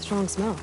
Strong smell.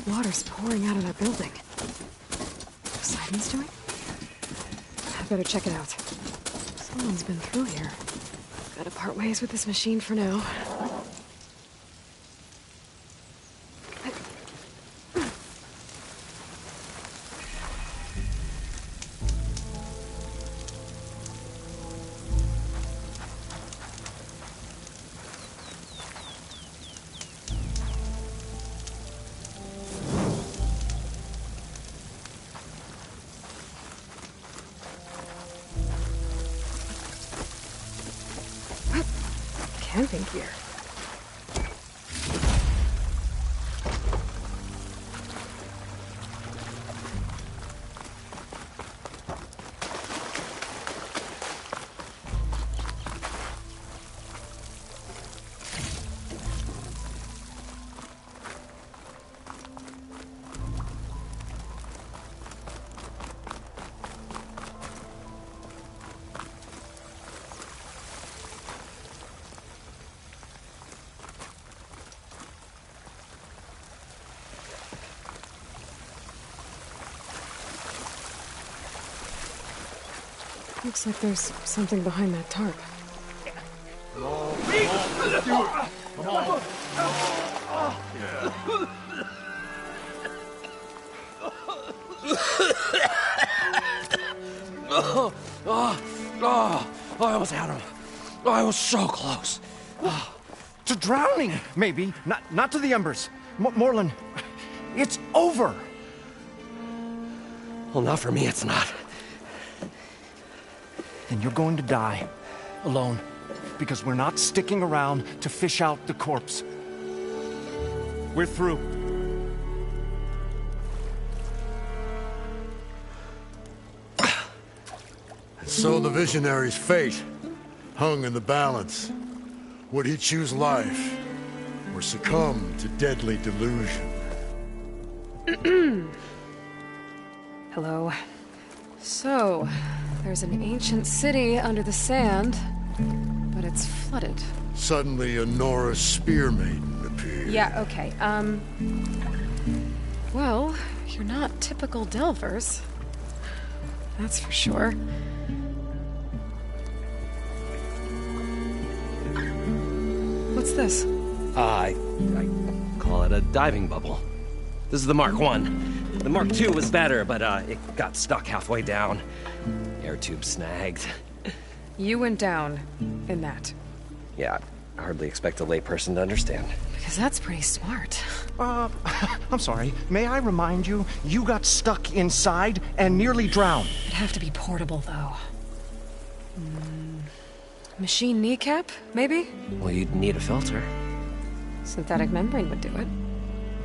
Water's pouring out of that building. Poseidon's doing? I better check it out. Someone's been through here. Gotta part ways with this machine for now. Camping gear. Looks like there's something behind that tarp. I almost had him. I was so close. To drowning, maybe. Not to the embers. Moreland, it's over. Well, not for me, it's not. Then you're going to die. Alone. Because we're not sticking around to fish out the corpse. We're through. So the visionary's fate hung in the balance. Would he choose life or succumb to deadly delusion? Hello. So, there's an ancient city under the sand, but it's flooded. Suddenly, a Norse spear maiden appeared. Yeah, okay, well, you're not typical Delvers. That's for sure. What's this? I call it a diving bubble. This is the Mark 1. The Mark 2 was better, but it got stuck halfway down. Air tube snagged. You went down in that. Yeah, I hardly expect a layperson to understand. Because that's pretty smart. I'm sorry. May I remind you, you got stuck inside and nearly drowned. It'd have to be portable, though. Machine kneecap, maybe? Well, you'd need a filter. Synthetic membrane would do it.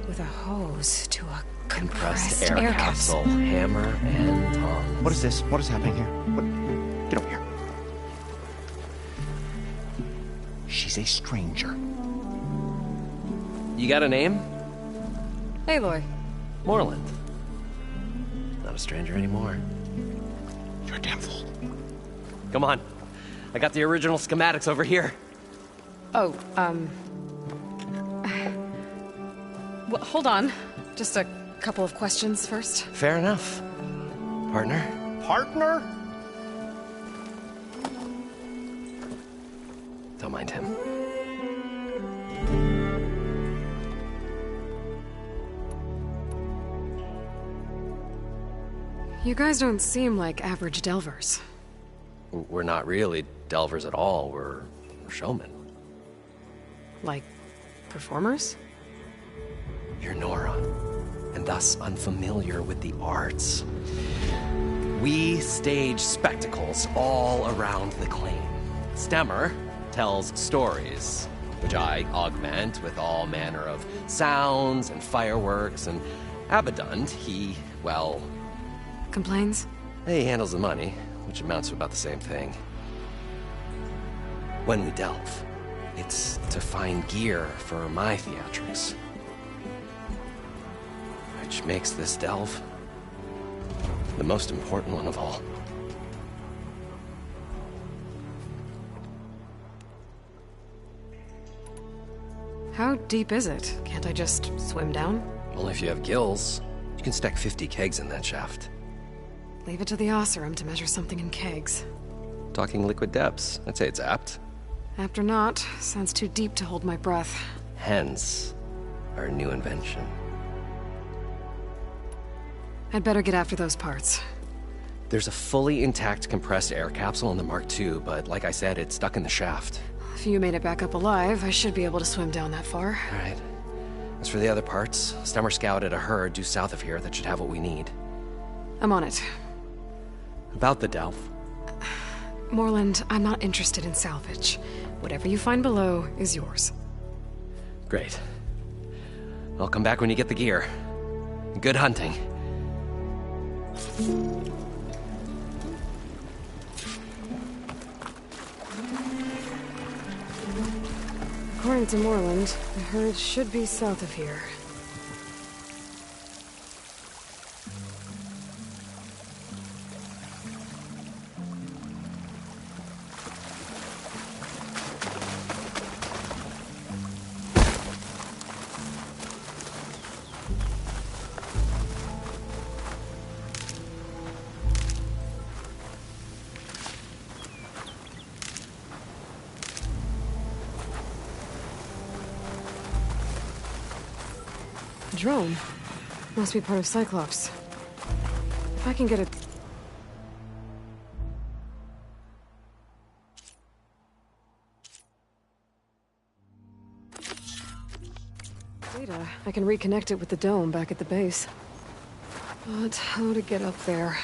With a hose to a Compressed air capsule, hammer and tongs. What is this? What is happening here? What? Get over here. She's a stranger. You got a name? Aloy. Moreland. Not a stranger anymore. You're a damn fool. Come on. I got the original schematics over here. Oh, well, hold on. Just a couple of questions first. Fair enough. Partner? Partner? Don't mind him. You guys don't seem like average Delvers. We're not really delvers at all. We're showmen. Like, performers? You're Nora, and thus unfamiliar with the arts. We stage spectacles all around the claim. Stemmer tells stories, which I augment with all manner of sounds and fireworks, and Abaddon, he, well... Complains? He handles the money, which amounts to about the same thing. When we delve, it's to find gear for my theatrics. Which makes this delve the most important one of all. How deep is it? Can't I just swim down? Only if you have gills. You can stack 50 kegs in that shaft. Leave it to the Osserum to measure something in kegs. Talking liquid depths, I'd say it's apt. Apt or not, sounds too deep to hold my breath. Hence, our new invention. I'd better get after those parts. There's a fully intact compressed air capsule in the Mark II, but like I said, it's stuck in the shaft. If you made it back up alive, I should be able to swim down that far. All right. As for the other parts, Stemmer scouted a herd due south of here that should have what we need. I'm on it. About the delve. Moreland, I'm not interested in salvage. Whatever you find below is yours. Great. I'll come back when you get the gear. Good hunting. According to Moreland, the herd should be south of here. A drone. Must be part of Cyclops. If I can get it... data, I can reconnect it with the dome back at the base. But how to get up there?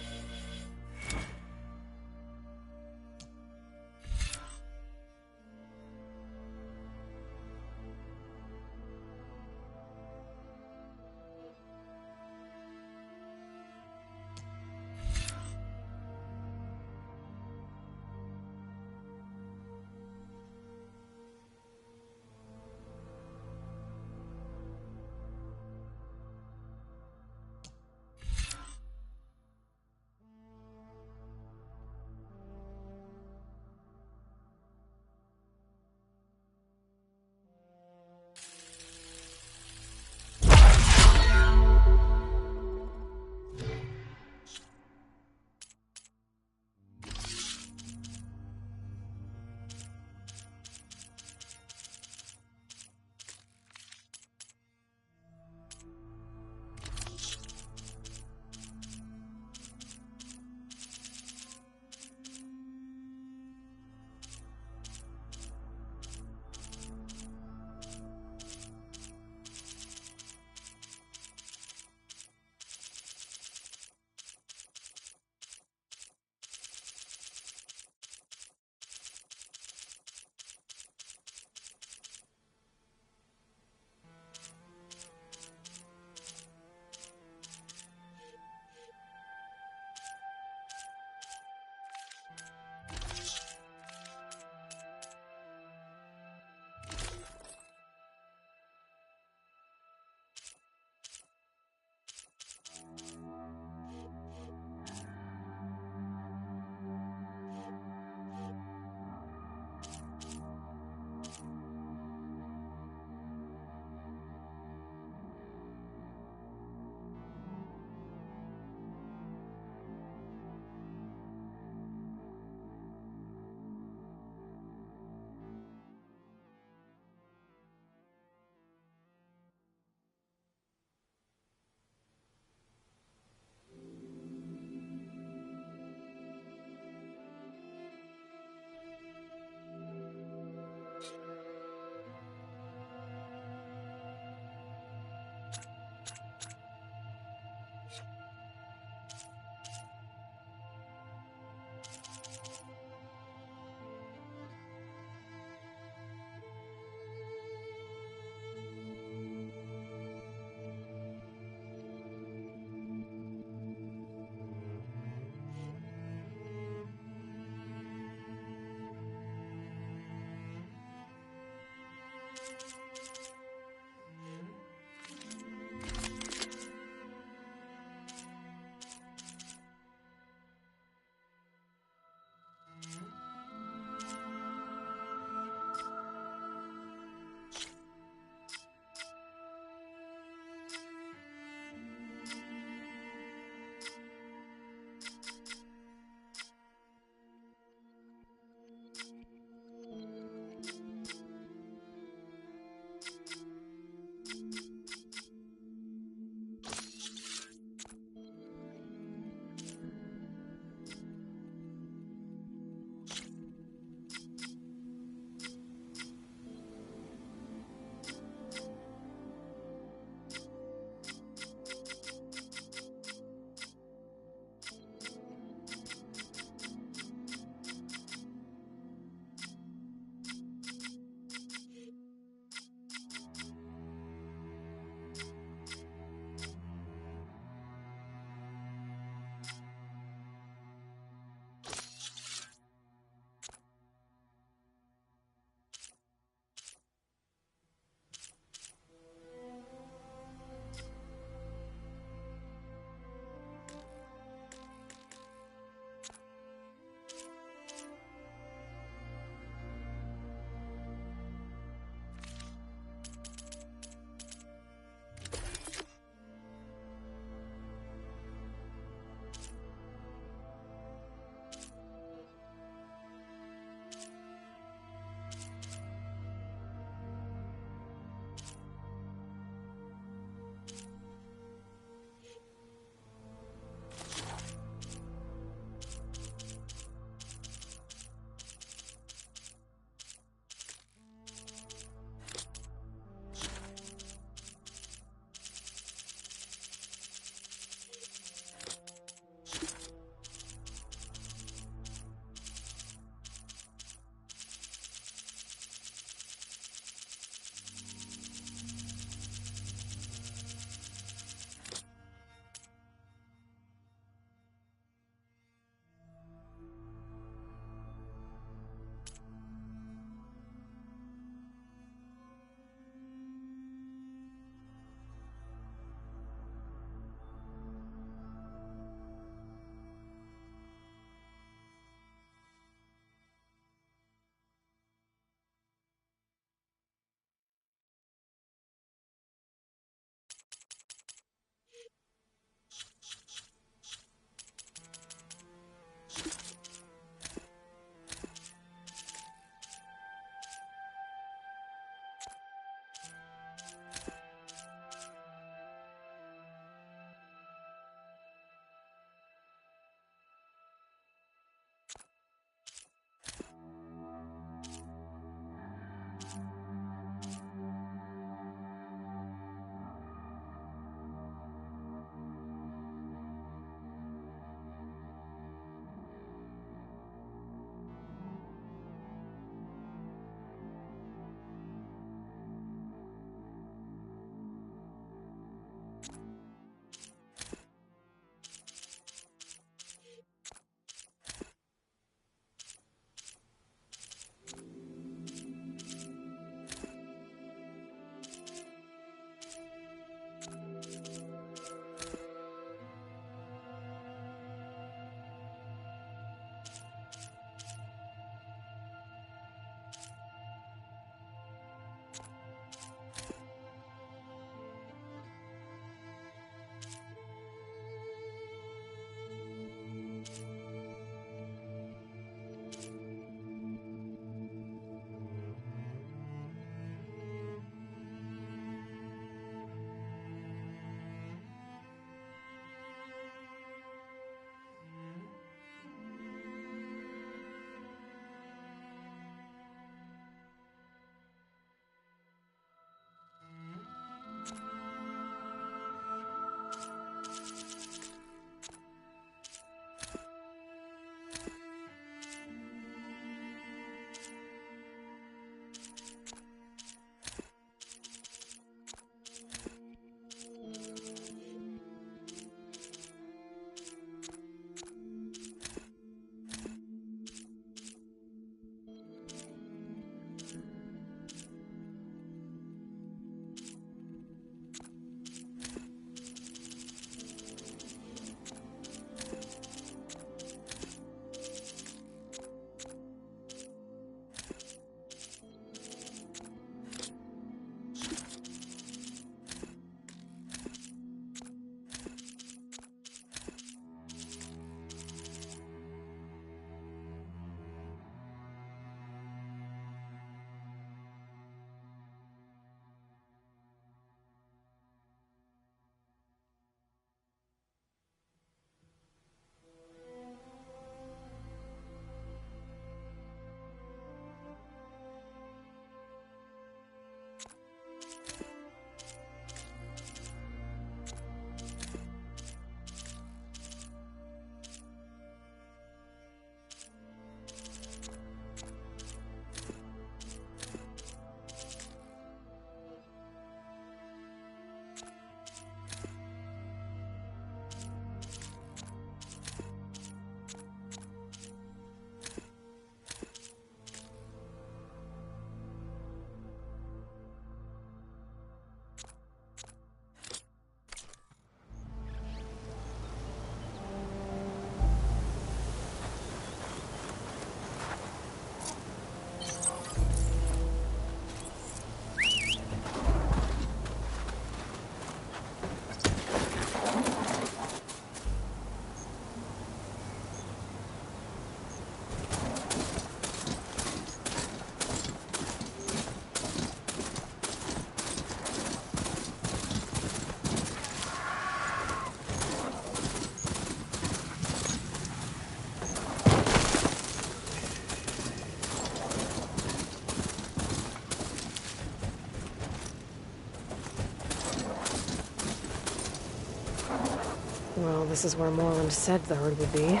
this is where Moreland said the herd would be.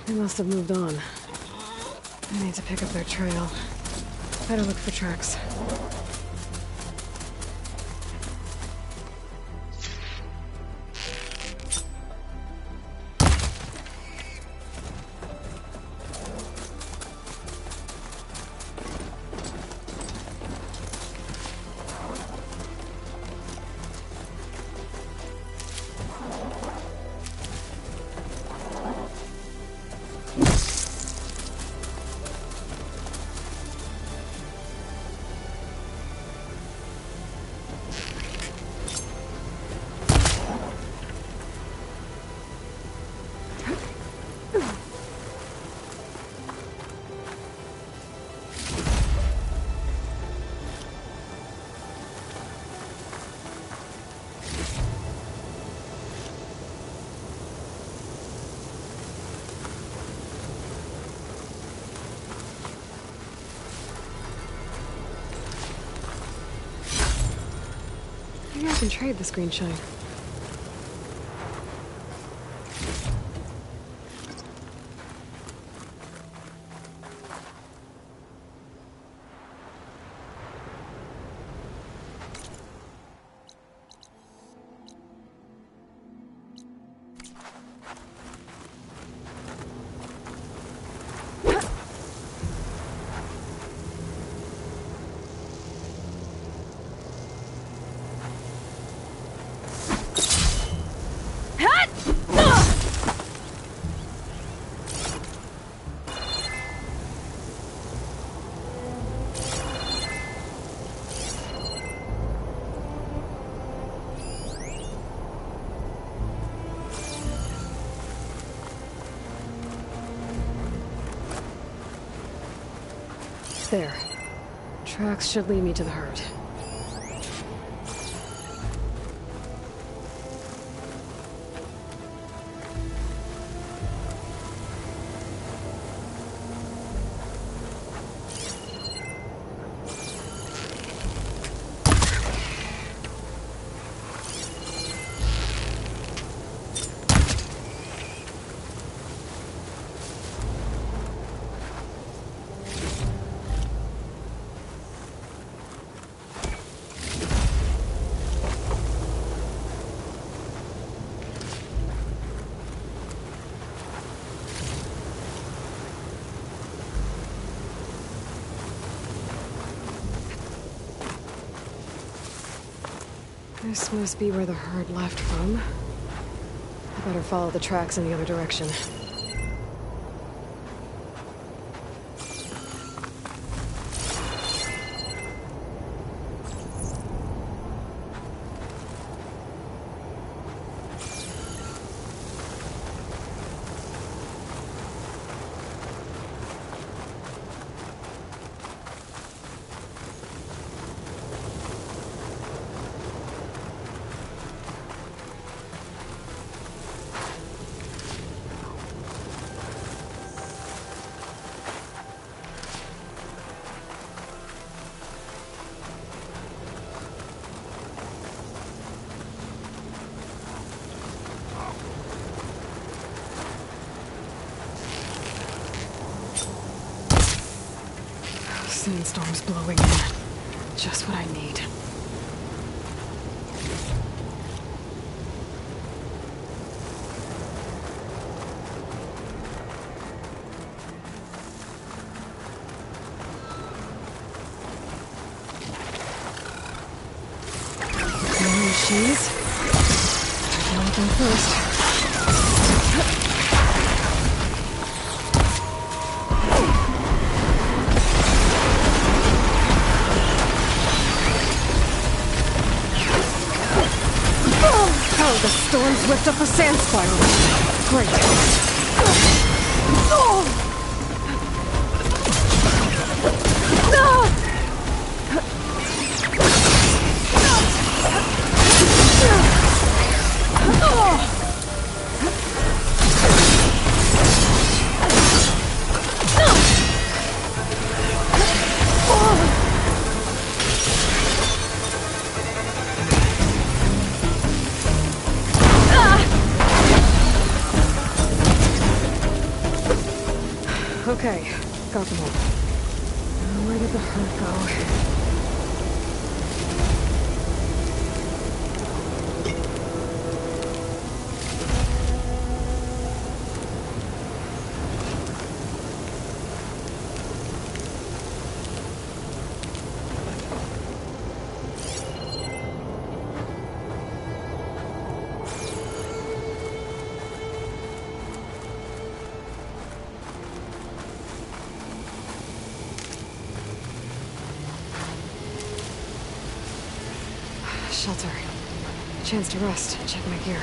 They must have moved on. I need to pick up their trail. Better look for tracks. Maybe I can trade this green shine. There. Tracks should lead me to the herd. This must be where the herd left from. I better follow the tracks in the other direction. Sandstorm's blowing in. Just what I need. More machines? I gotta go first. The storm's whipped up a sand spiral. Great. Okay, got them all. Now, where did the herd go? Shelter. Chance to rest and check my gear.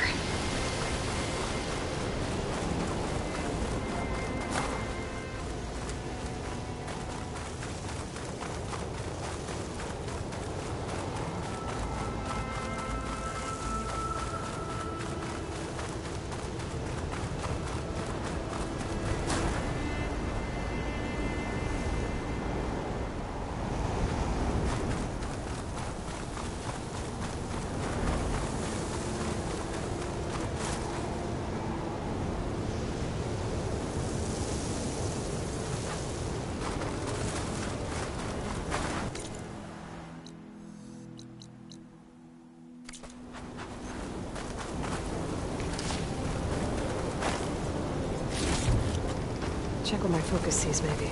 Check what my focus sees, maybe.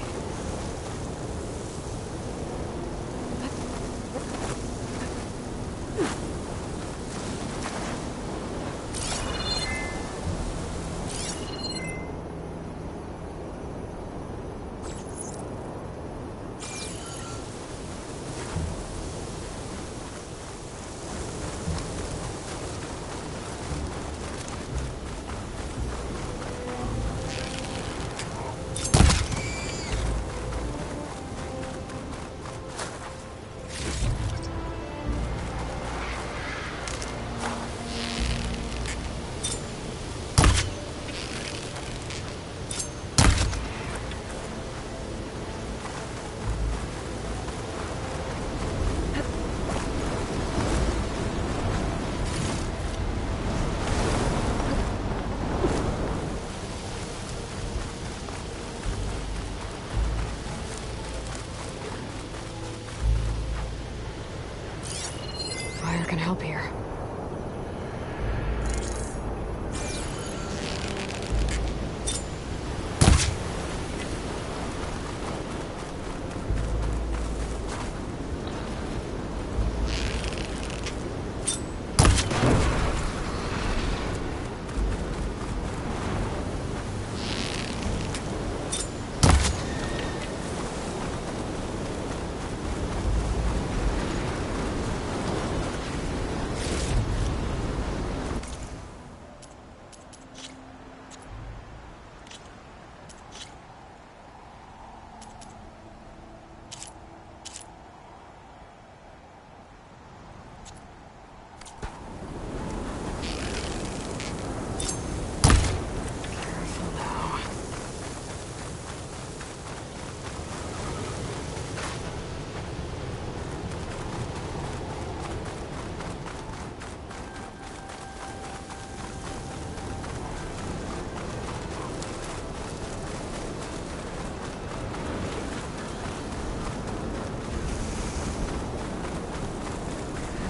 Fire can help here.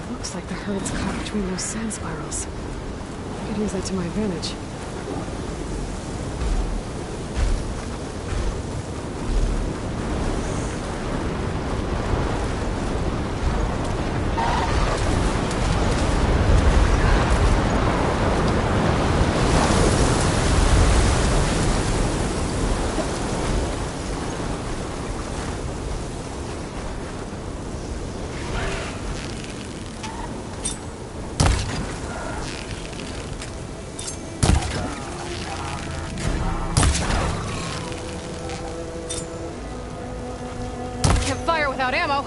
Looks like the herd's caught between those sand spirals. I could use that to my advantage. Fire without ammo.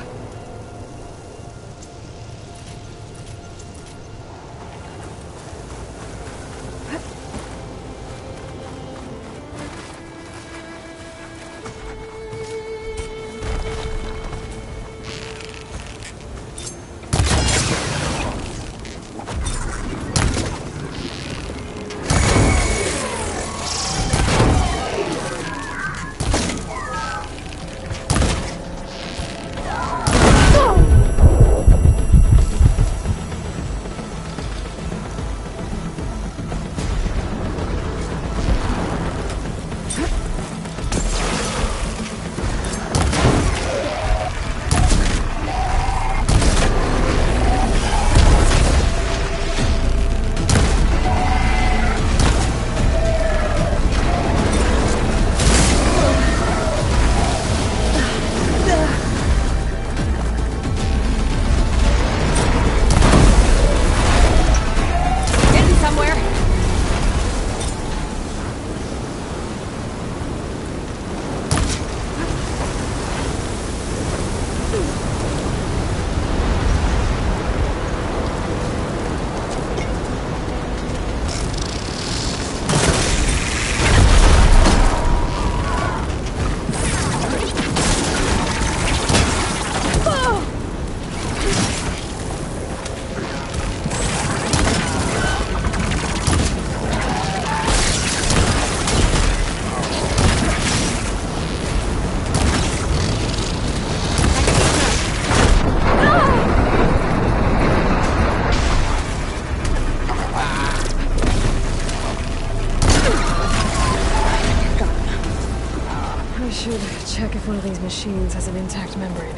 should check if one of these machines has an intact membrane.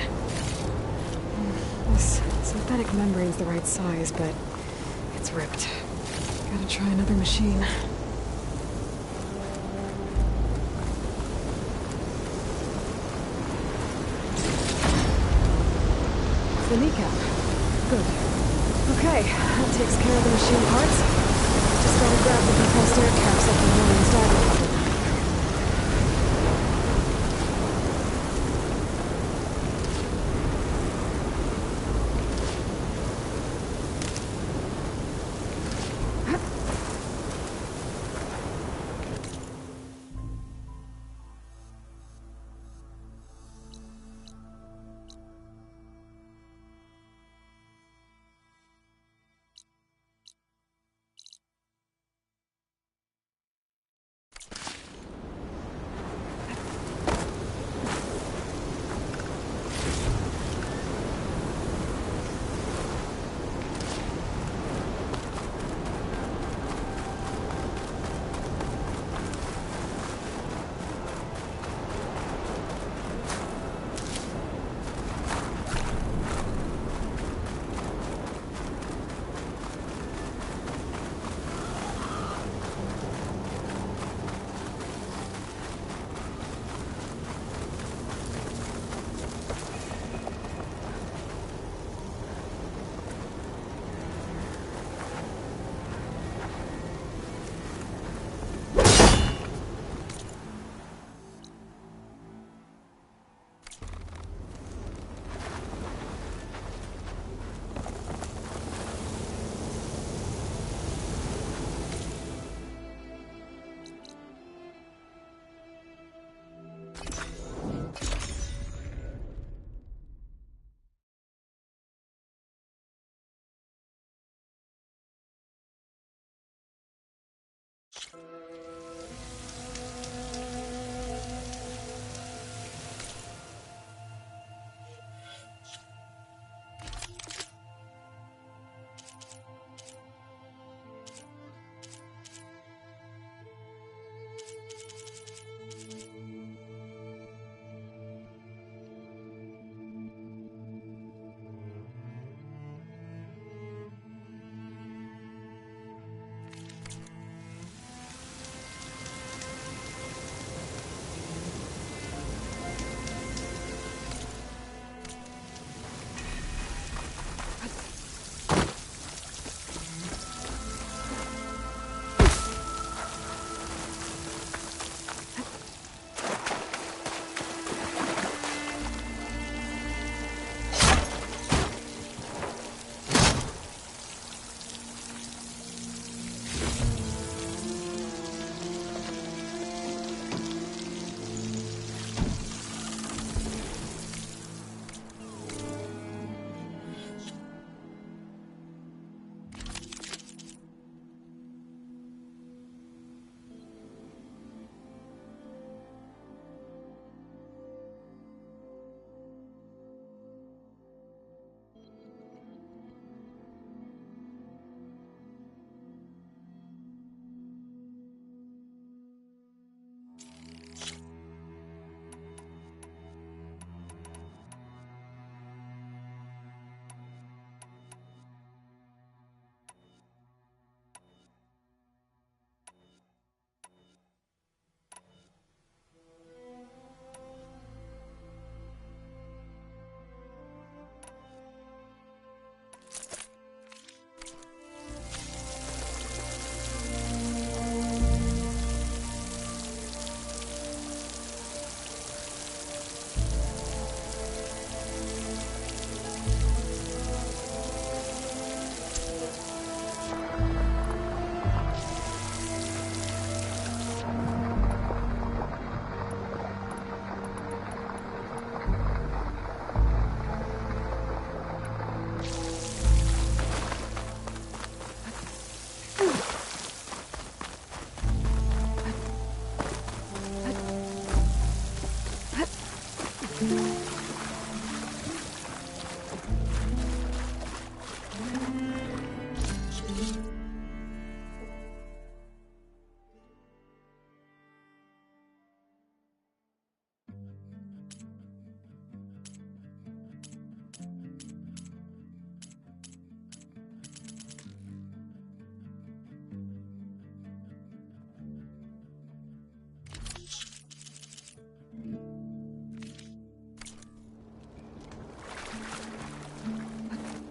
This synthetic membrane's the right size, but it's ripped. Gotta try another machine. The kneecap. Good. Okay, that takes care of the machine parts. Just gotta grab the compressed air caps up the morning's diving bubble.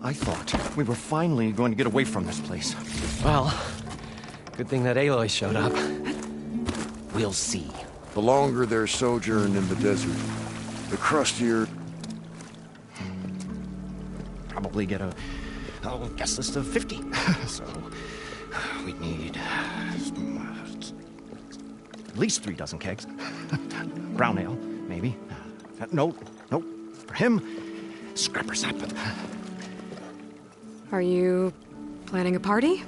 I thought we were finally going to get away from this place. Well, good thing that Aloy showed up. We'll see. The longer their sojourn in the desert, the crustier... Probably get a guest list of 50. So, we'd need at least 3 dozen kegs. Brown ale, maybe. No. For him, scrapper sap. Are you planning a party?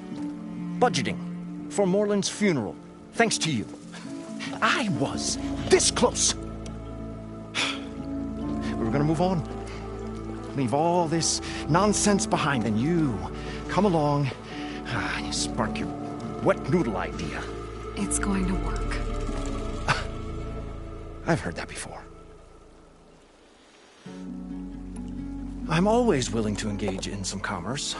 Budgeting for Morland's funeral, thanks to you. I was this close. We were gonna move on. Leave all this nonsense behind, and you come along and you spark your wet noodle idea. It's going to work. I've heard that before. I'm always willing to engage in some commerce.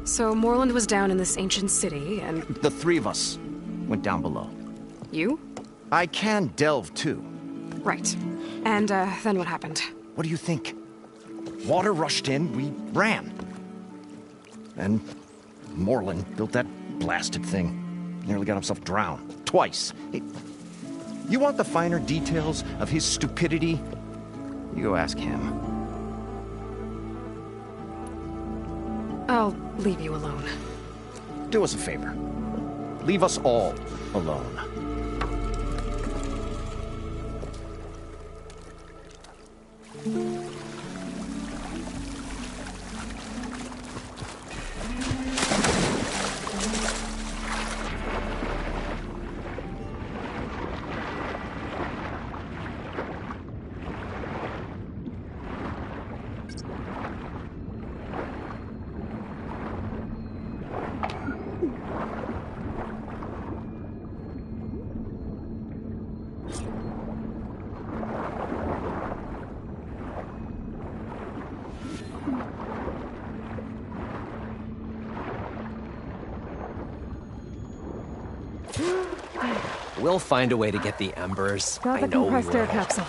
So Morland was down in this ancient city, and... The 3 of us went down below. You? I can delve too. Right. And, then what happened? What do you think? Water rushed in, we ran. And Morland built that blasted thing. Nearly got himself drowned. Twice. You want the finer details of his stupidity? You go ask him. I'll leave you alone. Do us a favor. Leave us all alone. We'll find a way to get the embers. Got I the know we compressed air will. capsule.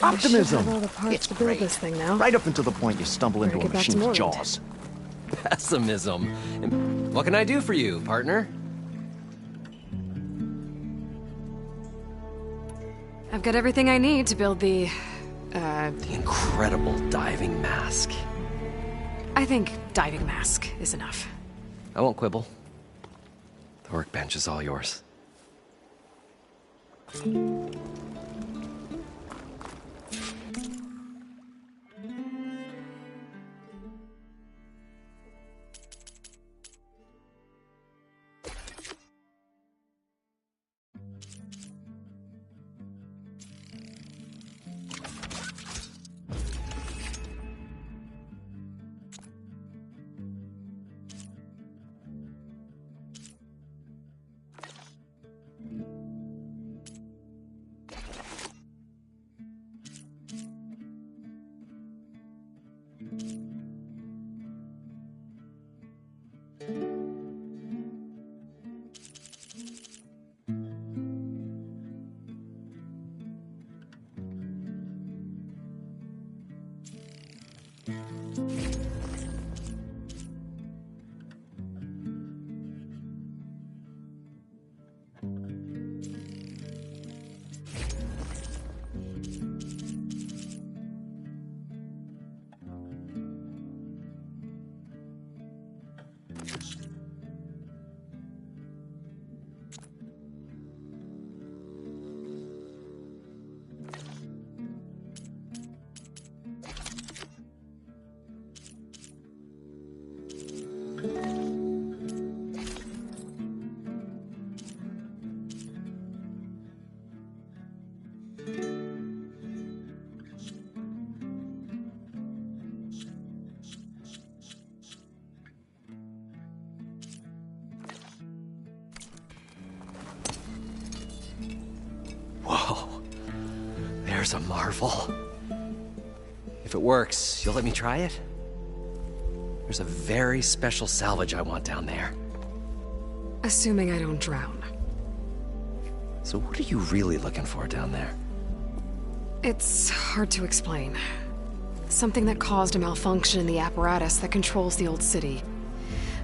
Optimism! I should have all the parts It's to build great. this thing now. Right up until the point you stumble Better into a get back to machine's Morland. jaws. Pessimism. What can I do for you, partner? I've got everything I need to build the... The incredible diving mask. I think diving mask is enough. I won't quibble. The workbench is all yours. Whoa. There's a marvel. If it works, you'll let me try it? There's a very special salvage I want down there. Assuming I don't drown. So what are you really looking for down there? It's hard to explain. Something that caused a malfunction in the apparatus that controls the old city.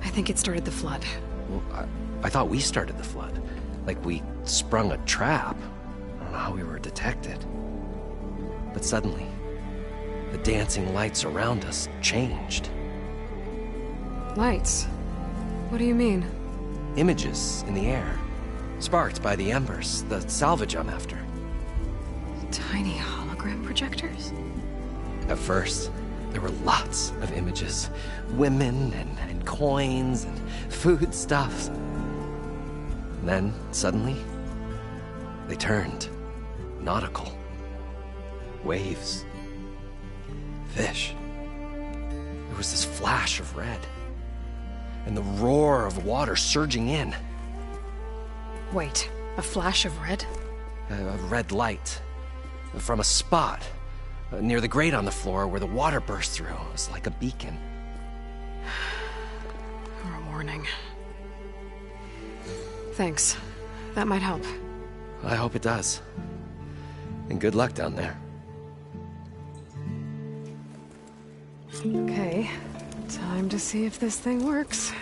I think it started the flood. Well, I thought we started the flood. Like we sprung a trap. I don't know how we were detected. But suddenly, the dancing lights around us changed. Lights? What do you mean? Images in the air, sparked by the embers, the salvage I'm after. Tiny hologram projectors? At first, there were lots of images. Women and coins and foodstuffs. Then, suddenly, they turned nautical. Waves. Fish. There was this flash of red. And the roar of water surging in. Wait, a flash of red? A red light. From a spot near the grate on the floor where the water burst through. It was like a beacon. Or a warning. Thanks. That might help. I hope it does. And good luck down there. Okay, time to see if this thing works.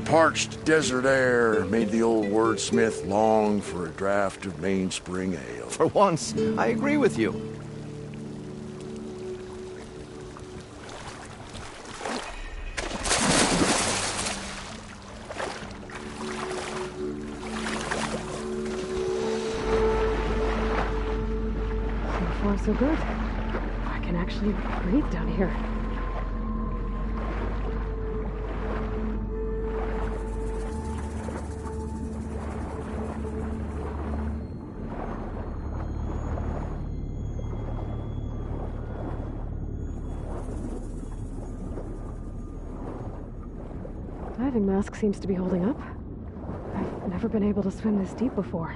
parched desert air made the old wordsmith long for a draught of mainspring ale. For once, I agree with you. So far, so good. I can actually breathe down here. Diving mask seems to be holding up. I've never been able to swim this deep before.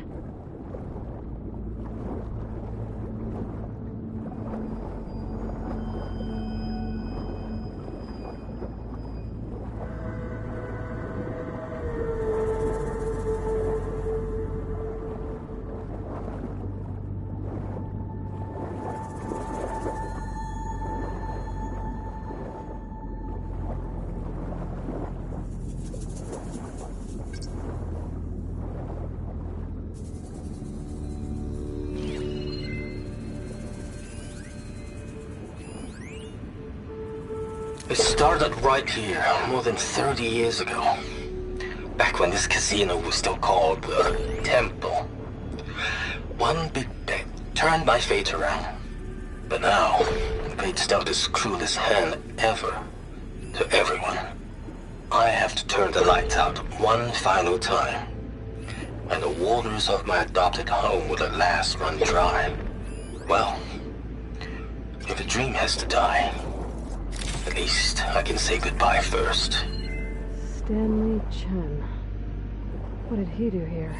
It started right here, more than 30 years ago. Back when this casino was still called the Temple. One big bet turned my fate around. But now, fate's dealt its cruelest hand ever to everyone. I have to turn the lights out one final time. And the waters of my adopted home will at last run dry. Well, if a dream has to die, at least I can say goodbye first. Stanley Chen. What did he do here?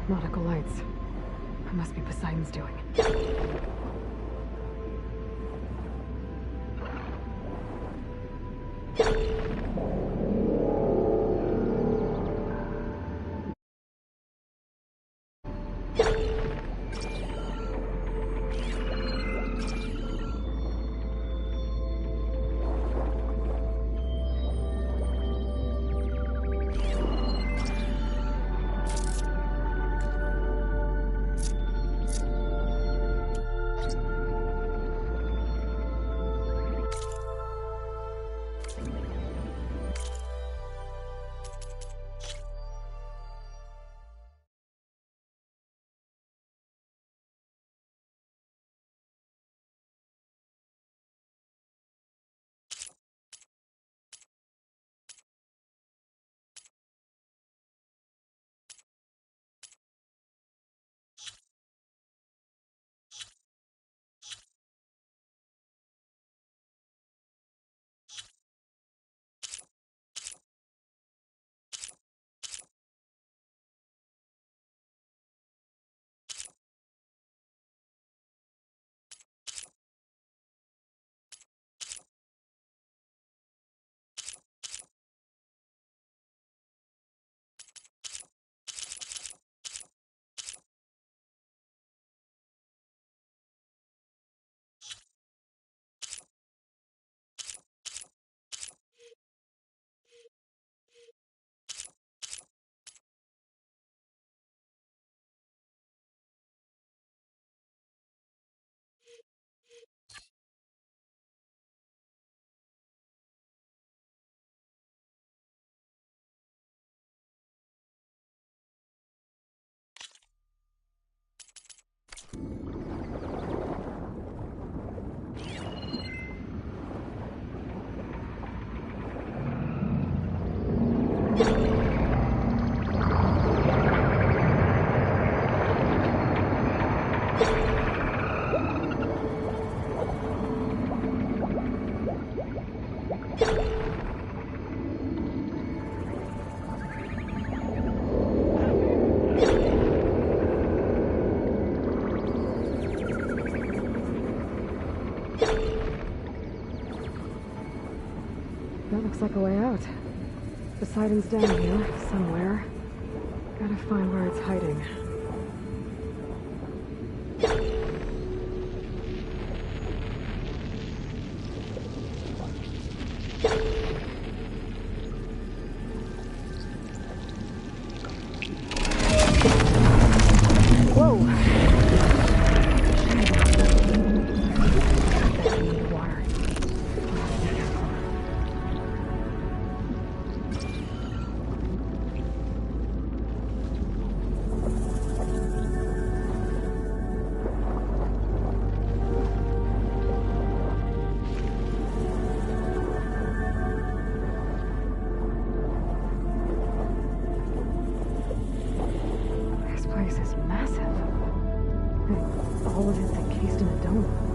Nautical lights. It must be Poseidon's doing. Looks like a way out. Poseidon's down here, somewhere. Gotta find where it's hiding. All of it's encased in a dome.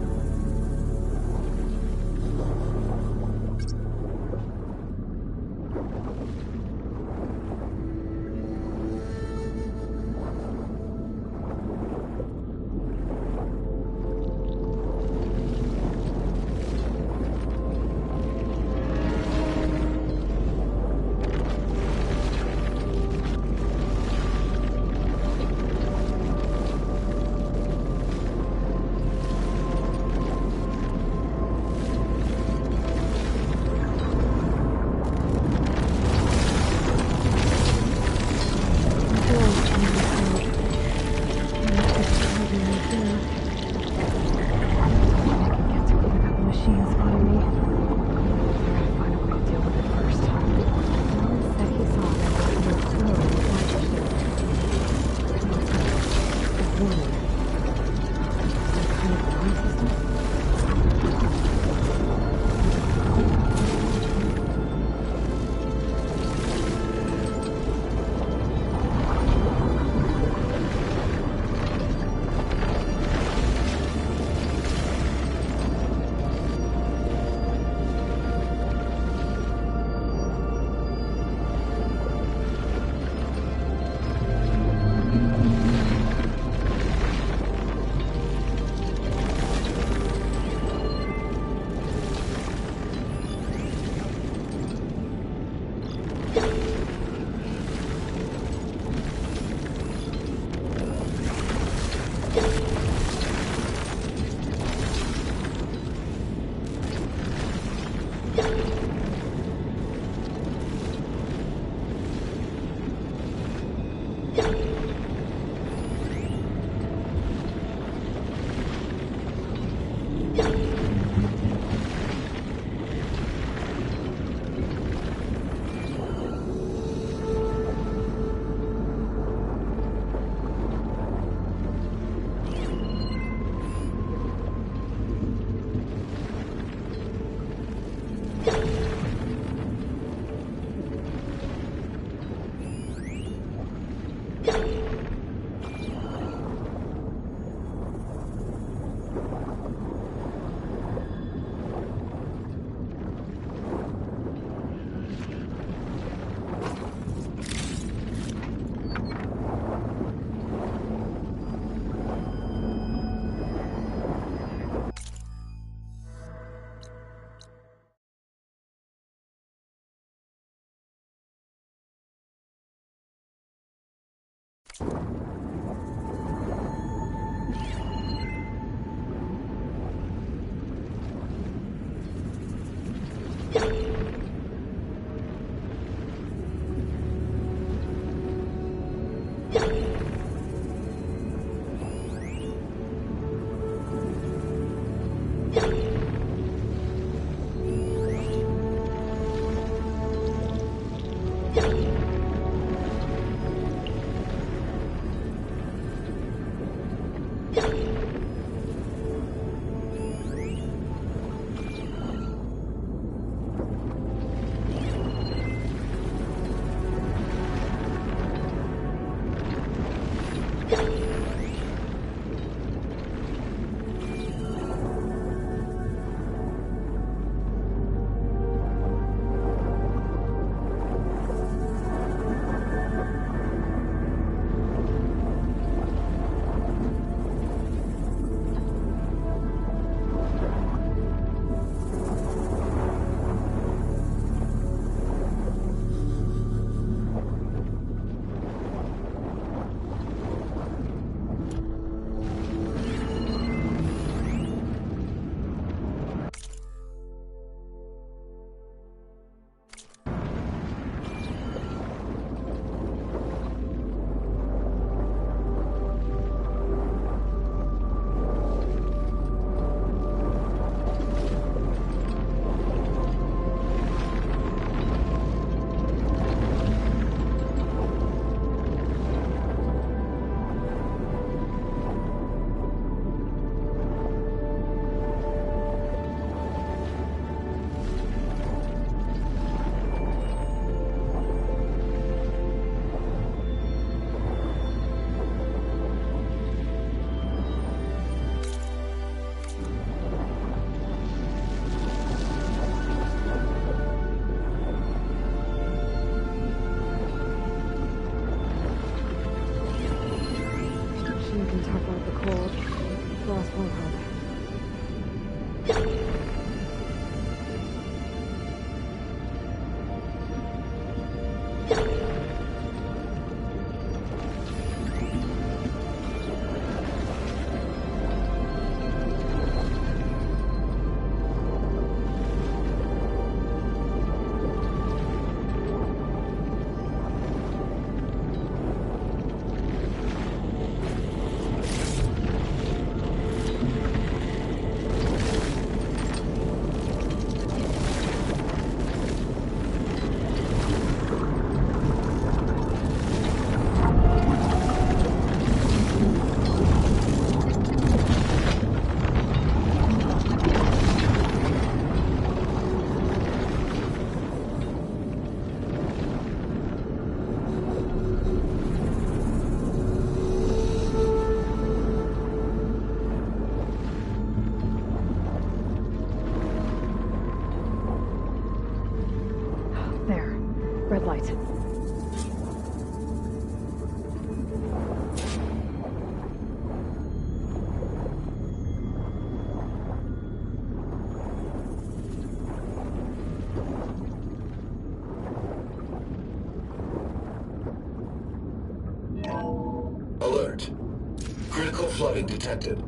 flooding detected.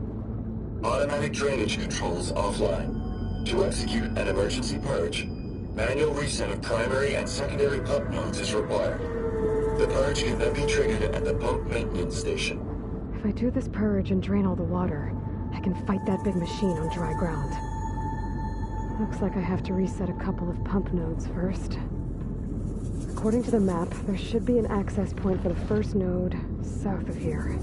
Automatic drainage controls offline. To execute an emergency purge, manual reset of primary and secondary pump nodes is required. The purge can then be triggered at the pump maintenance station. If I do this purge and drain all the water, I can fight that big machine on dry ground. Looks like I have to reset a couple of pump nodes first. According to the map, there should be an access point for the first node south of here.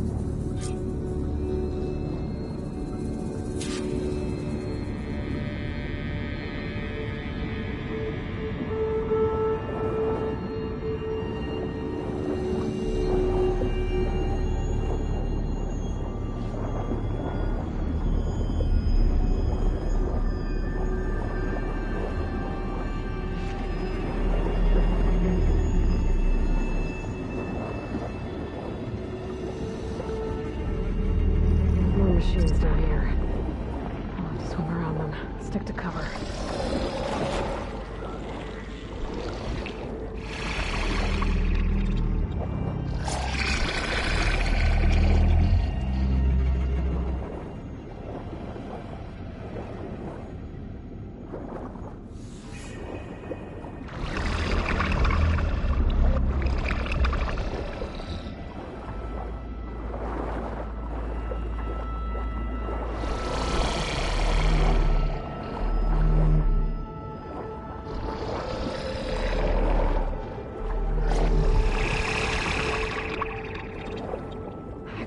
Machines down here. I'll have to swim around them. Stick to cover.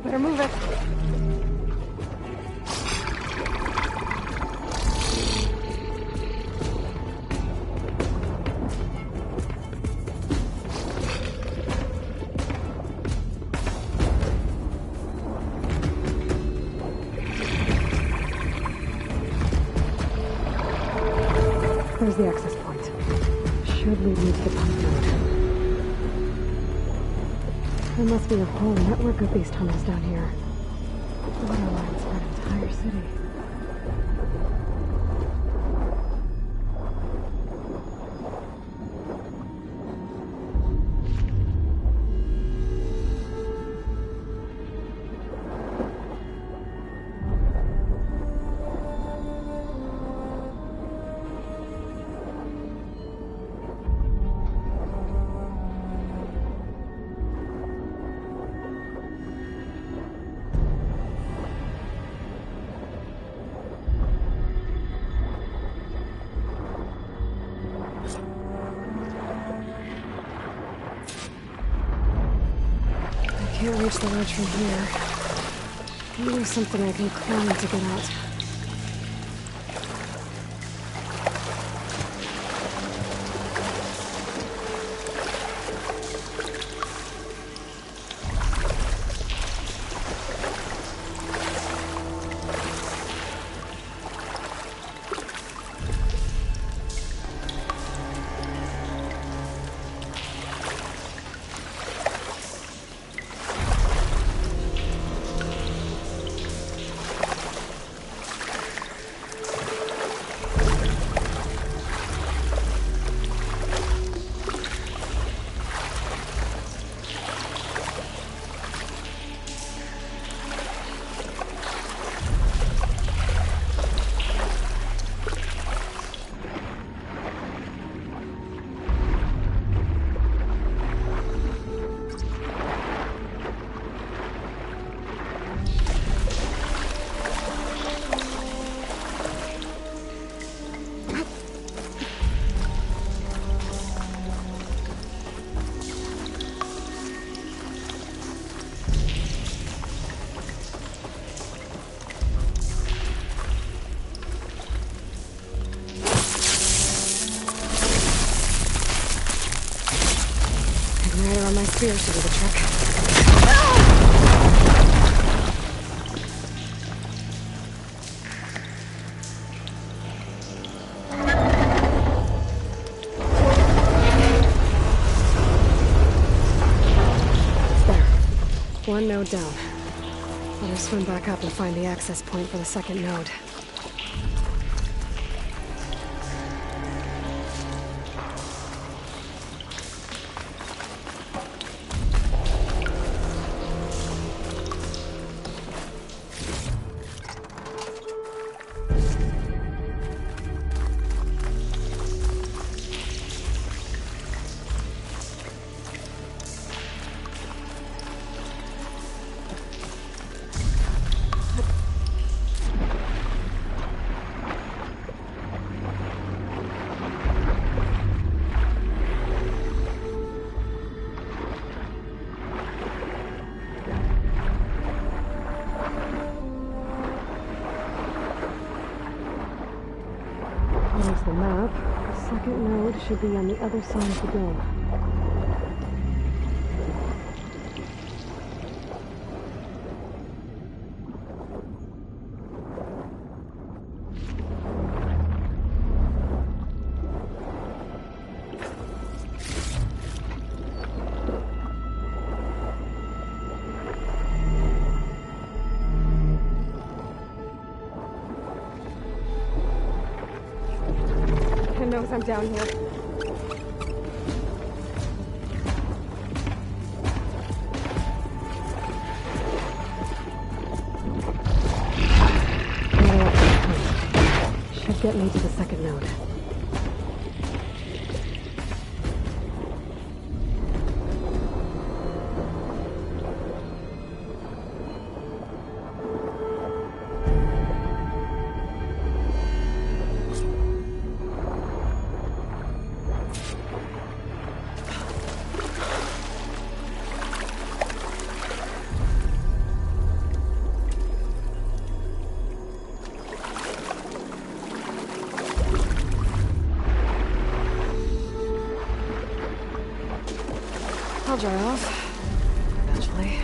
Better move it. There's the access point. Should lead me to the pump node. There must be a whole network of these tunnels down here. Water lines for an entire city. Can't reach the ledge from here. Maybe something I can climb to get out. My spear should do the trick. There. One node down. Better swim back up and find the access point for the second node. should be on the other side of the dome. Ken knows I'm down here. Should get me to the second node. I'll dry off. Eventually.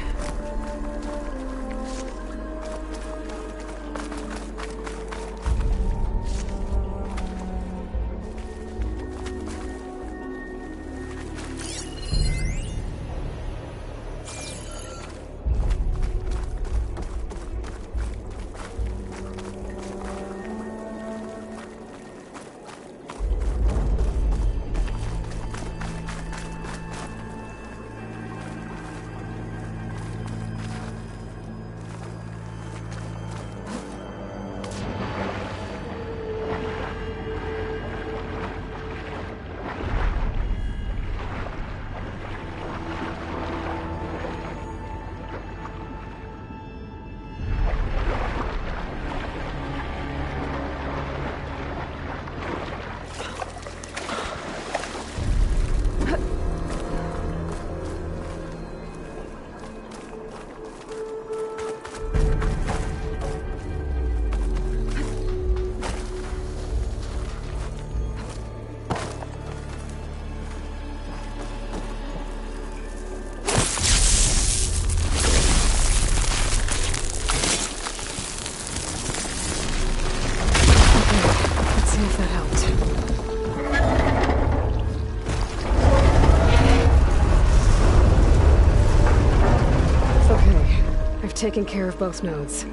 Taken care of both nodes.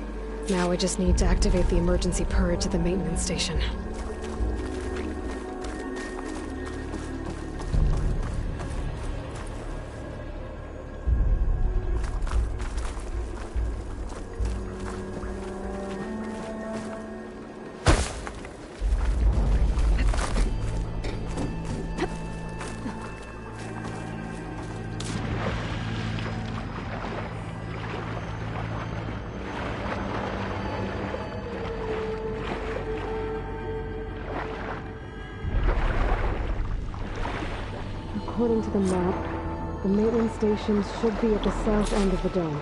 Now I just need to activate the emergency purge at the maintenance station. According to the map, the maintenance station should be at the south end of the dome.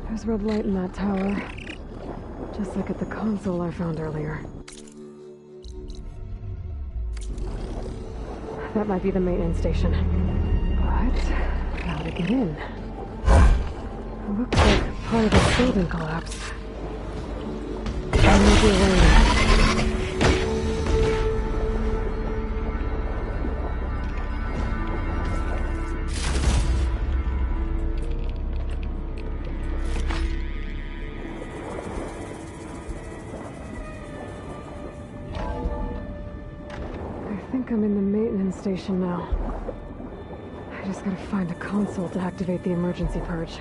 There's red light in that tower, just like at the console I found earlier. That might be the maintenance station. But how to get in? Looks like part of the building collapsed. There may be a way in. I'm in the maintenance station now. I just gotta find a console to activate the emergency purge.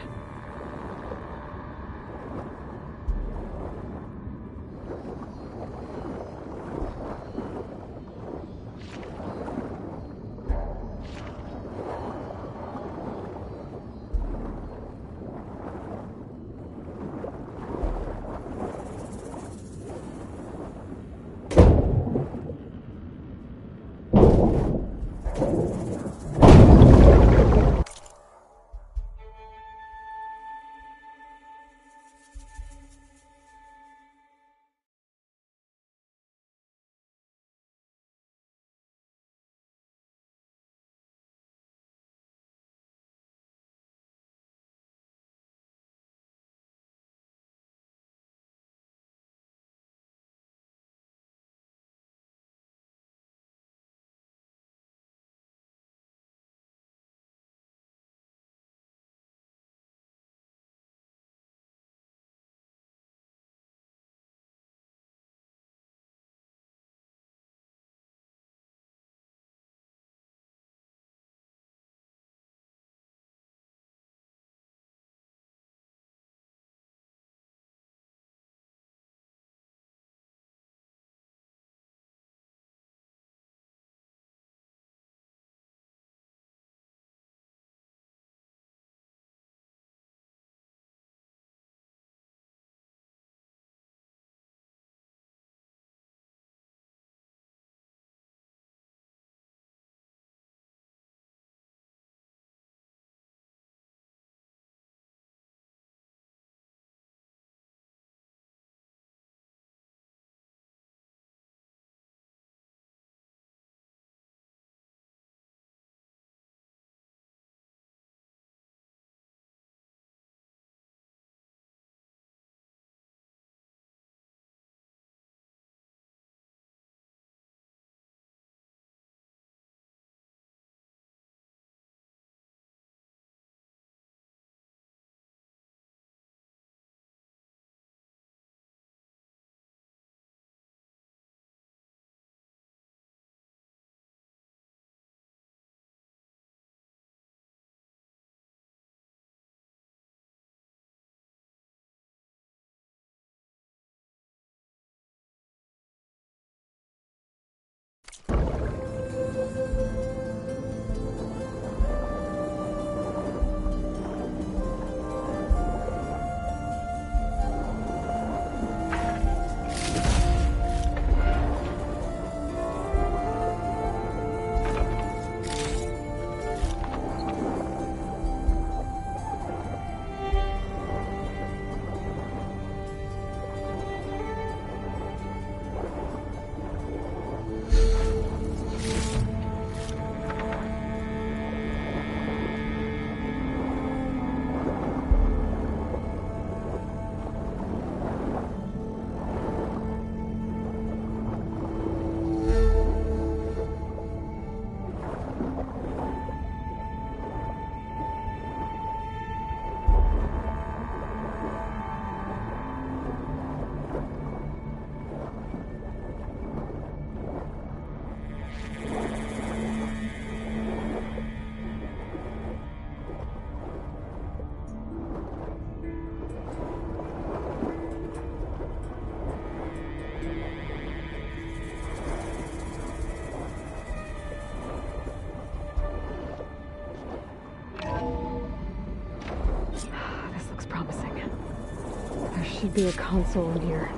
There should be a console in here.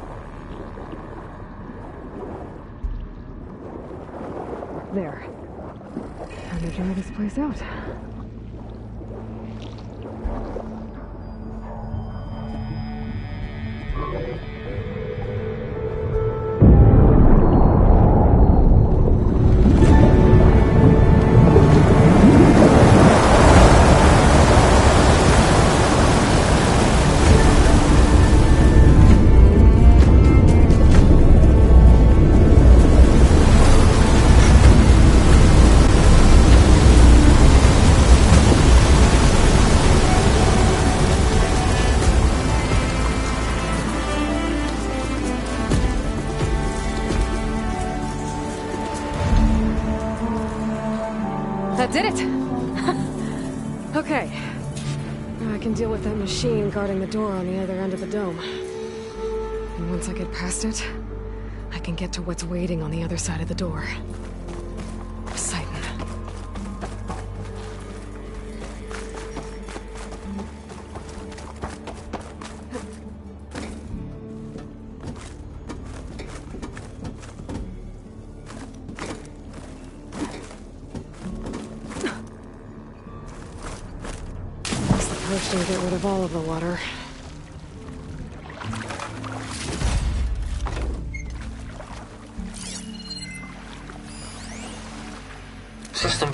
There. Time to dry this place out. That did it! Okay. Now I can deal with that machine guarding the door on the other end of the dome. And once I get past it, I can get to what's waiting on the other side of the door. Poseidon. Push didn't get rid of all of the water. System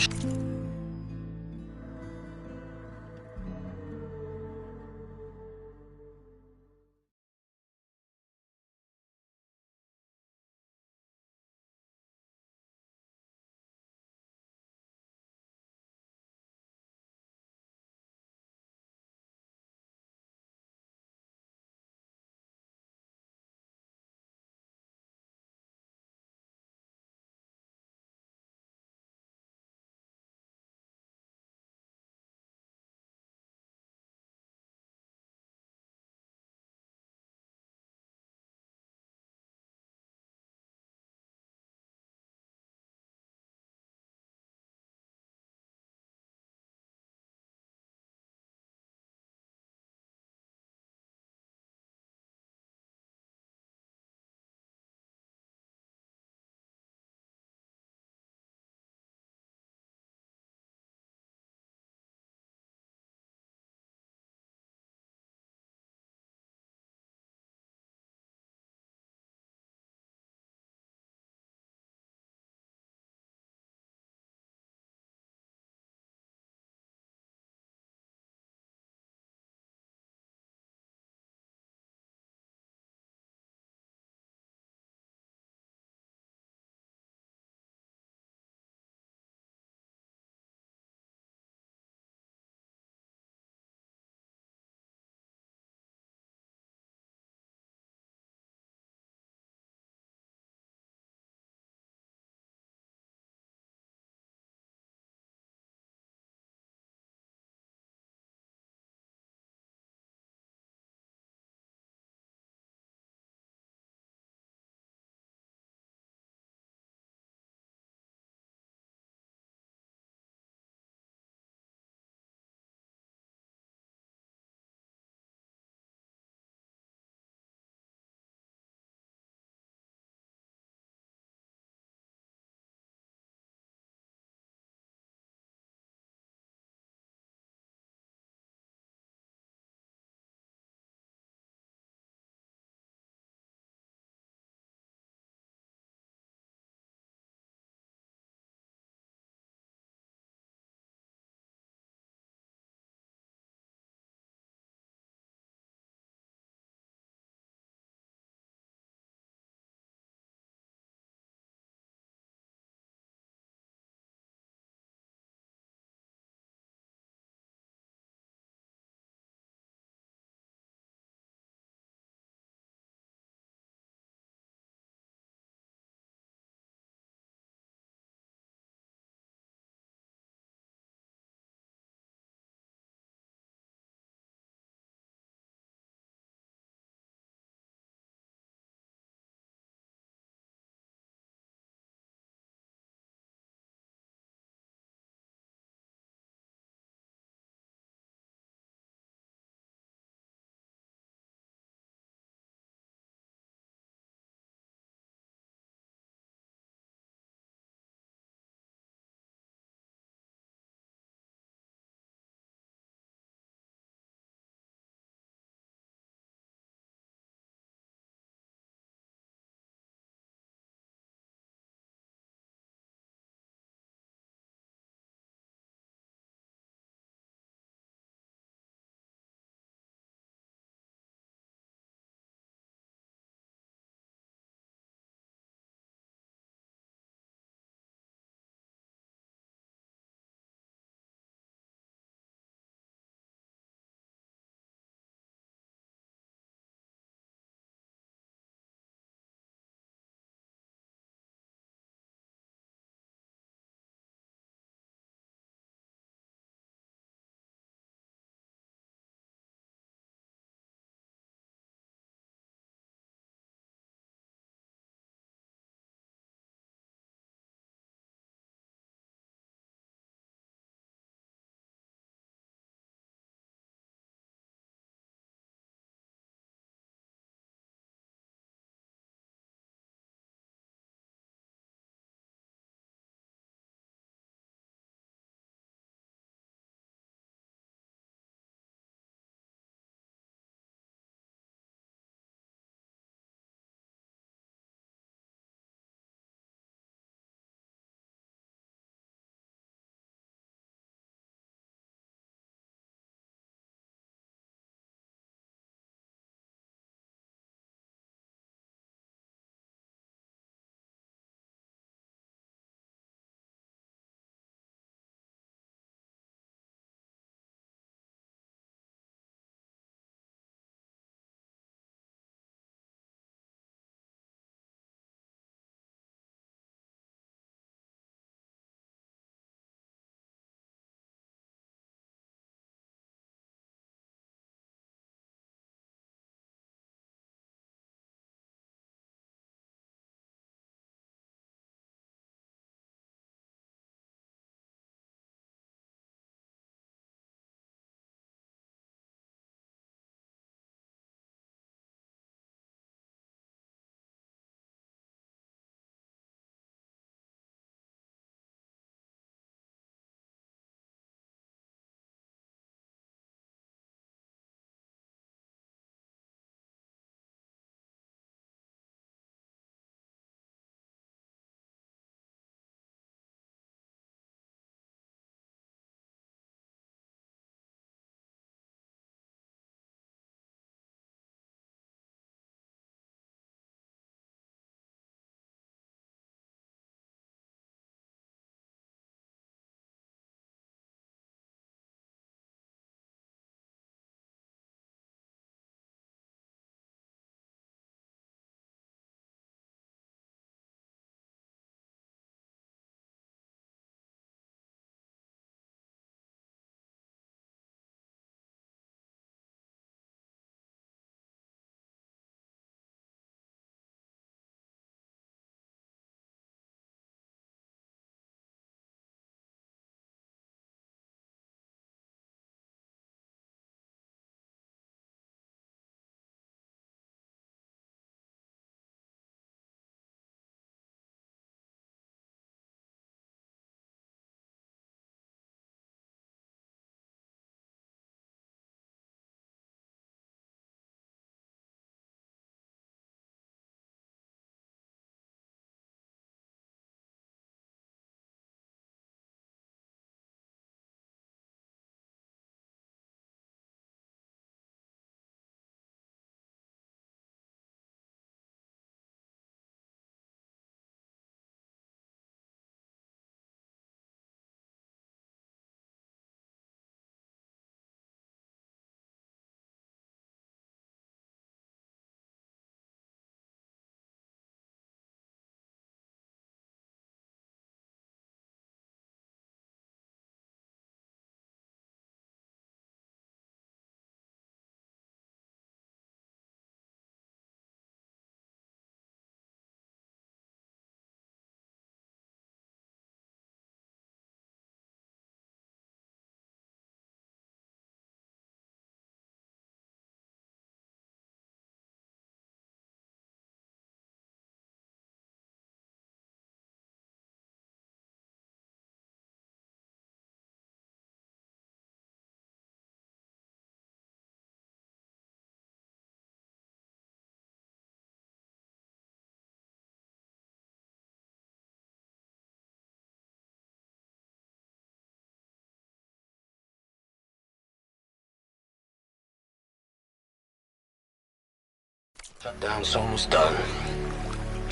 Shutdown's almost done.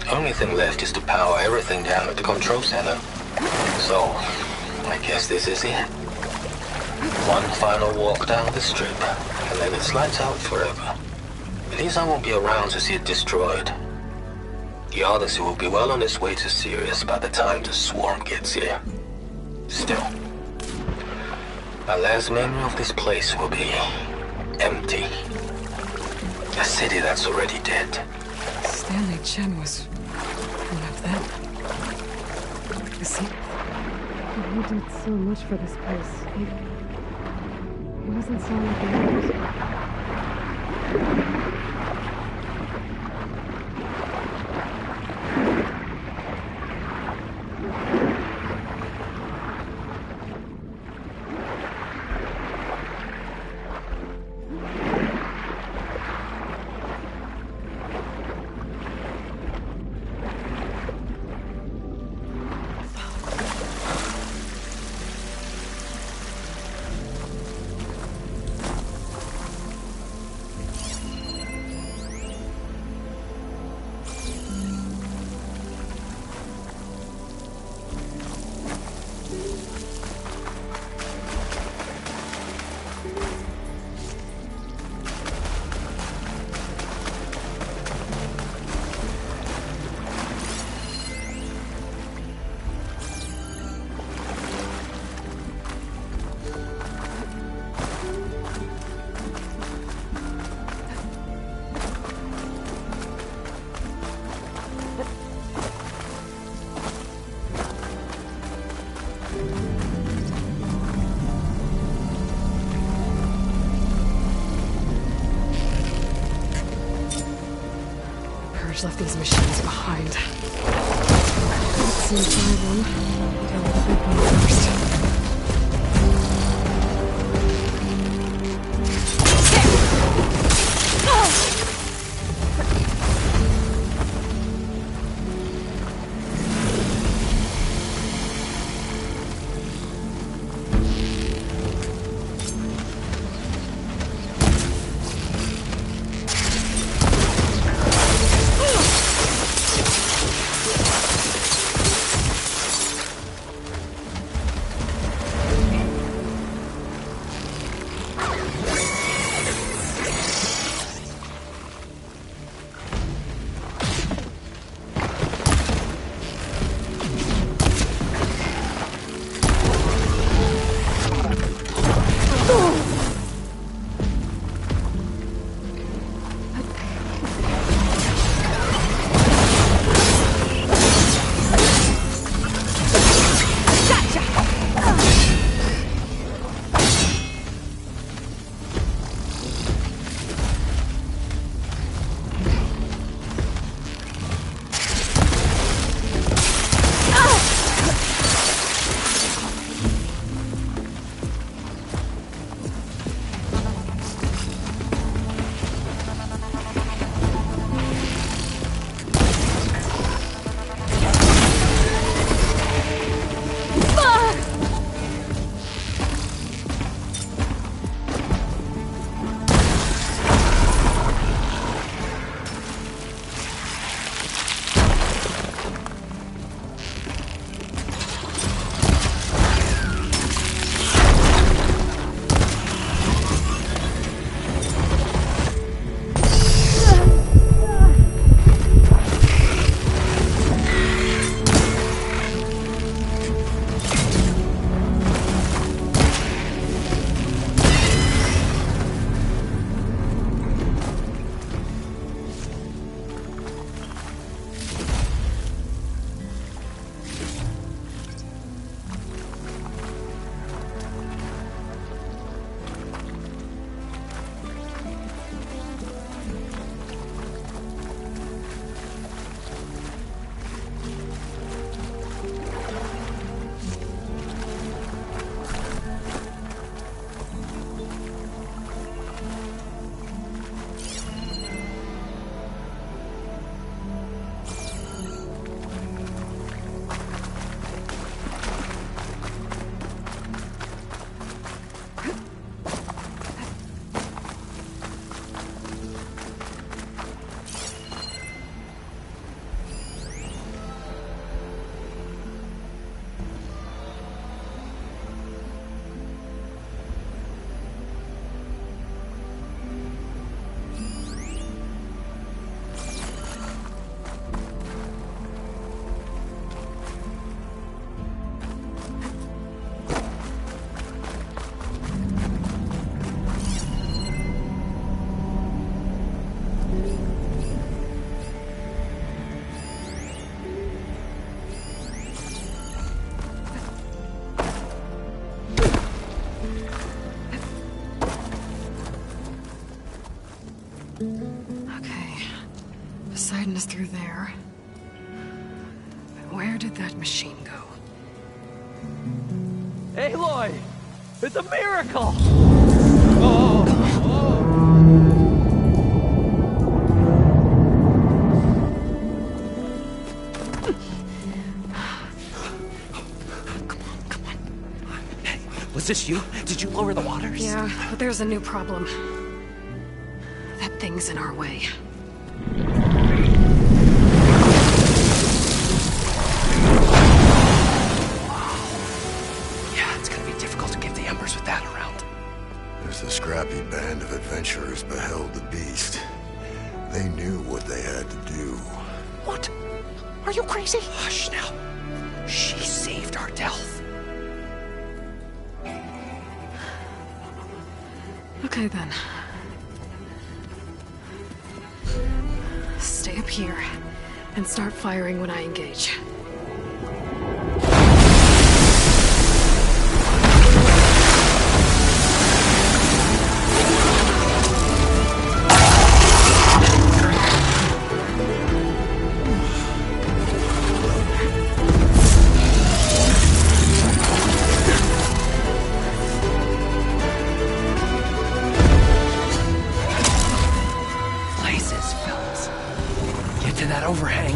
Only thing left is to power everything down at the control center. So, I guess this is it. One final walk down the strip, and then it's lights out forever. At least I won't be around to see it destroyed. The Odyssey will be well on its way to Sirius by the time the swarm gets here. Still, my last memory of this place will be empty. A city that's already dead. Stanley Chen was one of them. You see, he did so much for this place. He doesn't sound like the others. Left these machines behind. Let's see them. Deal with the big one first. Okay. Poseidon is through there. But where did that machine go? Aloy! It's a miracle! Was this you? Did you lower the waters? Yeah, but there's a new problem. That thing's in our way. Yeah, it's gonna be difficult to get the embers with that around. As the scrappy band of adventurers beheld the beast, they knew what they had to do. What? Are you crazy? Hush now. She saved our Delph. Okay then. Stay up here and start firing when I engage. Places, fellas. Get to that overhang.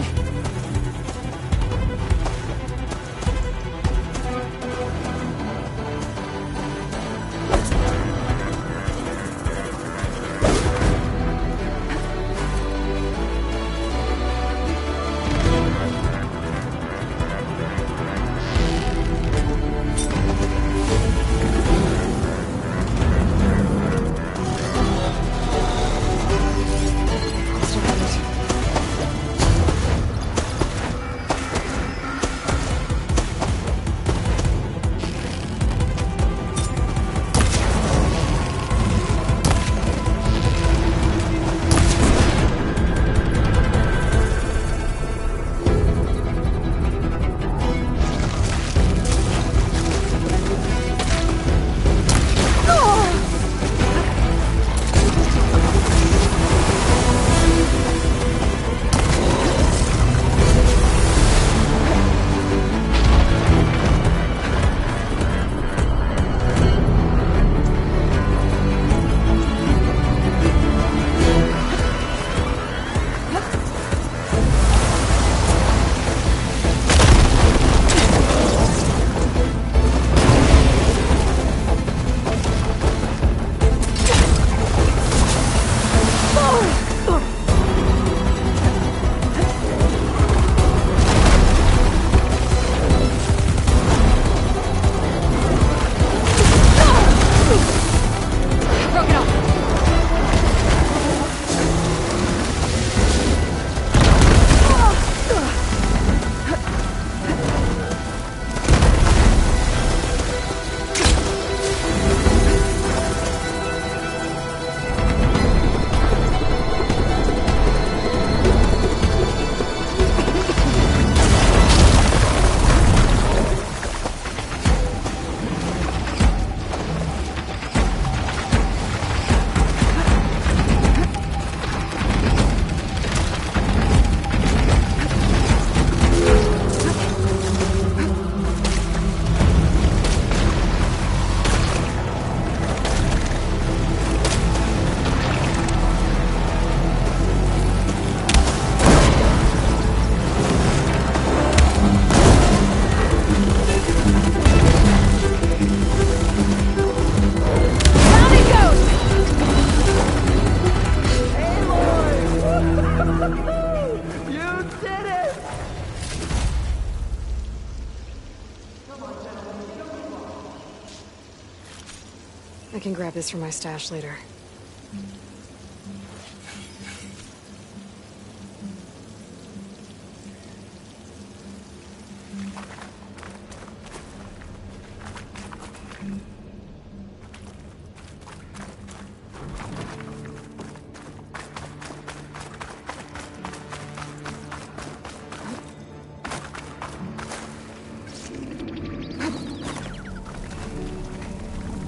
I can grab this from my stash later.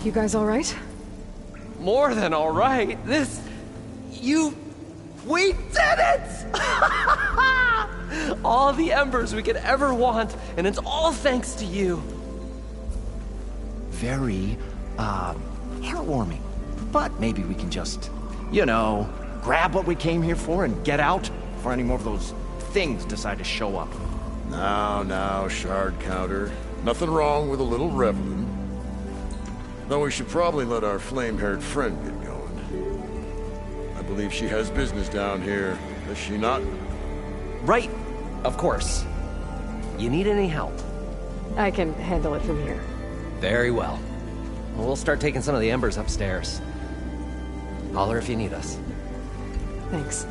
You guys all right? More than all right. You We did it! All the embers we could ever want, and it's all thanks to you. Very, heartwarming. But maybe we can just, grab what we came here for and get out before any more of those things decide to show up. Now, shard counter. Nothing wrong with a little reveling. Though we should probably let our flame-haired friend get going. I believe she has business down here, does she not? Right, of course. You need any help? I can handle it from here. Very well. We'll start taking some of the embers upstairs. Holler if you need us. Thanks.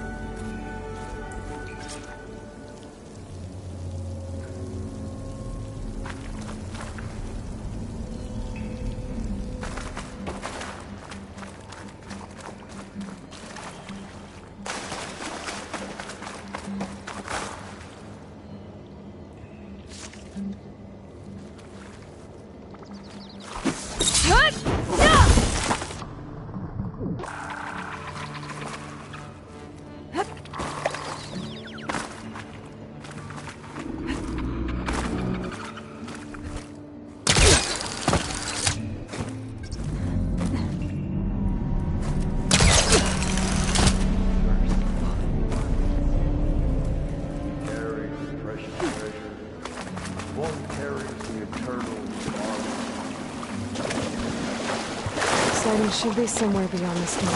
Poseidon should be somewhere beyond this door.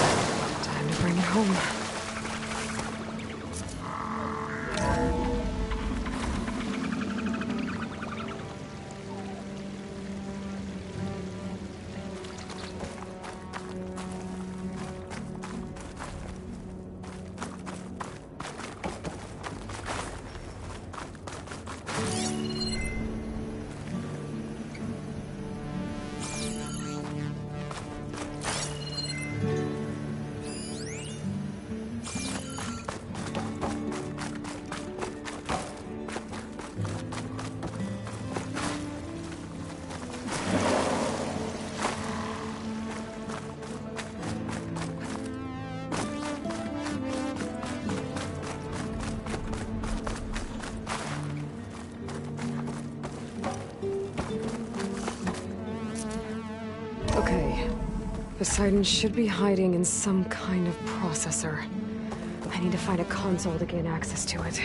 Time to bring it home. Okay. Poseidon should be hiding in some kind of processor. I need to find a console to gain access to it.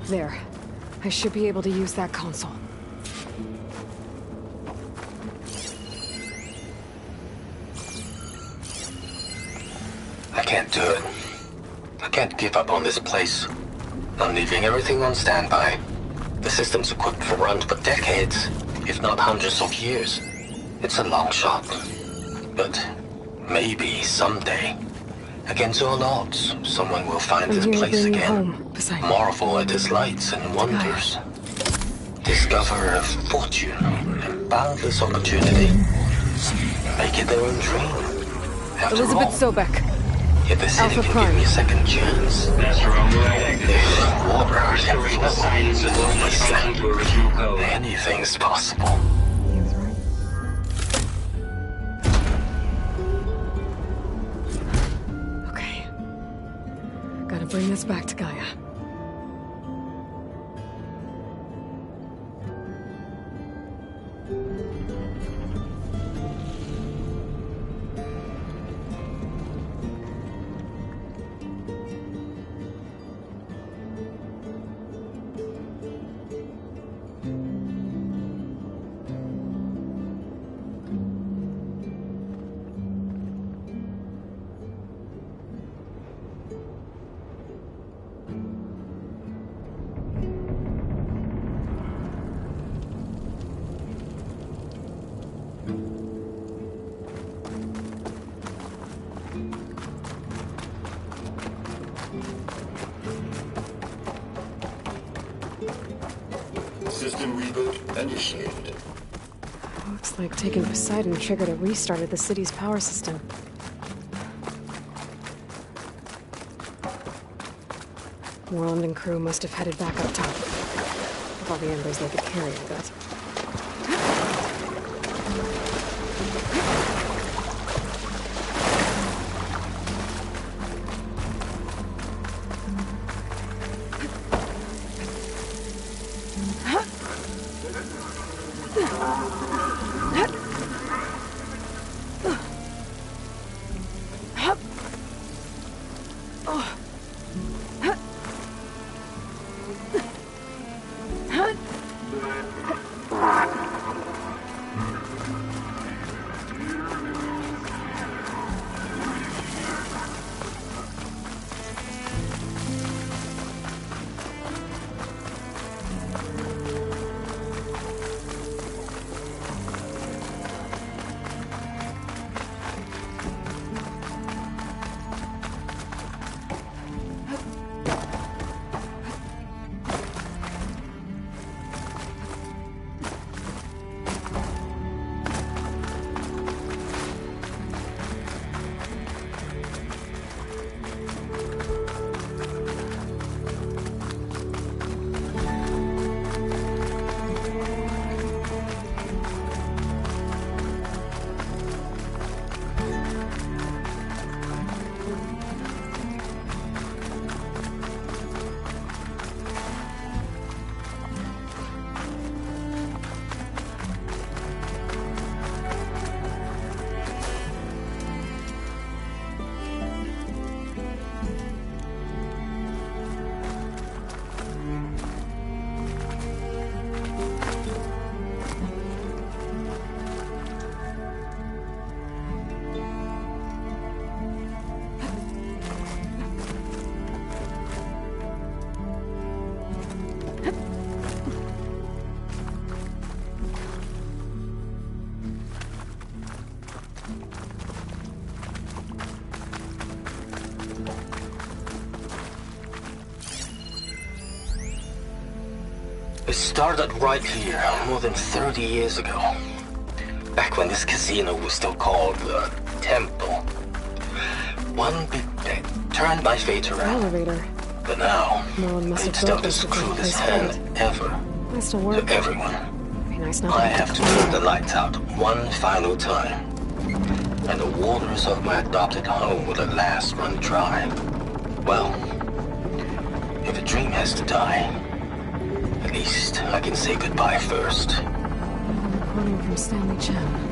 There. I should be able to use that console. I can't do it. I can't give up on this place. I'm leaving everything on standby. The system's equipped for runs for decades, if not hundreds of years. It's a long shot. But maybe someday, against all odds, someone will find this place again. Marvel at its lights and wonders. Discover a fortune and boundless opportunity. Make it their own dream. After Elizabeth all, Sobek. if the city Alpha can Prime. give me a second chance, if water can flow, anything's possible. He was right. Okay. Gotta bring this back to Gaia. System reboot initiated. Looks like taking Poseidon triggered a restart of the city's power system. Moreland and crew must have headed back up top. With all the embers they could carry, I bet. It started right here, more than 30 years ago. Back when this casino was still called the Temple. One big bet turned my fate around. Elevator. But now, No one must have it's built the this to take cruelest place hand ever I still to work. everyone. Be nice not I to have to turn the lights out one final time. And the waters of my adopted home will at last run dry. Well, if a dream has to die, at least I can say goodbye first. I'm recording from Stanley Chen.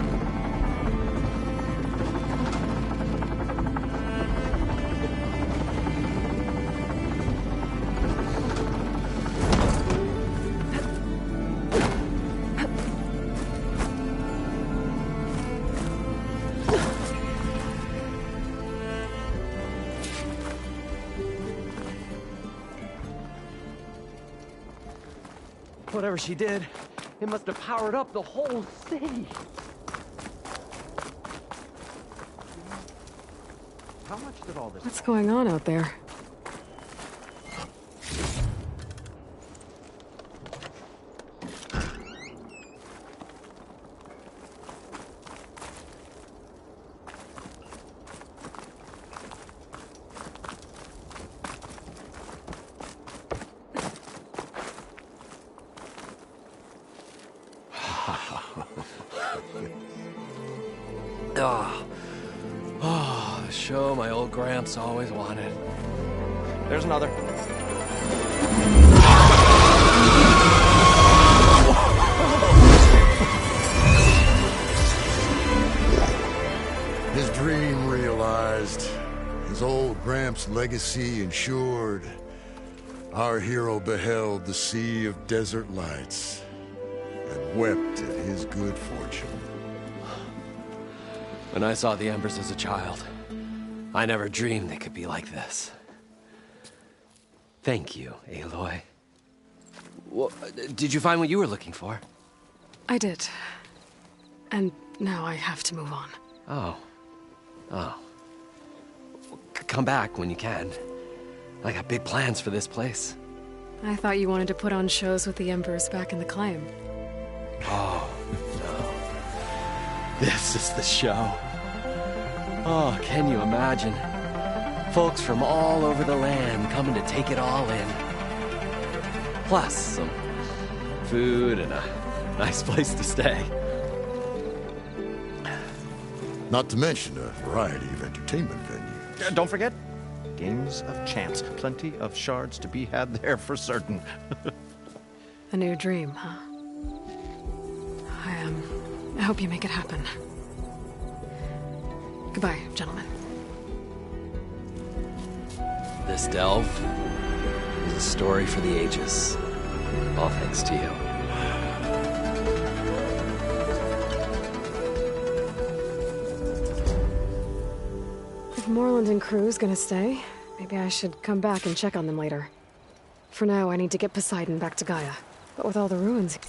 Whatever she did, it must have powered up the whole city. How much did all this... What's going on out there? Oh, the show my old Gramps always wanted. There's another. His dream realized. His old Gramps' legacy ensured. Our hero beheld the sea of desert lights and wept at his good fortune. When I saw the Embers as a child, I never dreamed they could be like this. Thank you, Aloy. Well, did you find what you were looking for? I did. And now I have to move on. Oh. Oh. Come back when you can. I got big plans for this place. I thought you wanted to put on shows with the Embers back in the Claim. Oh, no. This is the show. Oh, can you imagine? Folks from all over the land coming to take it all in. Plus some food and a nice place to stay. Not to mention a variety of entertainment venues. Don't forget, games of chance. Plenty of shards to be had there for certain. A new dream, huh? I hope you make it happen. Goodbye, gentlemen. This delve is a story for the ages. All thanks to you. If Moreland and crew's gonna stay, maybe I should come back and check on them later. For now, I need to get Poseidon back to Gaia. But with all the ruins...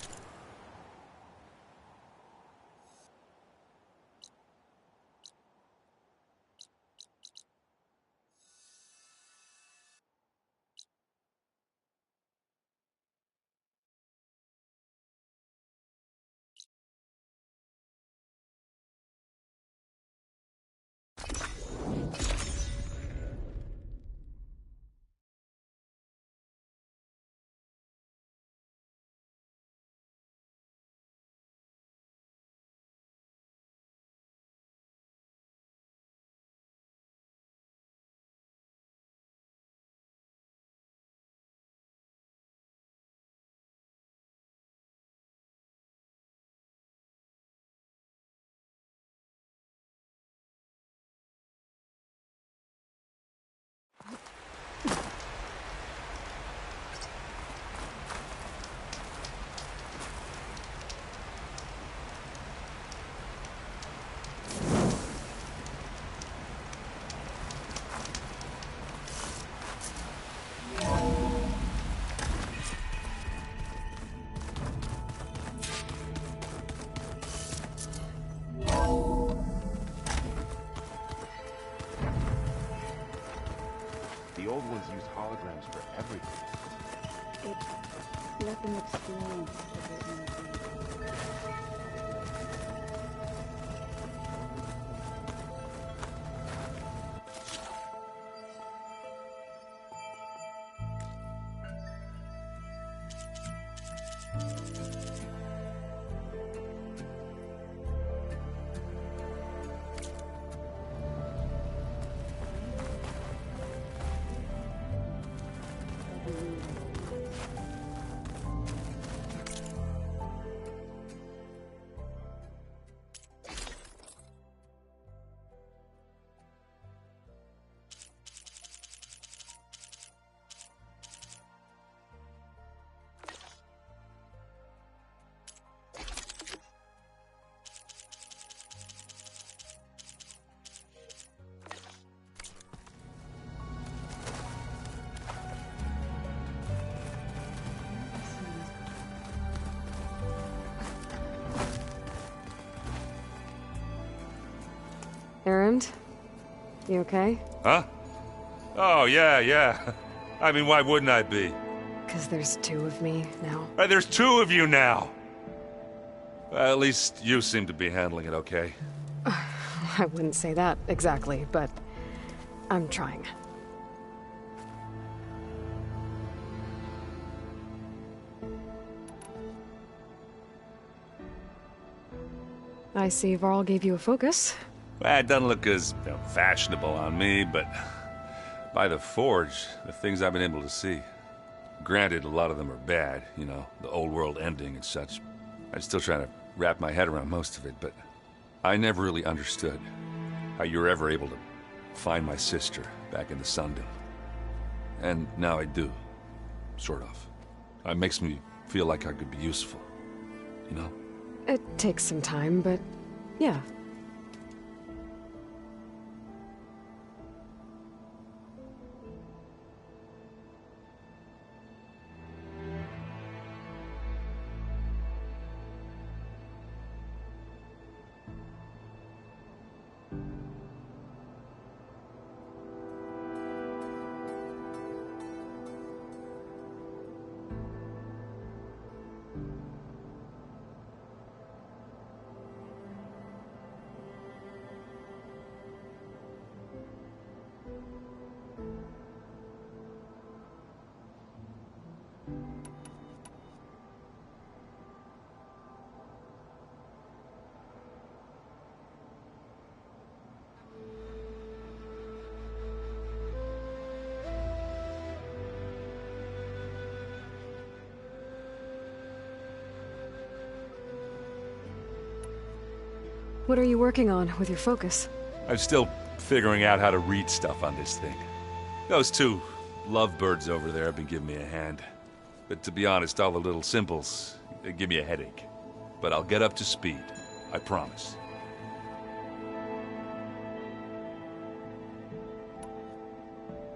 The old ones used holograms for everything. It let them experience the great Errand? You okay? Huh? Oh, yeah. I mean, why wouldn't I be? 'Cause there's two of me now. There's two of you now! Well, at least you seem to be handling it okay. I wouldn't say that exactly, but I'm trying. I see Varl gave you a focus. Well, it doesn't look as fashionable on me, but by the Forge, the things I've been able to see. Granted, a lot of them are bad, you know, the old world ending and such. I'm still trying to wrap my head around most of it, but I never really understood how you were ever able to find my sister back in the Sundom. And now I do, sort of. It makes me feel like I could be useful, you know? It takes some time, but yeah. What are you working on with your focus? I'm still figuring out how to read stuff on this thing. Those two lovebirds over there have been giving me a hand. But to be honest, all the little symbols, they give me a headache. But I'll get up to speed. I promise.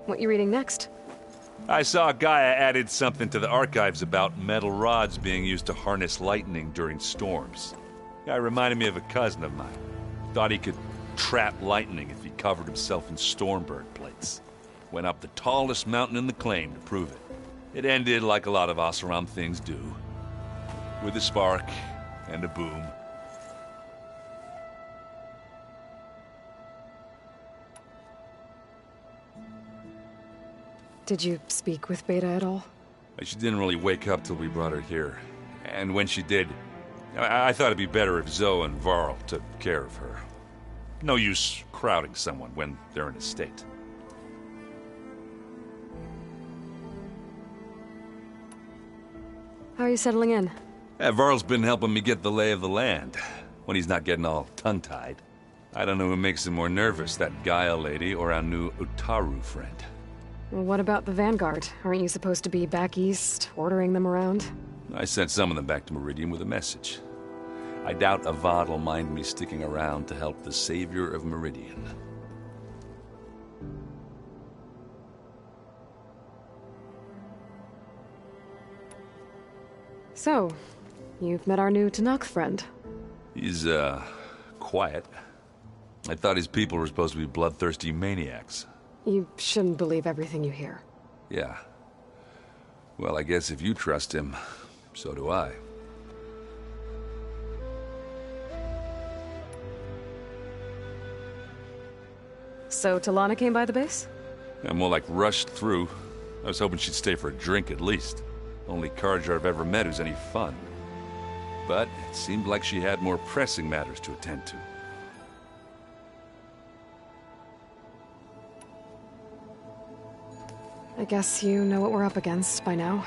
What you reading next? I saw Gaia added something to the archives about metal rods being used to harness lightning during storms. Guy reminded me of a cousin of mine. Thought he could trap lightning if he covered himself in Stormbird plates. Went up the tallest mountain in the claim to prove it. It ended like a lot of Oseram things do. With a spark and a boom. Did you speak with Beta at all? She didn't really wake up till we brought her here. And when she did, I thought it'd be better if Zoe and Varl took care of her. No use crowding someone when they're in a state. How are you settling in? Varl's been helping me get the lay of the land, when he's not getting all tongue-tied. I don't know who makes him more nervous, that Gaia lady or our new Utaru friend. What about the Vanguard? Aren't you supposed to be back east, ordering them around? I sent some of them back to Meridian with a message. I doubt Avad will mind me sticking around to help the savior of Meridian. So, you've met our new Tanakh friend. He's, quiet. I thought his people were supposed to be bloodthirsty maniacs. You shouldn't believe everything you hear. Yeah. Well, I guess if you trust him, so do I. So Talana came by the base? Yeah, more like rushed through. I was hoping she'd stay for a drink at least. Only Carja I've ever met who's any fun. But it seemed like she had more pressing matters to attend to. I guess you know what we're up against by now.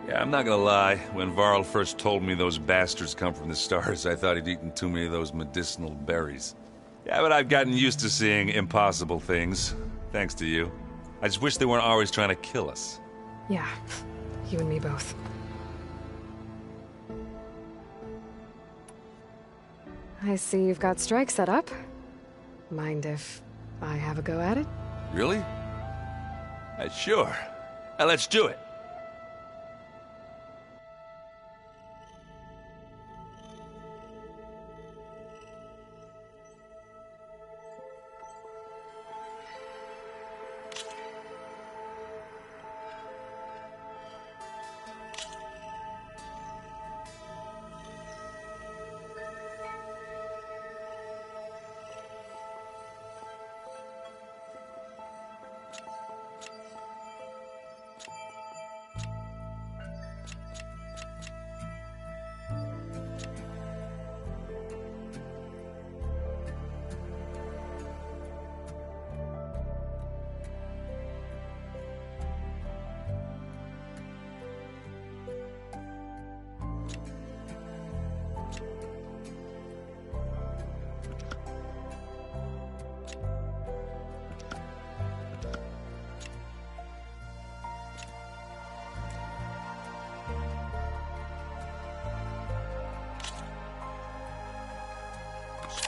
Yeah, I'm not gonna lie. When Varl first told me those bastards come from the stars, I thought he'd eaten too many of those medicinal berries. Yeah, but I've gotten used to seeing impossible things, thanks to you. I just wish they weren't always trying to kill us. Yeah, you and me both. I see you've got strike set up. Mind if I have a go at it? Really? Sure. Let's do it.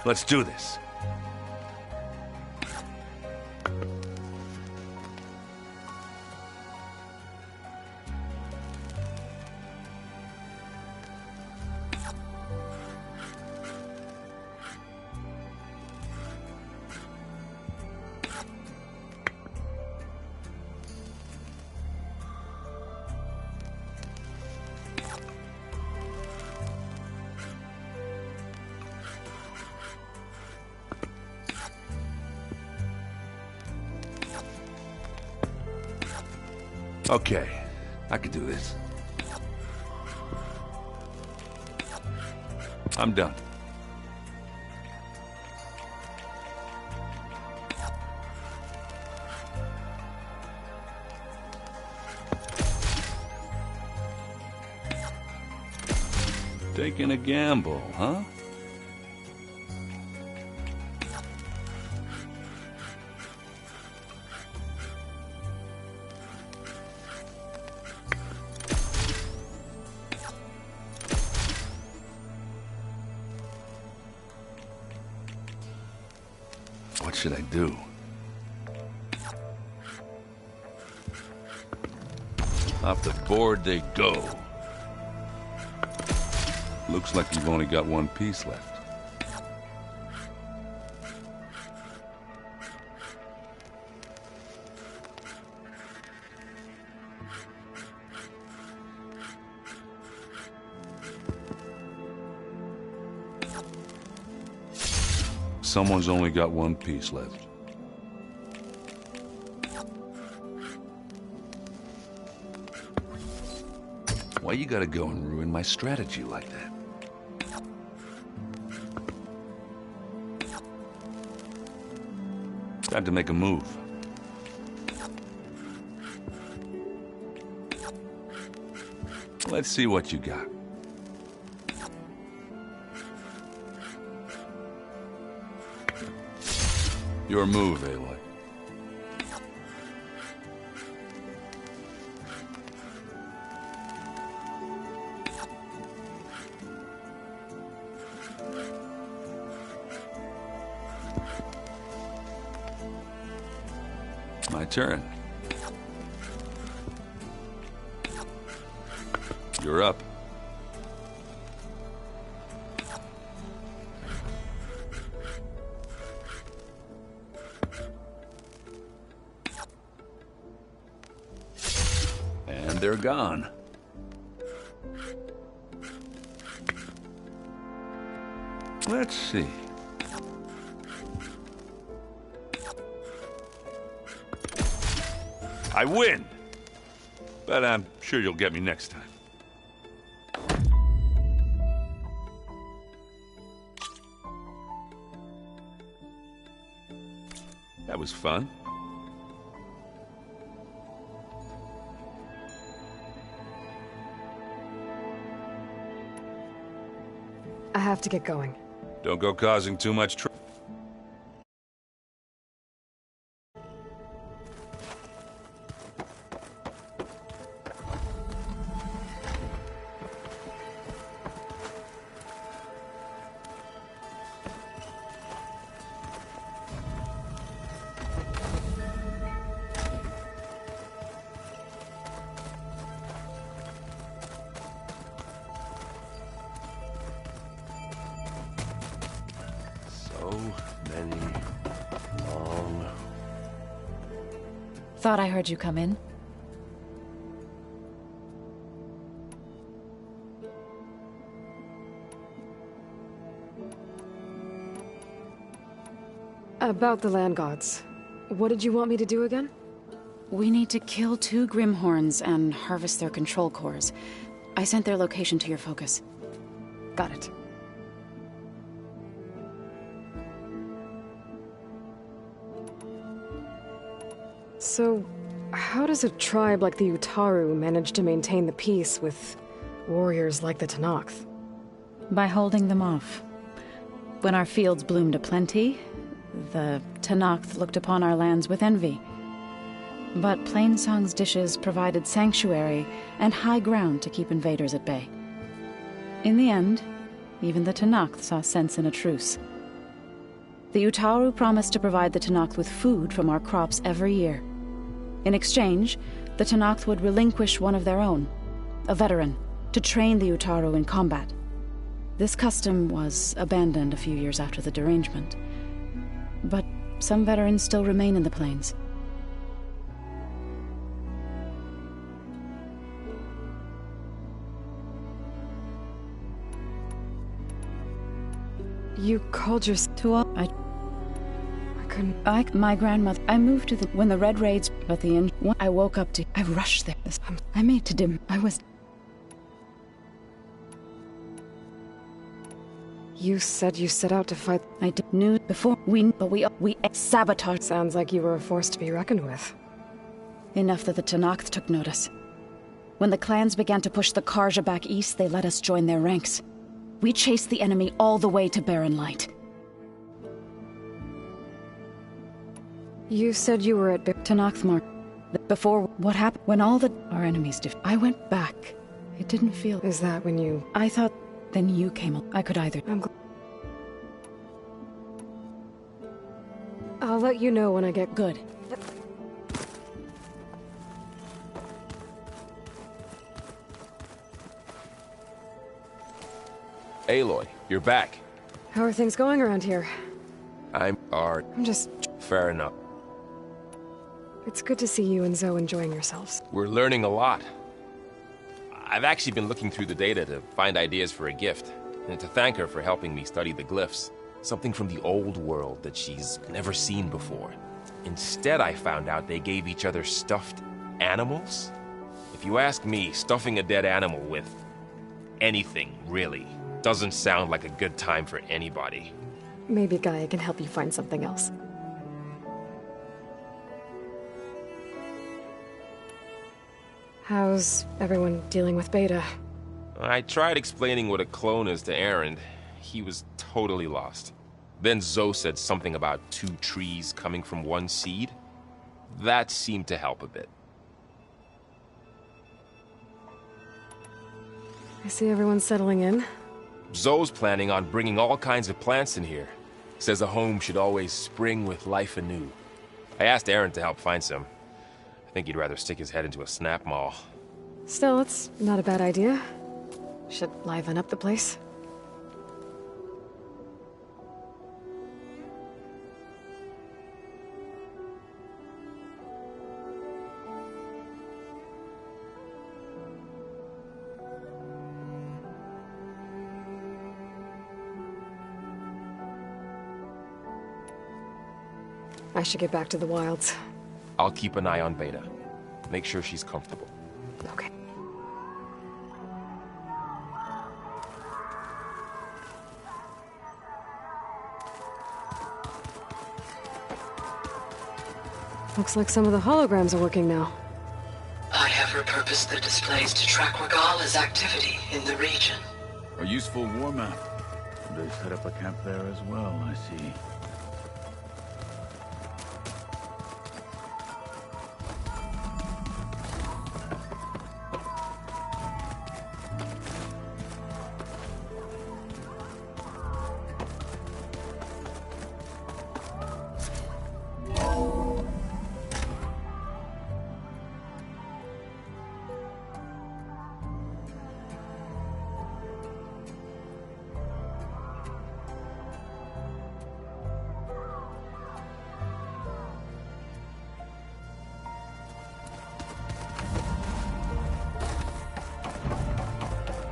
Let's do this. Okay, I can do this. I'm done. Taking a gamble, huh? what should I do? Off the board they go. Looks like you've only got one piece left. Someone's only got one piece left. Why you gotta go and ruin my strategy like that? Time to make a move. Let's see what you got. Your move, Aloy. My turn. You're up. And they're gone. Let's see. I win! But I'm sure you'll get me next time. That was fun. I have to get going. Don't go causing too much trouble. Thought I heard you come in. About the land gods. What did you want me to do again? We need to kill 2 Grimhorns and harvest their control cores. I sent their location to your focus. Got it. So, how does a tribe like the Utaru manage to maintain the peace with warriors like the Tenakth? By holding them off. When our fields bloomed aplenty, the Tenakth looked upon our lands with envy. But Plainsong's dishes provided sanctuary and high ground to keep invaders at bay. In the end, even the Tenakth saw sense in a truce. The Utaru promised to provide the Tenakth with food from our crops every year. In exchange, the Tenakth would relinquish one of their own, a veteran, to train the Utaru in combat. This custom was abandoned a few years after the derangement. But some veterans still remain in the plains. You called your... To all... my grandmother... I moved to the... When the Red Raids... But the end... I woke up to... I rushed there. I made to dim... I was... You said you set out to fight... I knew before we sabotaged... Sounds like you were a force to be reckoned with. Enough that the Tenakth took notice. When the clans began to push the Karja back east, they let us join their ranks. We chased the enemy all the way to Barren Light. You said you were at Tenakthmark. Before what happened, when all our enemies I went back. It didn't feel... Is that when you... I thought... Then you came up. I could either... I'll let you know when I get Good. Aloy, you're back. How are things going around here? I'm just... fair enough. It's good to see you and Zoe enjoying yourselves. We're learning a lot. I've actually been looking through the data to find ideas for a gift, and to thank her for helping me study the glyphs. Something from the old world that she's never seen before. Instead, I found out they gave each other stuffed animals. If you ask me, stuffing a dead animal with anything, really, doesn't sound like a good time for anybody. Maybe Gaia can help you find something else. How's everyone dealing with Beta? I tried explaining what a clone is to Aaron. He was totally lost. Then Zoe said something about 2 trees coming from 1 seed. That seemed to help a bit. I see everyone's settling in. Zoe's planning on bringing all kinds of plants in here. Says a home should always spring with life anew. I asked Aaron to help find some. I think he'd rather stick his head into a snap mall. Still, it's not a bad idea. Should liven up the place. I should get back to the wilds. I'll keep an eye on Beta. Make sure she's comfortable. Okay. Looks like some of the holograms are working now. I have repurposed the displays to track Regala's activity in the region. A useful war map. They set up a camp there as well, I see.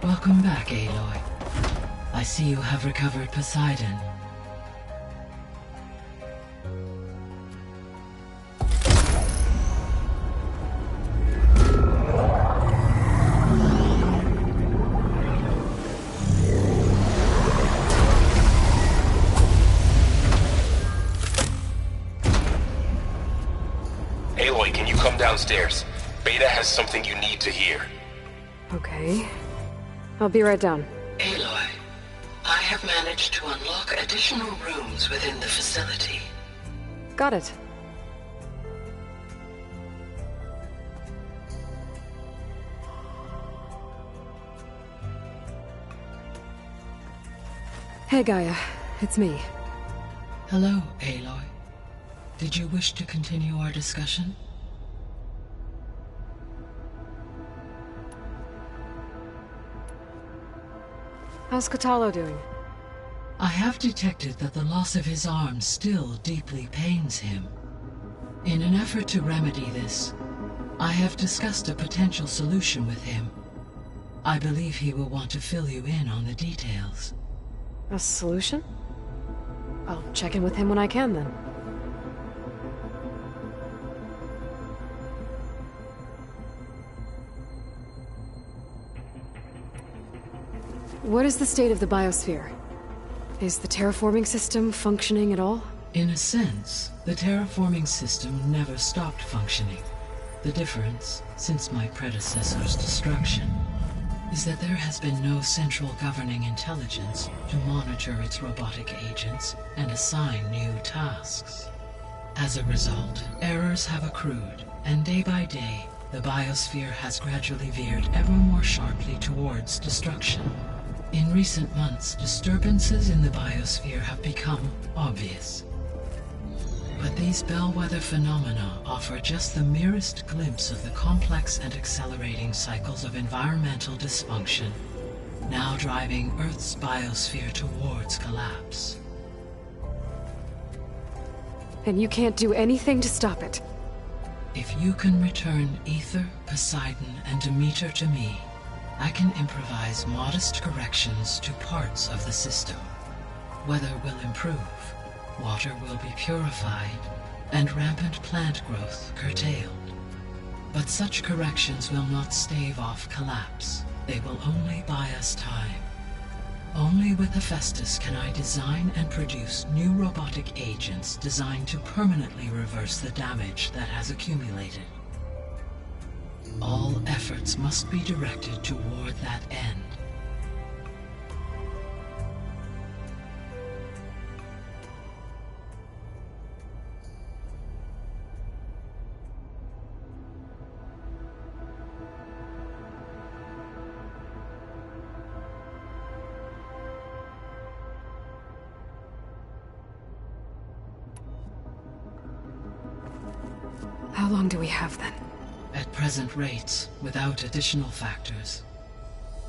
Welcome back, Aloy. I see you have recovered Poseidon. Aloy, can you come downstairs? Beta has something you need to hear. Okay. I'll be right down. Aloy, I have managed to unlock additional rooms within the facility. Got it. Hey, Gaia. It's me. Hello, Aloy. Did you wish to continue our discussion? How's Katalo doing? I have detected that the loss of his arm still deeply pains him. In an effort to remedy this, I have discussed a potential solution with him. I believe he will want to fill you in on the details. A solution? I'll check in with him when I can, then. What is the state of the biosphere? Is the terraforming system functioning at all? In a sense, the terraforming system never stopped functioning. The difference, since my predecessor's destruction, is that there has been no central governing intelligence to monitor its robotic agents and assign new tasks. As a result, errors have accrued, and day by day, the biosphere has gradually veered ever more sharply towards destruction. In recent months, disturbances in the biosphere have become obvious. But these bellwether phenomena offer just the merest glimpse of the complex and accelerating cycles of environmental dysfunction, now driving Earth's biosphere towards collapse. And you can't do anything to stop it? If you can return Ether, Poseidon, and Demeter to me, I can improvise modest corrections to parts of the system. Weather will improve, water will be purified, and rampant plant growth curtailed. But such corrections will not stave off collapse. They will only buy us time. Only with Hephaestus can I design and produce new robotic agents designed to permanently reverse the damage that has accumulated. All efforts must be directed toward that end. How long do we have then? At present rates, without additional factors,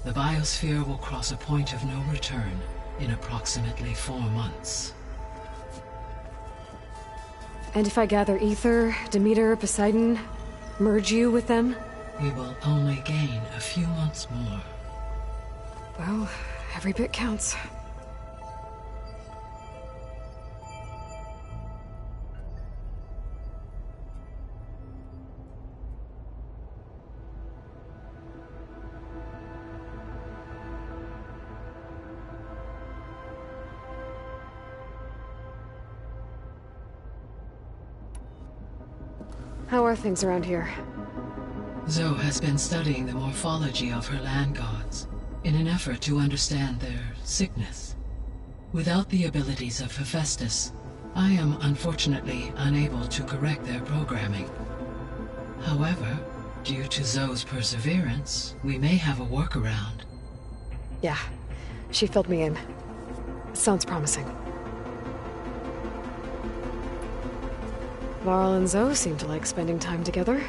the biosphere will cross a point of no return in approximately 4 months. And if I gather Ether, Demeter, Poseidon, merge you with them? We will only gain a few months more. Well, every bit counts. How are things around here? Zoe has been studying the morphology of her land gods in an effort to understand their sickness. Without the abilities of Hephaestus, I am unfortunately unable to correct their programming. However, due to Zoe's perseverance, we may have a workaround. Yeah, she filled me in. Sounds promising. Varl and Zoe seem to like spending time together.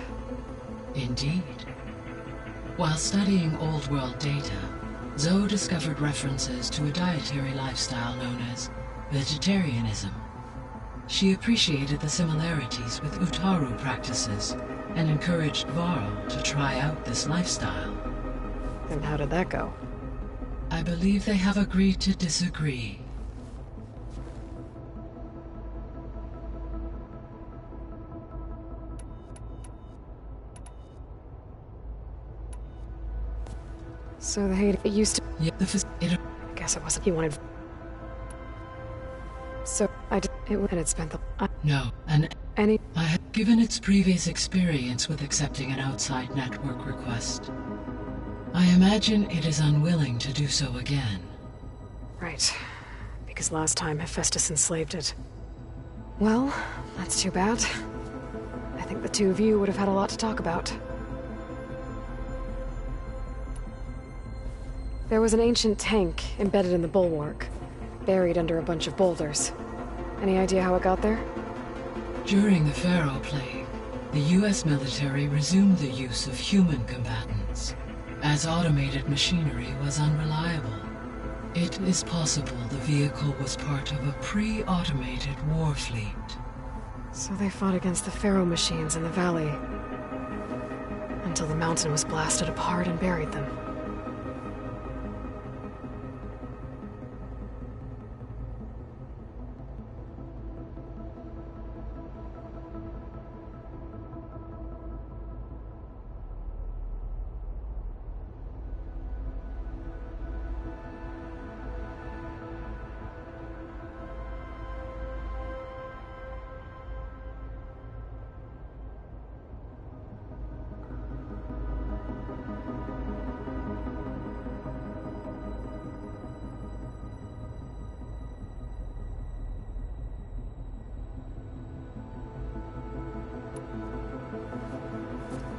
Indeed. While studying Old World data, Zoe discovered references to a dietary lifestyle known as vegetarianism. She appreciated the similarities with Utaru practices and encouraged Varl to try out this lifestyle. And how did that go? I believe they have agreed to disagree. So the hate it used to... Yeah, I guess it wasn't he wanted... So, I did... and it spent the... No, and... Any... I have given its previous experience with accepting an outside network request. I imagine it is unwilling to do so again. Right. Because last time Hephaestus enslaved it. Well, that's too bad. I think the two of you would have had a lot to talk about. There was an ancient tank embedded in the bulwark, buried under a bunch of boulders. Any idea how it got there? During the Pharaoh Plague, the US military resumed the use of human combatants, as automated machinery was unreliable. It is possible the vehicle was part of a pre-automated war fleet. So they fought against the Pharaoh machines in the valley, until the mountain was blasted apart and buried them.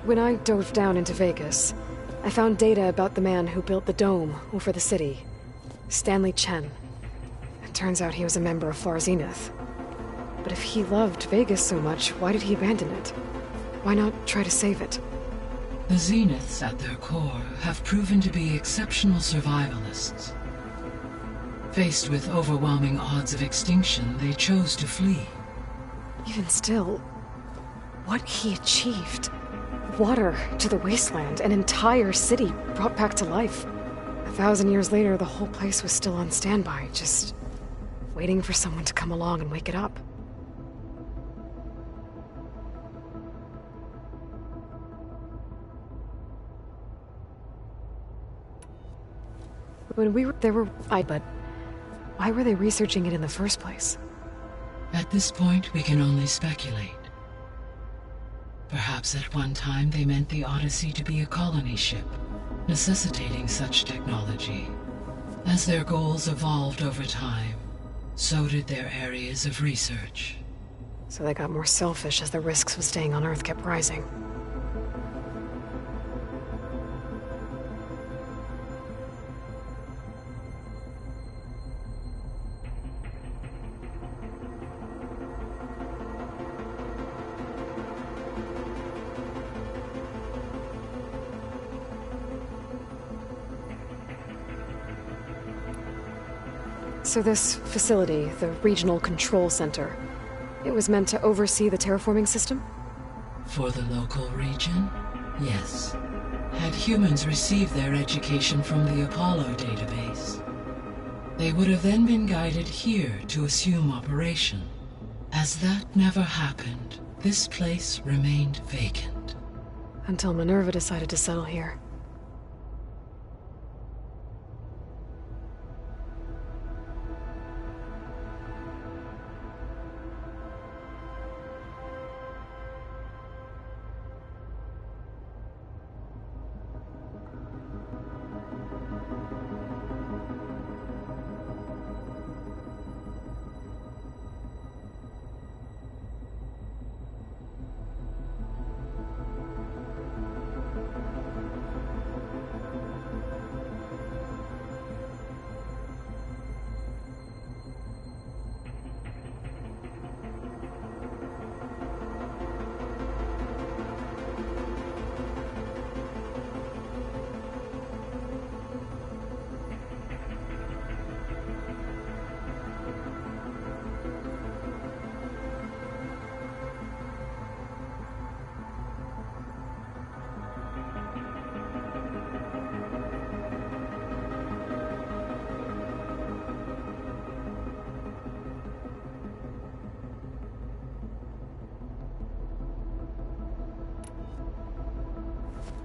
When I dove down into Vegas, I found data about the man who built the dome over the city, Stanley Chen. It turns out he was a member of Far Zenith. But if he loved Vegas so much, why did he abandon it? Why not try to save it? The Zeniths, at their core, have proven to be exceptional survivalists. Faced with overwhelming odds of extinction, they chose to flee. Even still, what he achieved. Water to the wasteland, an entire city brought back to life. 1,000 years later, the whole place was still on standby, just waiting for someone to come along and wake it up. When we were there but why were they researching it in the first place? At this point, we can only speculate. Perhaps at one time they meant the Odyssey to be a colony ship, necessitating such technology. As their goals evolved over time, so did their areas of research. So they got more selfish as the risks of staying on Earth kept rising. So this facility, the Regional Control Center, it was meant to oversee the terraforming system? For the local region, yes. Had humans received their education from the Apollo database, they would have then been guided here to assume operation. As that never happened, this place remained vacant. Until Minerva decided to settle here.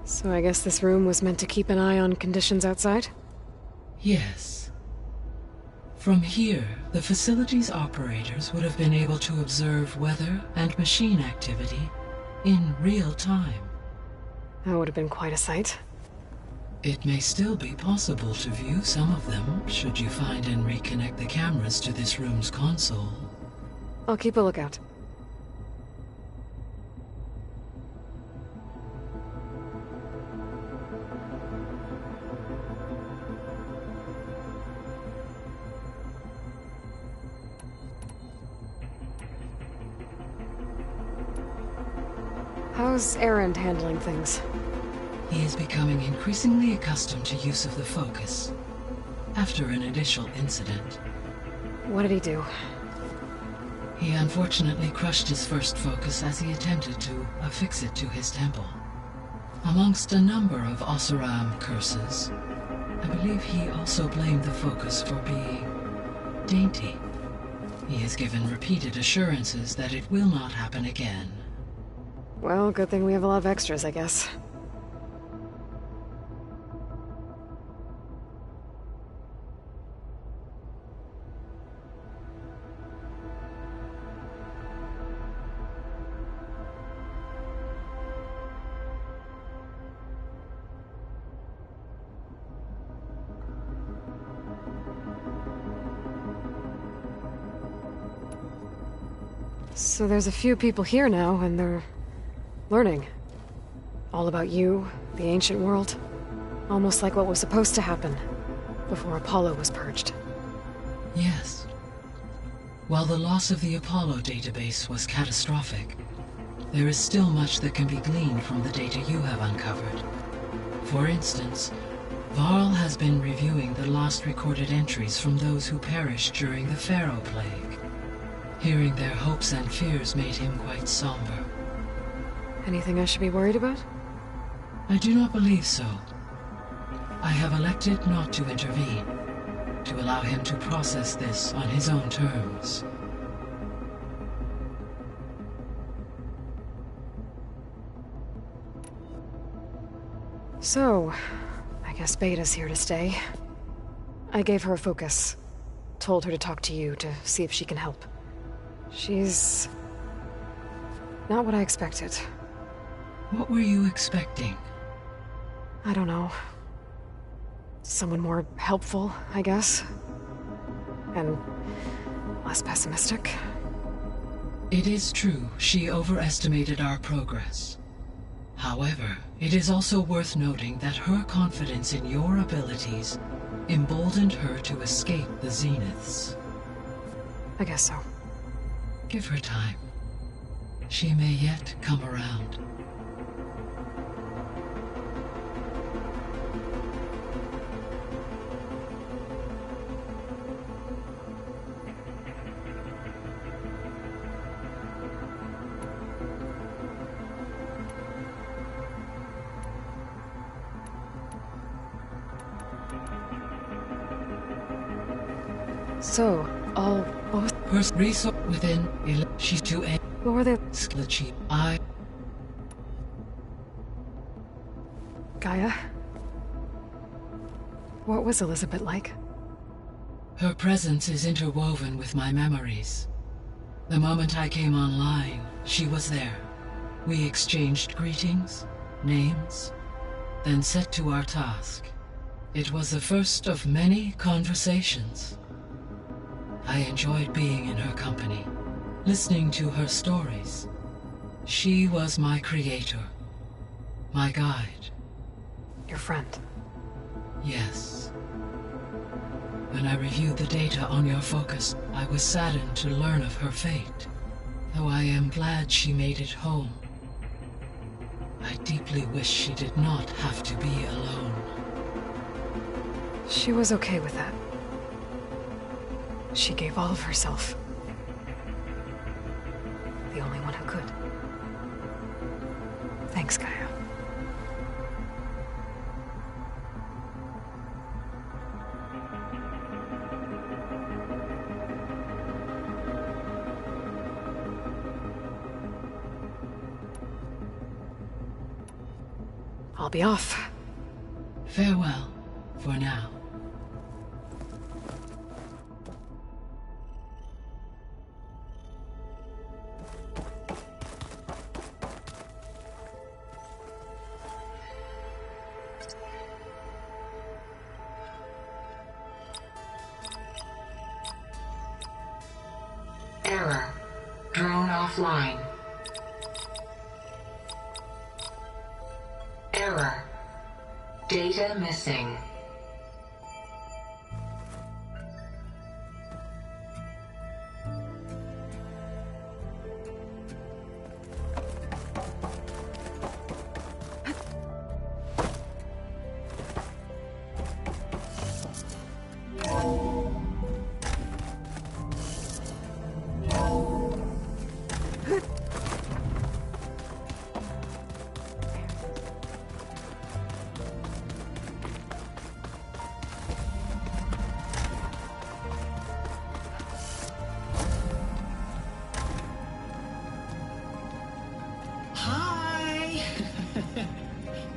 So I guess this room was meant to keep an eye on conditions outside? Yes. From here, the facility's operators would have been able to observe weather and machine activity in real time. That would have been quite a sight. It may still be possible to view some of them, should you find and reconnect the cameras to this room's console. I'll keep a lookout. How's Erend handling things? He is becoming increasingly accustomed to use of the focus, after an initial incident. What did he do? He unfortunately crushed his first focus as he attempted to affix it to his temple. Amongst a number of Oseram curses, I believe he also blamed the focus for being dainty. He has given repeated assurances that it will not happen again. Well, good thing we have a lot of extras, I guess. So there's a few people here now, and they're learning. All about you, the ancient world. Almost like what was supposed to happen before Apollo was purged. Yes. While the loss of the Apollo database was catastrophic, there is still much that can be gleaned from the data you have uncovered. For instance, Varl has been reviewing the last recorded entries from those who perished during the Pharaoh Plague. Hearing their hopes and fears made him quite somber. Anything I should be worried about? I do not believe so. I have elected not to intervene, to allow him to process this on his own terms. So, I guess Beta's here to stay. I gave her a focus. Told her to talk to you to see if she can help. She's not what I expected. What were you expecting? I don't know. Someone more helpful, I guess. And less pessimistic. It is true, she overestimated our progress. However, it is also worth noting that her confidence in your abilities emboldened her to escape the Zeniths. I guess so. Give her time. She may yet come around. So, all both Her resource within she's to a what were they? Skletchy. Gaia? What was Elizabeth like? Her presence is interwoven with my memories. The moment I came online, she was there. We exchanged greetings, names, then set to our task. It was the first of many conversations. I enjoyed being in her company, listening to her stories. She was my creator, my guide. Your friend? Yes. When I reviewed the data on your focus, I was saddened to learn of her fate, though I am glad she made it home. I deeply wish she did not have to be alone. She was okay with that. She gave all of herself. The only one who could. Thanks, Gaia. I'll be off. Farewell, for now. Error. Drone offline. Error. Data missing.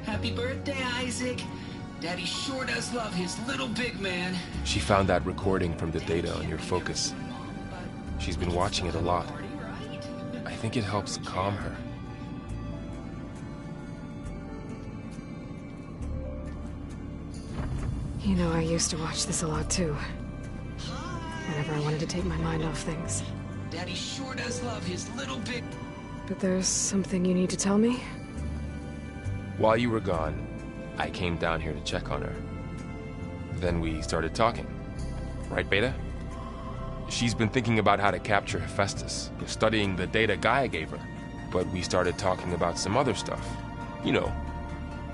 Happy birthday, Isaac. Daddy sure does love his little big man. She found that recording from the data on your focus. She's been watching it a lot. I think it helps calm her. You know, I used to watch this a lot too. Whenever I wanted to take my mind off things. Daddy sure does love his little big... But there's something you need to tell me? While you were gone, I came down here to check on her. Then we started talking. Right, Beta? She's been thinking about how to capture Hephaestus, studying the data Gaia gave her. But we started talking about some other stuff. You know,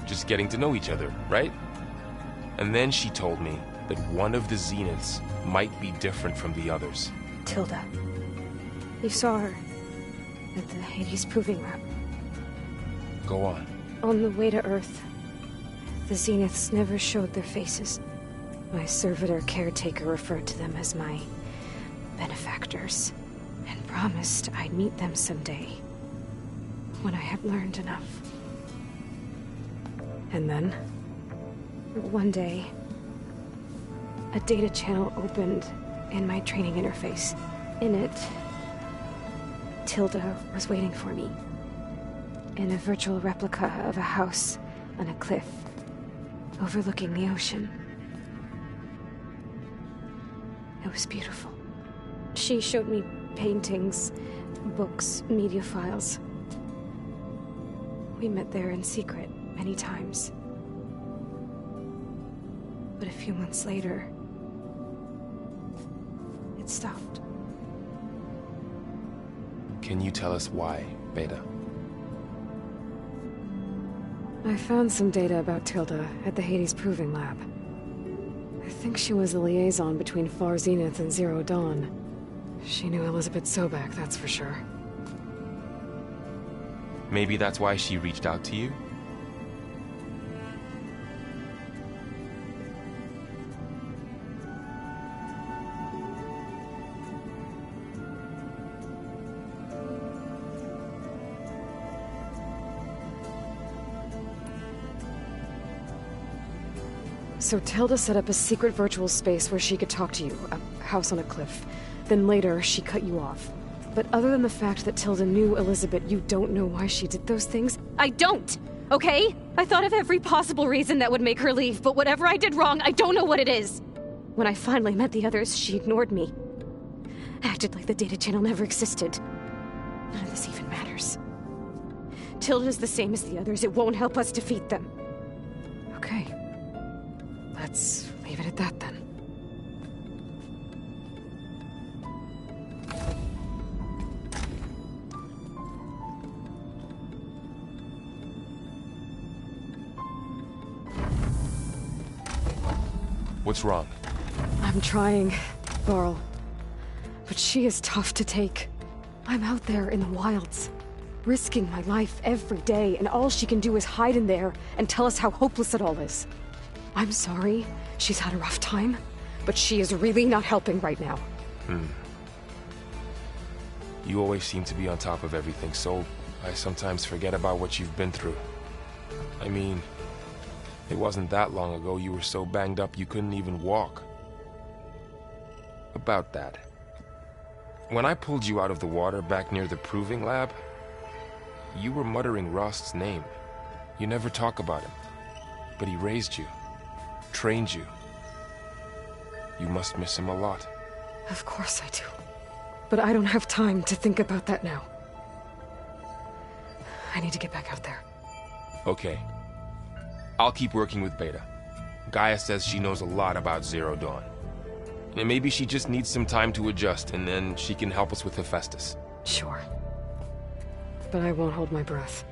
just getting to know each other, right? And then she told me that one of the Zeniths might be different from the others. Tilda. You saw her at the Hades Proving Lab. Go on. On the way to Earth, the Zeniths never showed their faces. My servitor caretaker referred to them as my benefactors, and promised I'd meet them someday, when I had learned enough. And then, one day, a data channel opened in my training interface. In it, Tilda was waiting for me, in a virtual replica of a house on a cliff, overlooking the ocean. It was beautiful. She showed me paintings, books, media files. We met there in secret many times. But a few months later, it stopped. Can you tell us why, Beta? I found some data about Tilda at the Hades Proving Lab. I think she was a liaison between Far Zenith and Zero Dawn. She knew Elizabeth Sobek, that's for sure. Maybe that's why she reached out to you? So Tilda set up a secret virtual space where she could talk to you, a house on a cliff. Then later, she cut you off. But other than the fact that Tilda knew Elizabeth, you don't know why she did those things? I don't! Okay? I thought of every possible reason that would make her leave, but whatever I did wrong, I don't know what it is. When I finally met the others, she ignored me. Acted like the data channel never existed. None of this even matters. Tilda's the same as the others. It won't help us defeat them. Okay. Let's leave it at that then. What's wrong? I'm trying, Varl. But she is tough to take. I'm out there in the wilds, risking my life every day, and all she can do is hide in there and tell us how hopeless it all is. I'm sorry, she's had a rough time, but she is really not helping right now. You always seem to be on top of everything, so I sometimes forget about what you've been through. I mean, it wasn't that long ago you were so banged up you couldn't even walk. About that. When I pulled you out of the water back near the Proving Lab, you were muttering Rost's name. You never talk about him, but he raised you. Trained you. You must miss him a lot. Of course I do. But I don't have time to think about that now. I need to get back out there. Okay. I'll keep working with Beta. Gaia says she knows a lot about Zero Dawn. And maybe she just needs some time to adjust, and then she can help us with Hephaestus. Sure. But I won't hold my breath.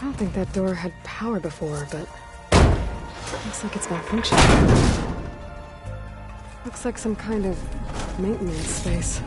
don't think that door had power before, but looks like it's malfunctioning. Looks like some kind of maintenance space.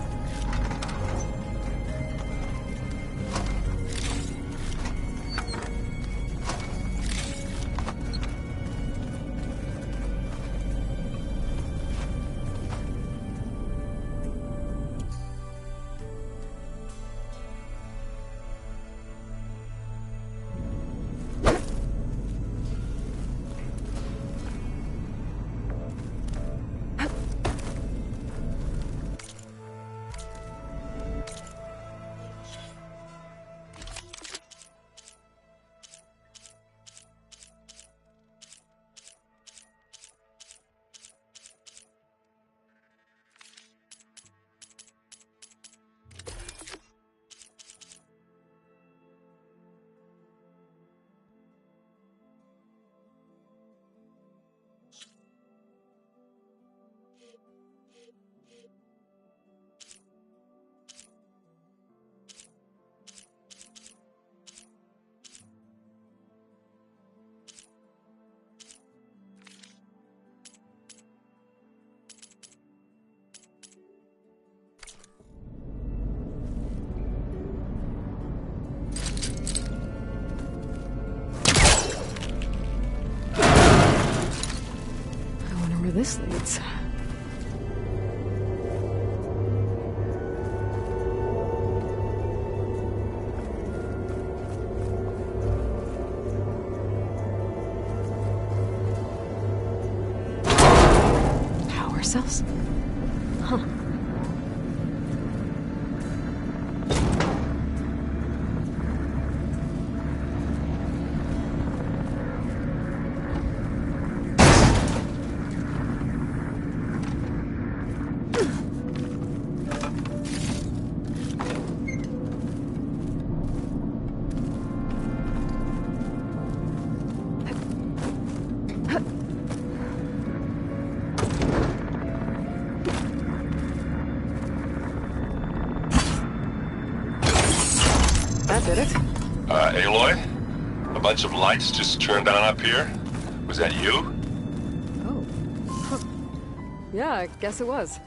Where this leads. Power cells? Huh. That did it. Aloy? A bunch of lights just turned on up here? Was that you? Oh. Huh. Yeah, I guess it was.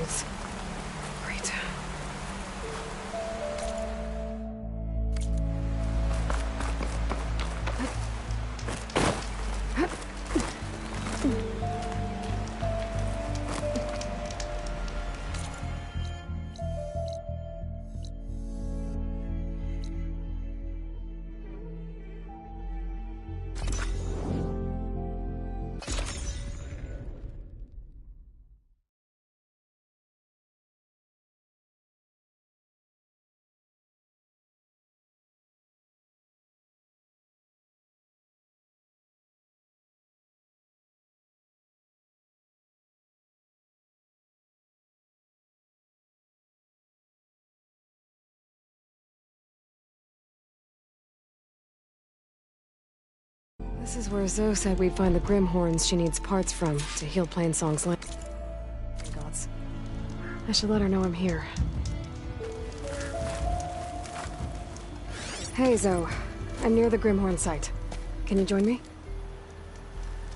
clothes. Great. This is where Zoe said we'd find the Grimhorns she needs parts from to heal Plainsong's land. Gods. I should let her know I'm here. Hey, Zoe. I'm near the Grimhorn site. Can you join me?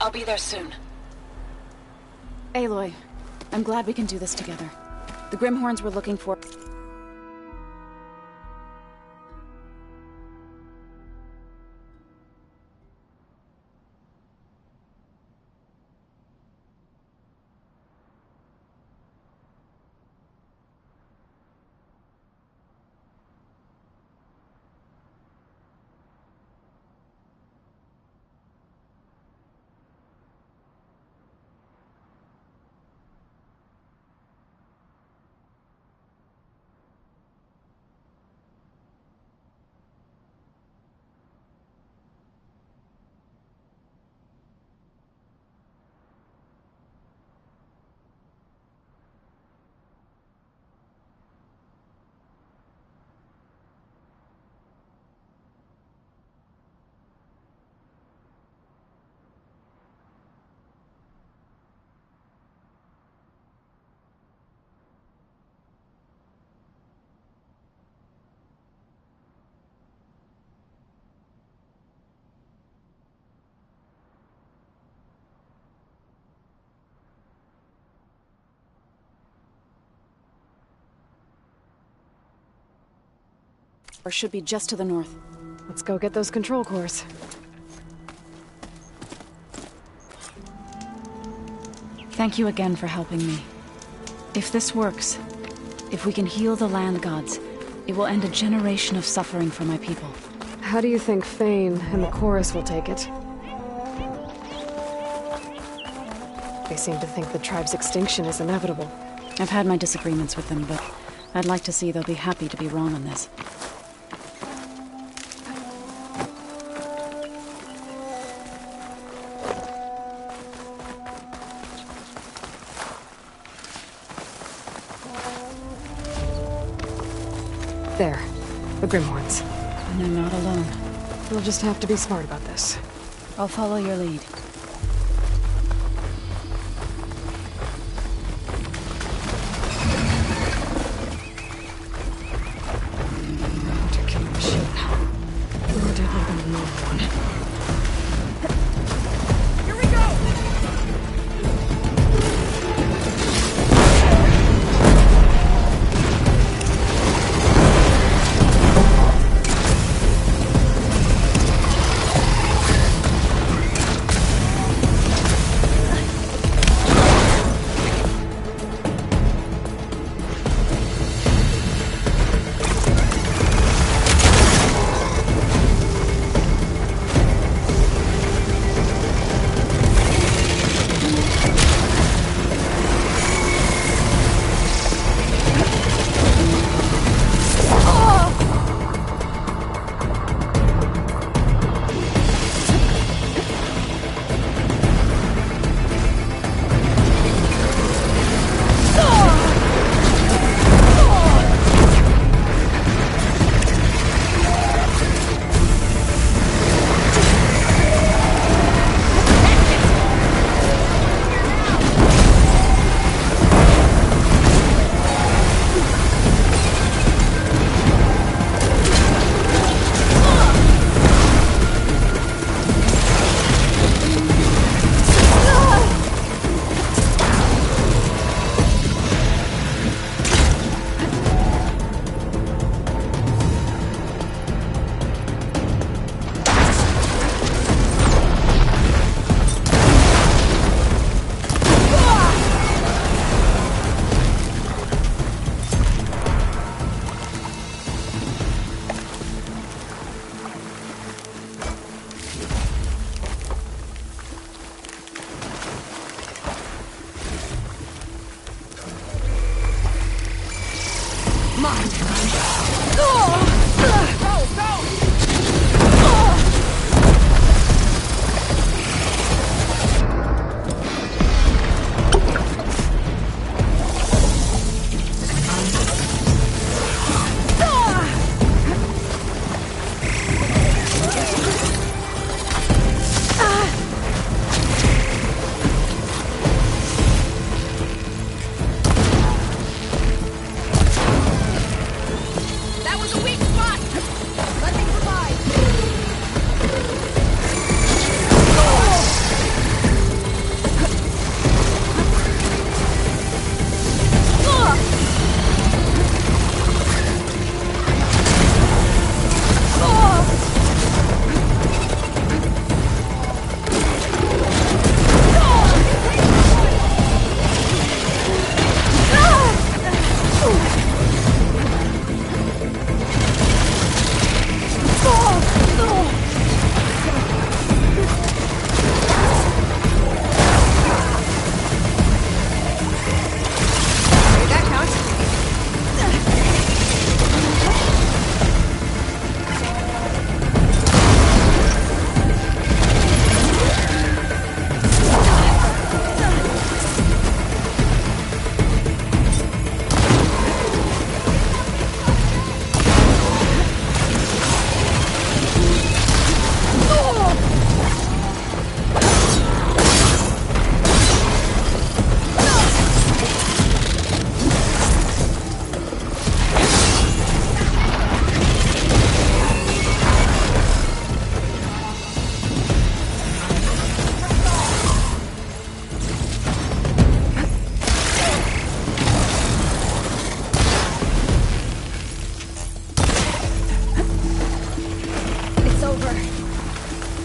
I'll be there soon. Aloy, I'm glad we can do this together. The Grimhorns we're looking for... Or should be just to the north. Let's go get those control cores. Thank you again for helping me. If this works, if we can heal the land gods, it will end a generation of suffering for my people. How do you think Fane and the chorus will take it? They seem to think the tribe's extinction is inevitable. I've had my disagreements with them, but I'd like to see they'll be happy to be wrong on this. There. The Grimhorns. And I'm not alone. We'll just have to be smart about this. I'll follow your lead. Particular machine. More deadly than the normal one. Here we go!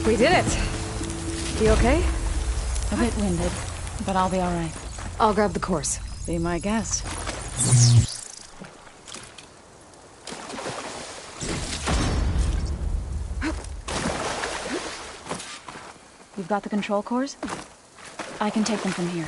We did it! You okay? A bit winded, but I'll be alright. I'll grab the course. Be my guest. You've got the control cores? I can take them from here.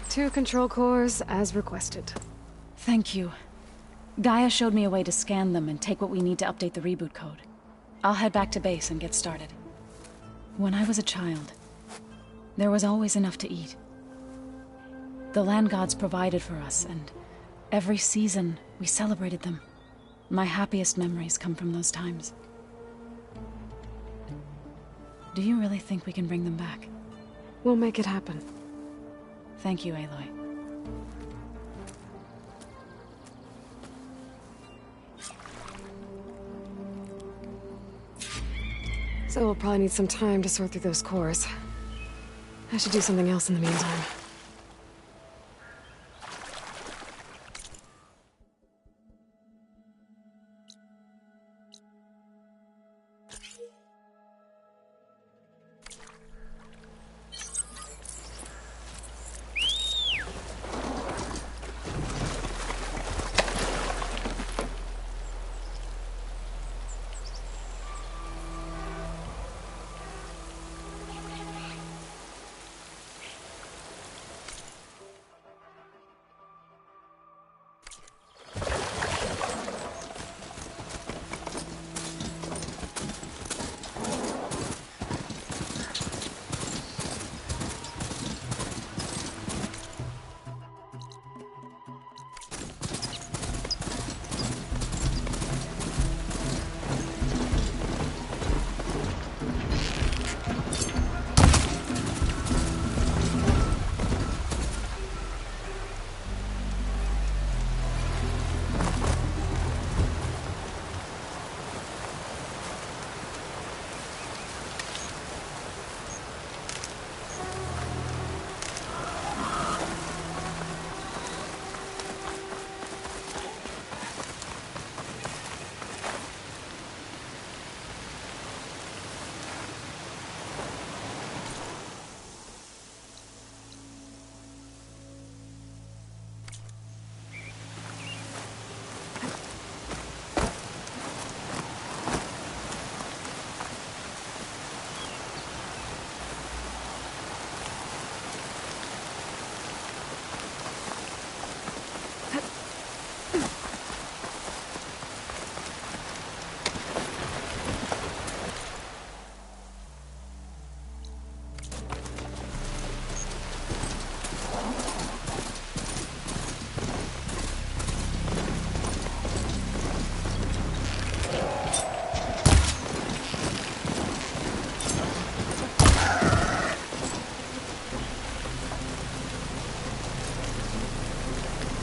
Two control cores, as requested. Thank you. Gaia showed me a way to scan them and take what we need to update the reboot code. I'll head back to base and get started. When I was a child, there was always enough to eat. The land gods provided for us, and every season we celebrated them. My happiest memories come from those times. Do you really think we can bring them back? We'll make it happen. Thank you, Aloy. So we'll probably need some time to sort through those cores. I should do something else in the meantime.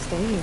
Stay here.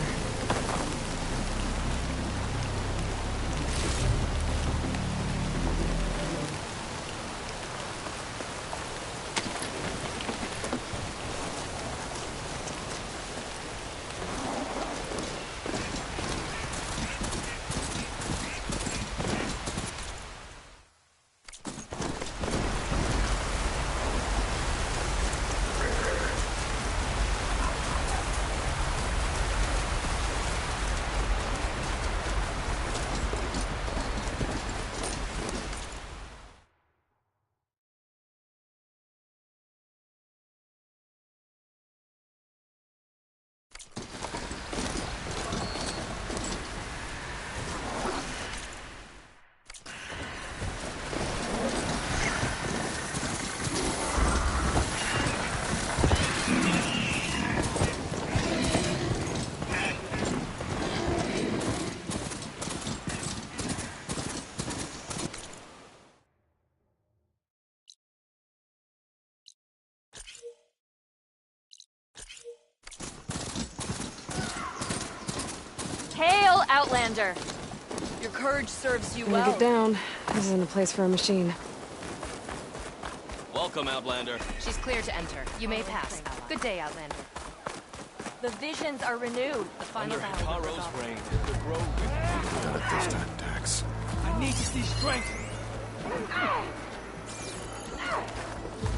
Outlander. Your courage serves you I'm gonna well. get down. This isn't a place for a machine. Welcome, Outlander. She's clear to enter. You may pass. Good day, Outlander. The visions are renewed. The final Under battle. Hikaro's reign, the grove... Got it this time, Dax. I need to see strength.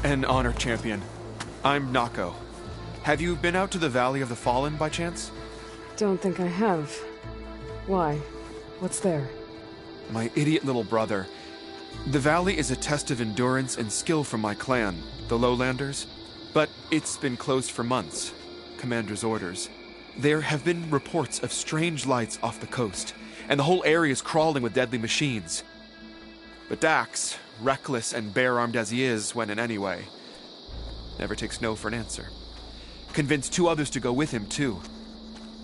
An honor, champion. I'm Nako. Have you been out to the Valley of the Fallen by chance? Don't think I have. Why? What's there? My idiot little brother. The valley is a test of endurance and skill from my clan, the Lowlanders. But it's been closed for months. Commander's orders. There have been reports of strange lights off the coast, and the whole area is crawling with deadly machines. But Dax, reckless and bare-armed as he is when in any way, never takes no for an answer. Convinced 2 others to go with him, too.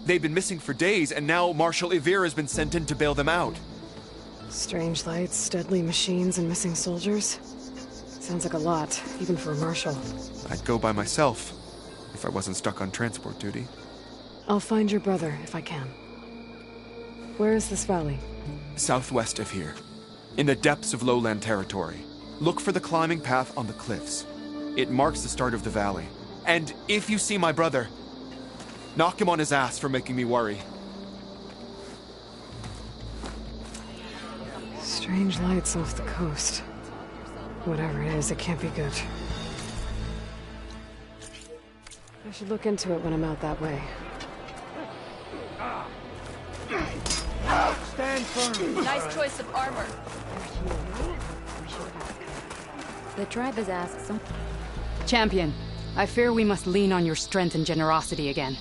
They've been missing for days, and now Marshal Ivir has been sent in to bail them out. Strange lights, deadly machines, and missing soldiers. Sounds like a lot, even for a marshal. I'd go by myself, if I wasn't stuck on transport duty. I'll find your brother, if I can. Where is this valley? Southwest of here, in the depths of lowland territory. Look for the climbing path on the cliffs. It marks the start of the valley. And if you see my brother, knock him on his ass for making me worry. Strange lights off the coast. Whatever it is, it can't be good. I should look into it when I'm out that way. Stand firm. Nice choice of armor. The tribe has asked some... Champion, I fear we must lean on your strength and generosity again.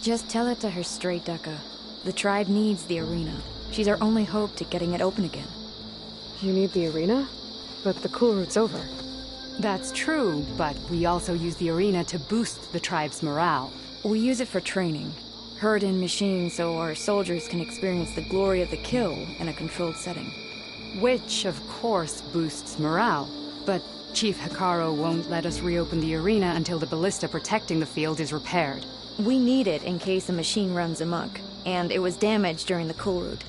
Just tell it to her straight, Ducka. The tribe needs the arena. She's our only hope to getting it open again. You need the arena? But the cool route's over. That's true, but we also use the arena to boost the tribe's morale. We use it for training. Herd in machines so our soldiers can experience the glory of the kill in a controlled setting. Which, of course, boosts morale. But Chief Hikaro won't let us reopen the arena until the ballista protecting the field is repaired. We need it in case a machine runs amok, and it was damaged during the cool route.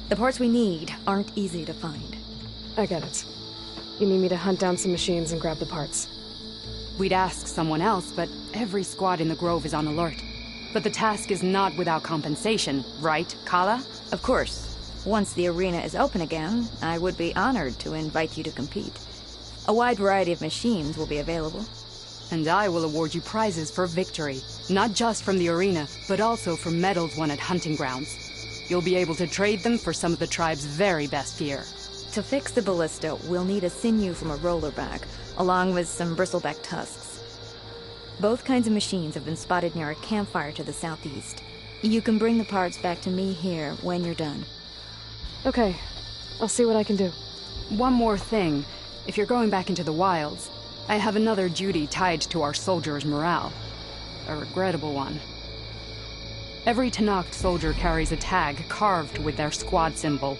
The parts we need aren't easy to find. I get it. You need me to hunt down some machines and grab the parts. We'd ask someone else, but every squad in the Grove is on alert. But the task is not without compensation, right, Kala? Of course. Once the arena is open again, I would be honored to invite you to compete. A wide variety of machines will be available. And I will award you prizes for victory, not just from the arena, but also for medals won at hunting grounds. You'll be able to trade them for some of the tribe's very best gear. To fix the ballista, we'll need a sinew from a rollerback, along with some bristleback tusks. Both kinds of machines have been spotted near a campfire to the southeast. You can bring the parts back to me here when you're done. Okay, I'll see what I can do. One more thing. If you're going back into the wilds, I have another duty tied to our soldiers' morale. A regrettable one. Every Tenakth soldier carries a tag carved with their squad symbol.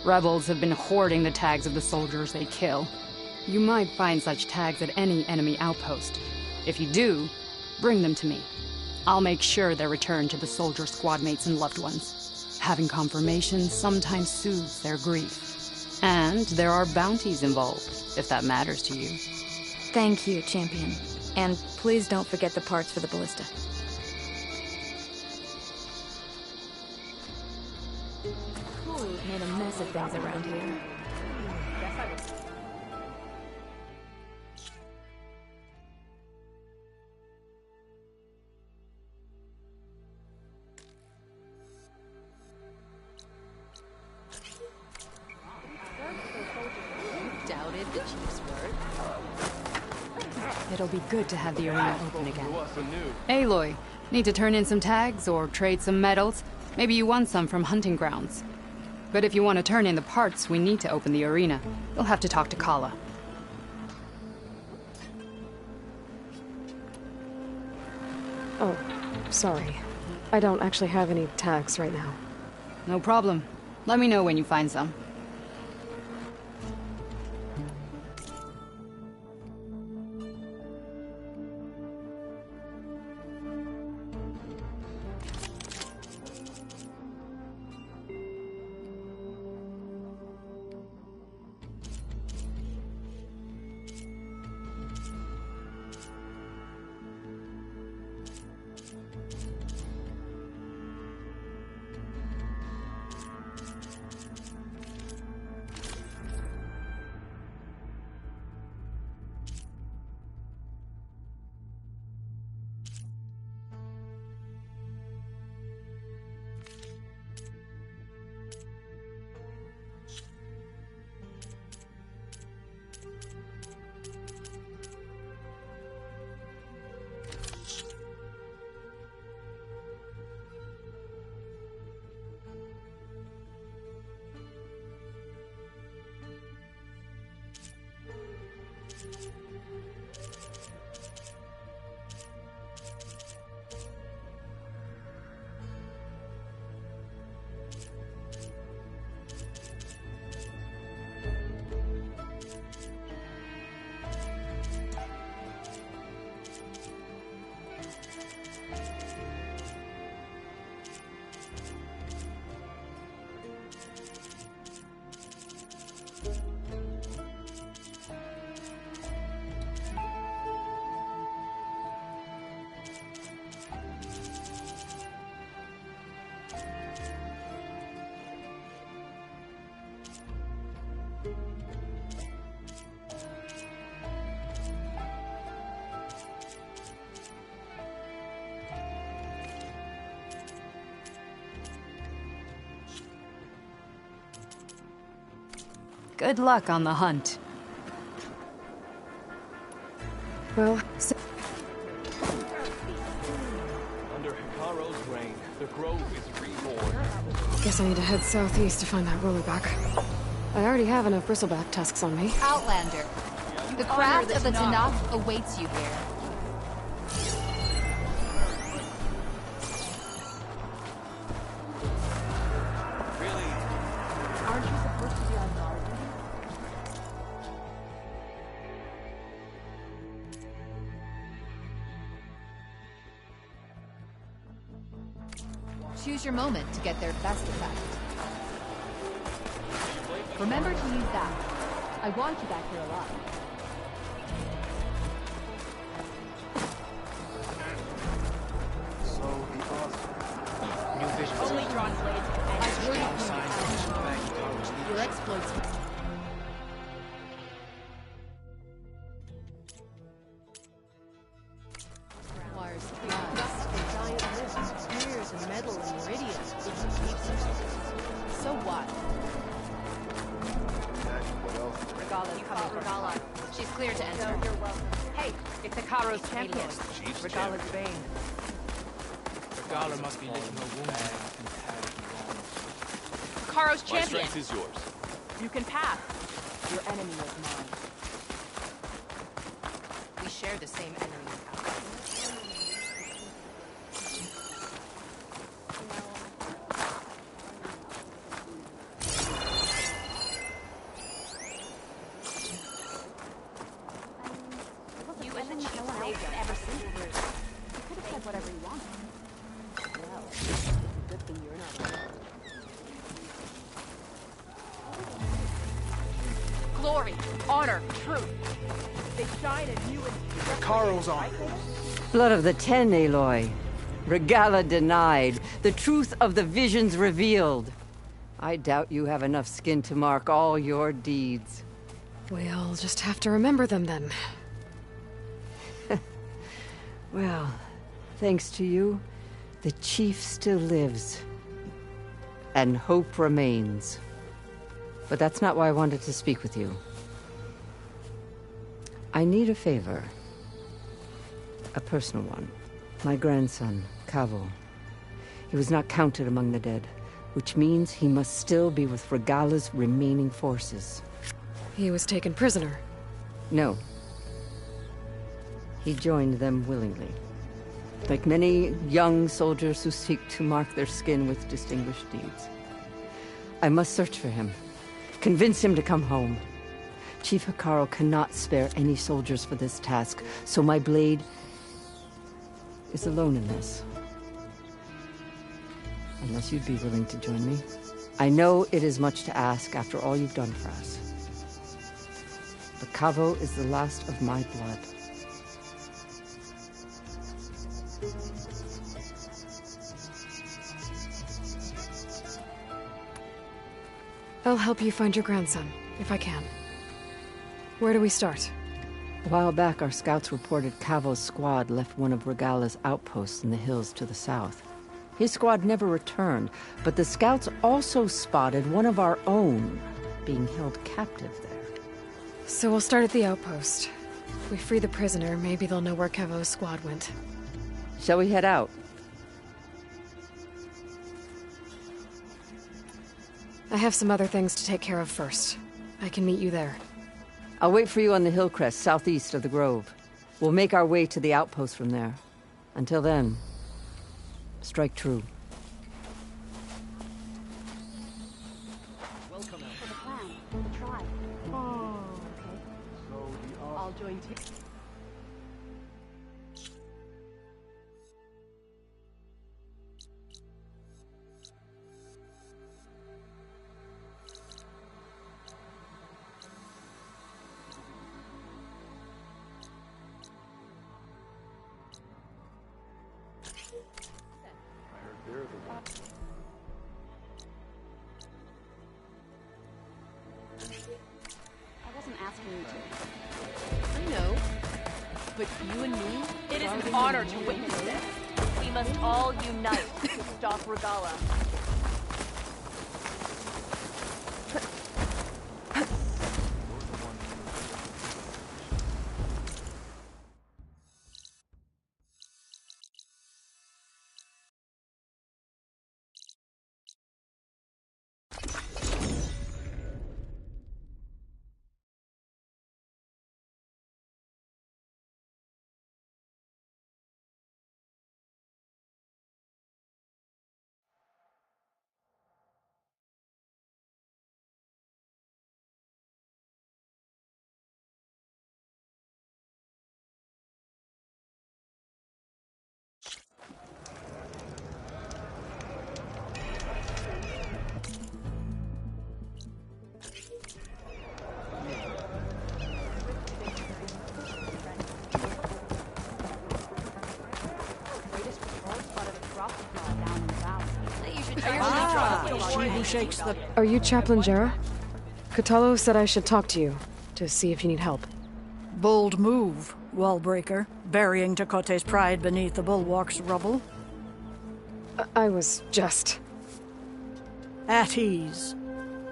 Rebels have been hoarding the tags of the soldiers they kill. You might find such tags at any enemy outpost. If you do, bring them to me. I'll make sure they're returned to the soldier squad mates and loved ones. Having confirmation sometimes soothes their grief. And there are bounties involved, if that matters to you. Thank you, Champion. And please don't forget the parts for the ballista. We've made a mess of things around here. Doubted the chief's word. It'll be good to have the arena open again. Aloy, need to turn in some tags or trade some medals? Maybe you won some from hunting grounds. But if you want to turn in the parts, we need to open the arena. You'll have to talk to Kala. Oh, sorry. I don't actually have any tags right now. No problem. Let me know when you find some. Good luck on the hunt. Well, Under Hikaro's reign, the grove is reborn. guess I need to head southeast to find that rollerback. I already have enough bristleback tusks on me. Outlander, the craft of the Tanakh awaits you here. Aren't you supposed to be on guard? Choose your moment to get their best effect. Remember to use that. I want you back here alive. So the Oscar. New visions. Only drawn blades. I've heard of you. Your exploits. Requires trust. Giant lizards, spears, and metal and meridian. So what? Regala's coming. Regala. She's clear to enter. You're welcome. Hey, it's Hikaro's champion. Regala's bane. Regala must be licking her wounds. Hikaro's My champion. strength is yours. You can pass. Your enemy is mine. We share the same enemy. You and the chief savior ever since. You could have said whatever you wanted. Well, good thing you're not around. Glory, honor, truth. They shine in you and Hikaro's on. Blood of the Ten, Aloy. Regala denied. The truth of the visions revealed. I doubt you have enough skin to mark all your deeds. We'll just have to remember them then. Well, thanks to you, the chief still lives. And hope remains. But that's not why I wanted to speak with you. I need a favor. A personal one. My grandson, Kavo. He was not counted among the dead, which means he must still be with Regala's remaining forces. He was taken prisoner. No. He joined them willingly. Like many young soldiers who seek to mark their skin with distinguished deeds. I must search for him. Convince him to come home. Chief Hikaro cannot spare any soldiers for this task, so my blade is alone in this. Unless you'd be willing to join me. I know it is much to ask after all you've done for us. But Kavo is the last of my blood. I'll help you find your grandson, if I can. Where do we start? A while back, our scouts reported Kavo's squad left one of Regala's outposts in the hills to the south. His squad never returned, but the scouts also spotted one of our own being held captive there. So we'll start at the outpost. If we free the prisoner, maybe they'll know where Kavo's squad went. Shall we head out? I have some other things to take care of first. I can meet you there. I'll wait for you on the hill crest southeast of the grove. We'll make our way to the outpost from there. Until then, strike true. Welcome for the clan, the tribe. Oh, okay. So the I'll join too. They're the ones. I wasn't asking you to. I know. But you and me? It is rather an than honor you to and witness me? this. We must all unite to stop Regala. shakes the... Are you Chaplain Jera? Catallo said I should talk to you, to see if you need help. Bold move, wallbreaker, burying Tekote's pride beneath the bulwark's rubble. I was just... At ease.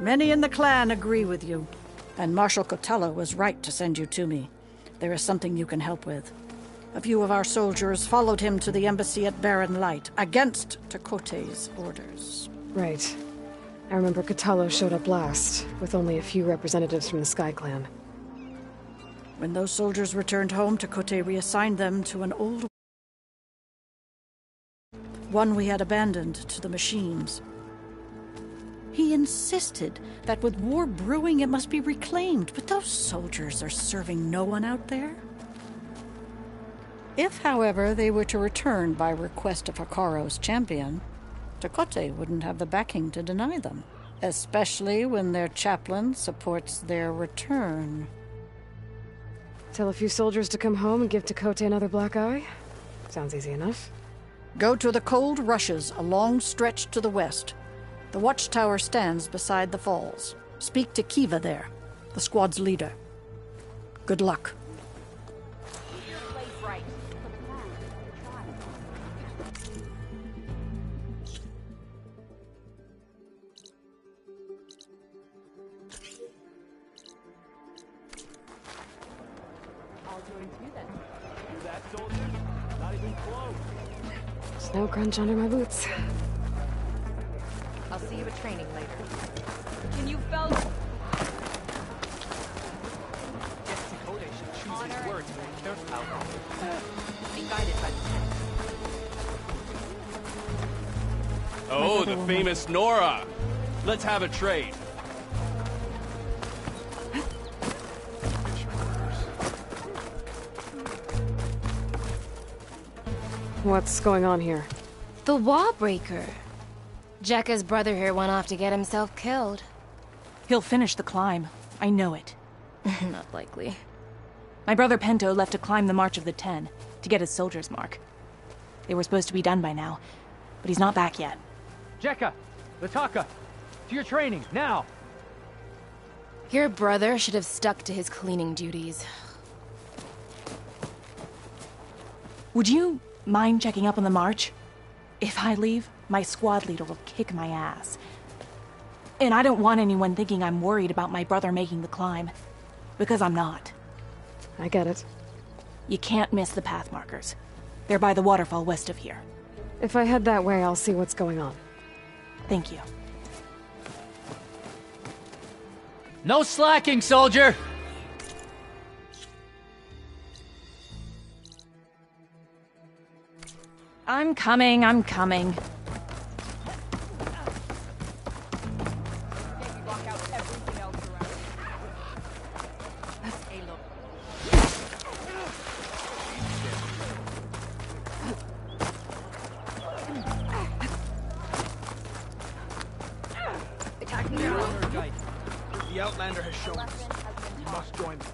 Many in the clan agree with you, and Marshal Cotello was right to send you to me. There is something you can help with. A few of our soldiers followed him to the embassy at Barren Light, against Tekote's orders. Right. I remember Catallo showed up last, with only a few representatives from the Sky Clan. When those soldiers returned home, Tekote reassigned them to an old one we had abandoned to the machines. He insisted that with war brewing it must be reclaimed, but those soldiers are serving no one out there. If, however, they were to return by request of Hikaro's champion, Tekote wouldn't have the backing to deny them, especially when their chaplain supports their return. Tell a few soldiers to come home and give Tekote another black eye? Sounds easy enough. Go to the cold rushes, a long stretch to the west. The watchtower stands beside the falls. Speak to Kiva there, the squad's leader. Good luck. Snow crunch under my boots. I'll see you at training later. Can you fellas... Guess Tekote should choose his words very carefully. Be guided by the Oh, the famous Nora! Let's have a trade. What's going on here? The Wallbreaker. Jekka's brother here went off to get himself killed. He'll finish the climb. I know it. Not likely. My brother Pento left to climb the March of the Ten, to get his soldier's mark. They were supposed to be done by now, but he's not back yet. Jekka! Lataka! To your training, now! Your brother should have stuck to his cleaning duties. Would you mind checking up on the march? If I leave, my squad leader will kick my ass. And I don't want anyone thinking I'm worried about my brother making the climb. Because I'm not. I get it. You can't miss the path markers. They're by the waterfall west of here. If I head that way, I'll see what's going on. Thank you. No slacking, soldier! I'm coming, I'm coming. The Outlander has shown us. We must join them.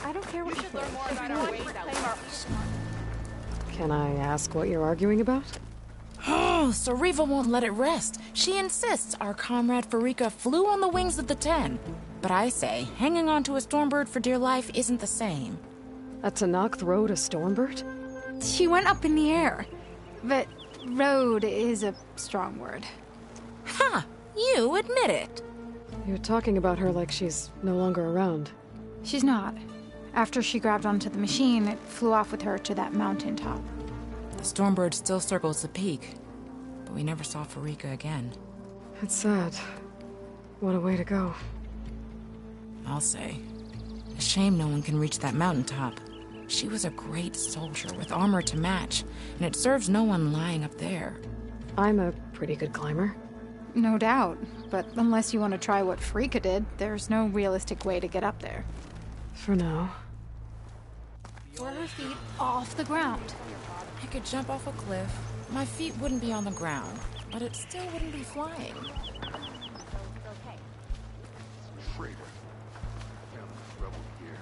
I don't care what you should learn more about our ways out. Can I ask what you're arguing about? Oh, Sariva won't let it rest. She insists our comrade Farika flew on the wings of the Ten. But I say, hanging onto a Stormbird for dear life isn't the same. A Tanakh rode a Stormbird? She went up in the air. But rode is a strong word. Ha! You admit it. You're talking about her like she's no longer around. She's not. After she grabbed onto the machine, it flew off with her to that mountaintop. The Stormbird still circles the peak, but we never saw Farika again. It's sad. What a way to go. I'll say. A shame no one can reach that mountaintop. She was a great soldier with armor to match, and it serves no one lying up there. I'm a pretty good climber. No doubt, but unless you want to try what Farika did, there's no realistic way to get up there. For now. Were her feet off the ground? I could jump off a cliff. My feet wouldn't be on the ground, but it still wouldn't be flying. Traitor. Found this rebel here.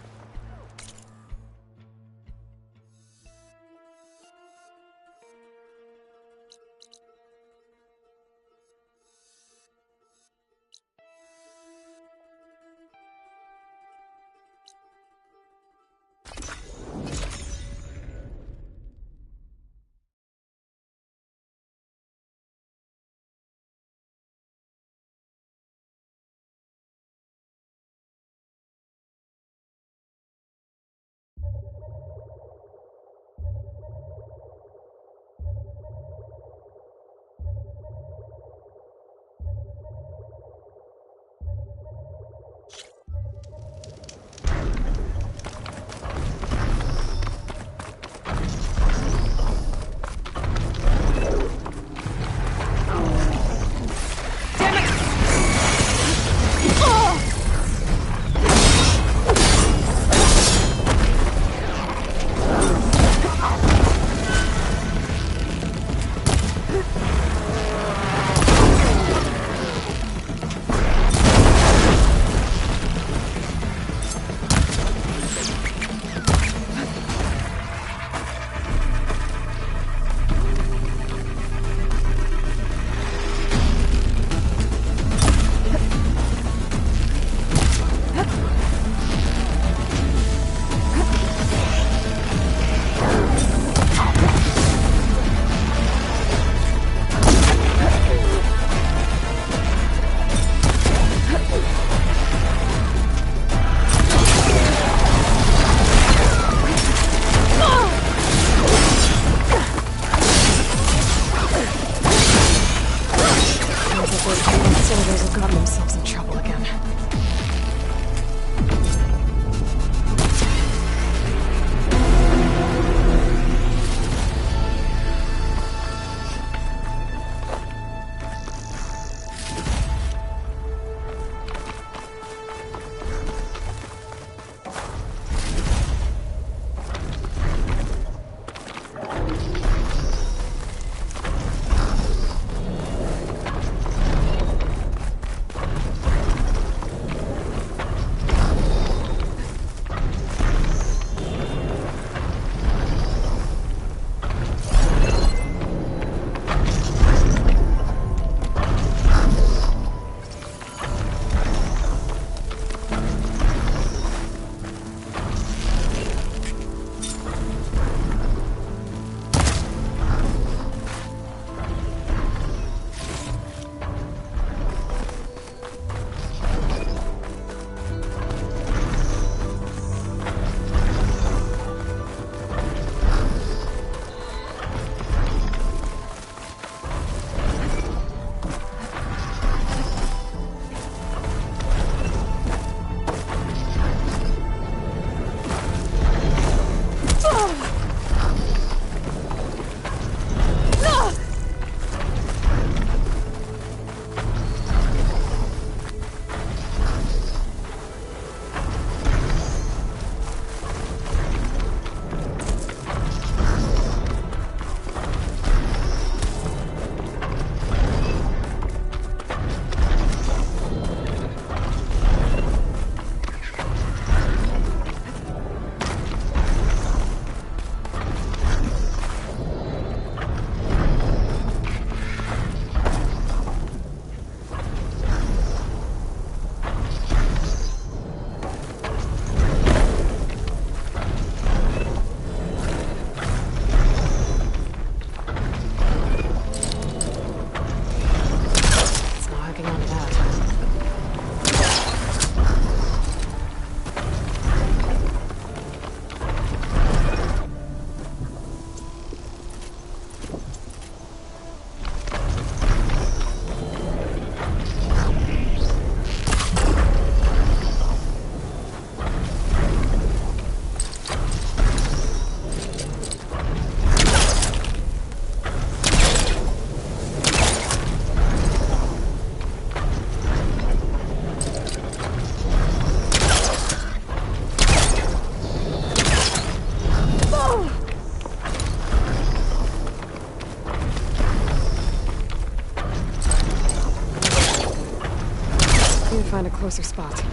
closer spot.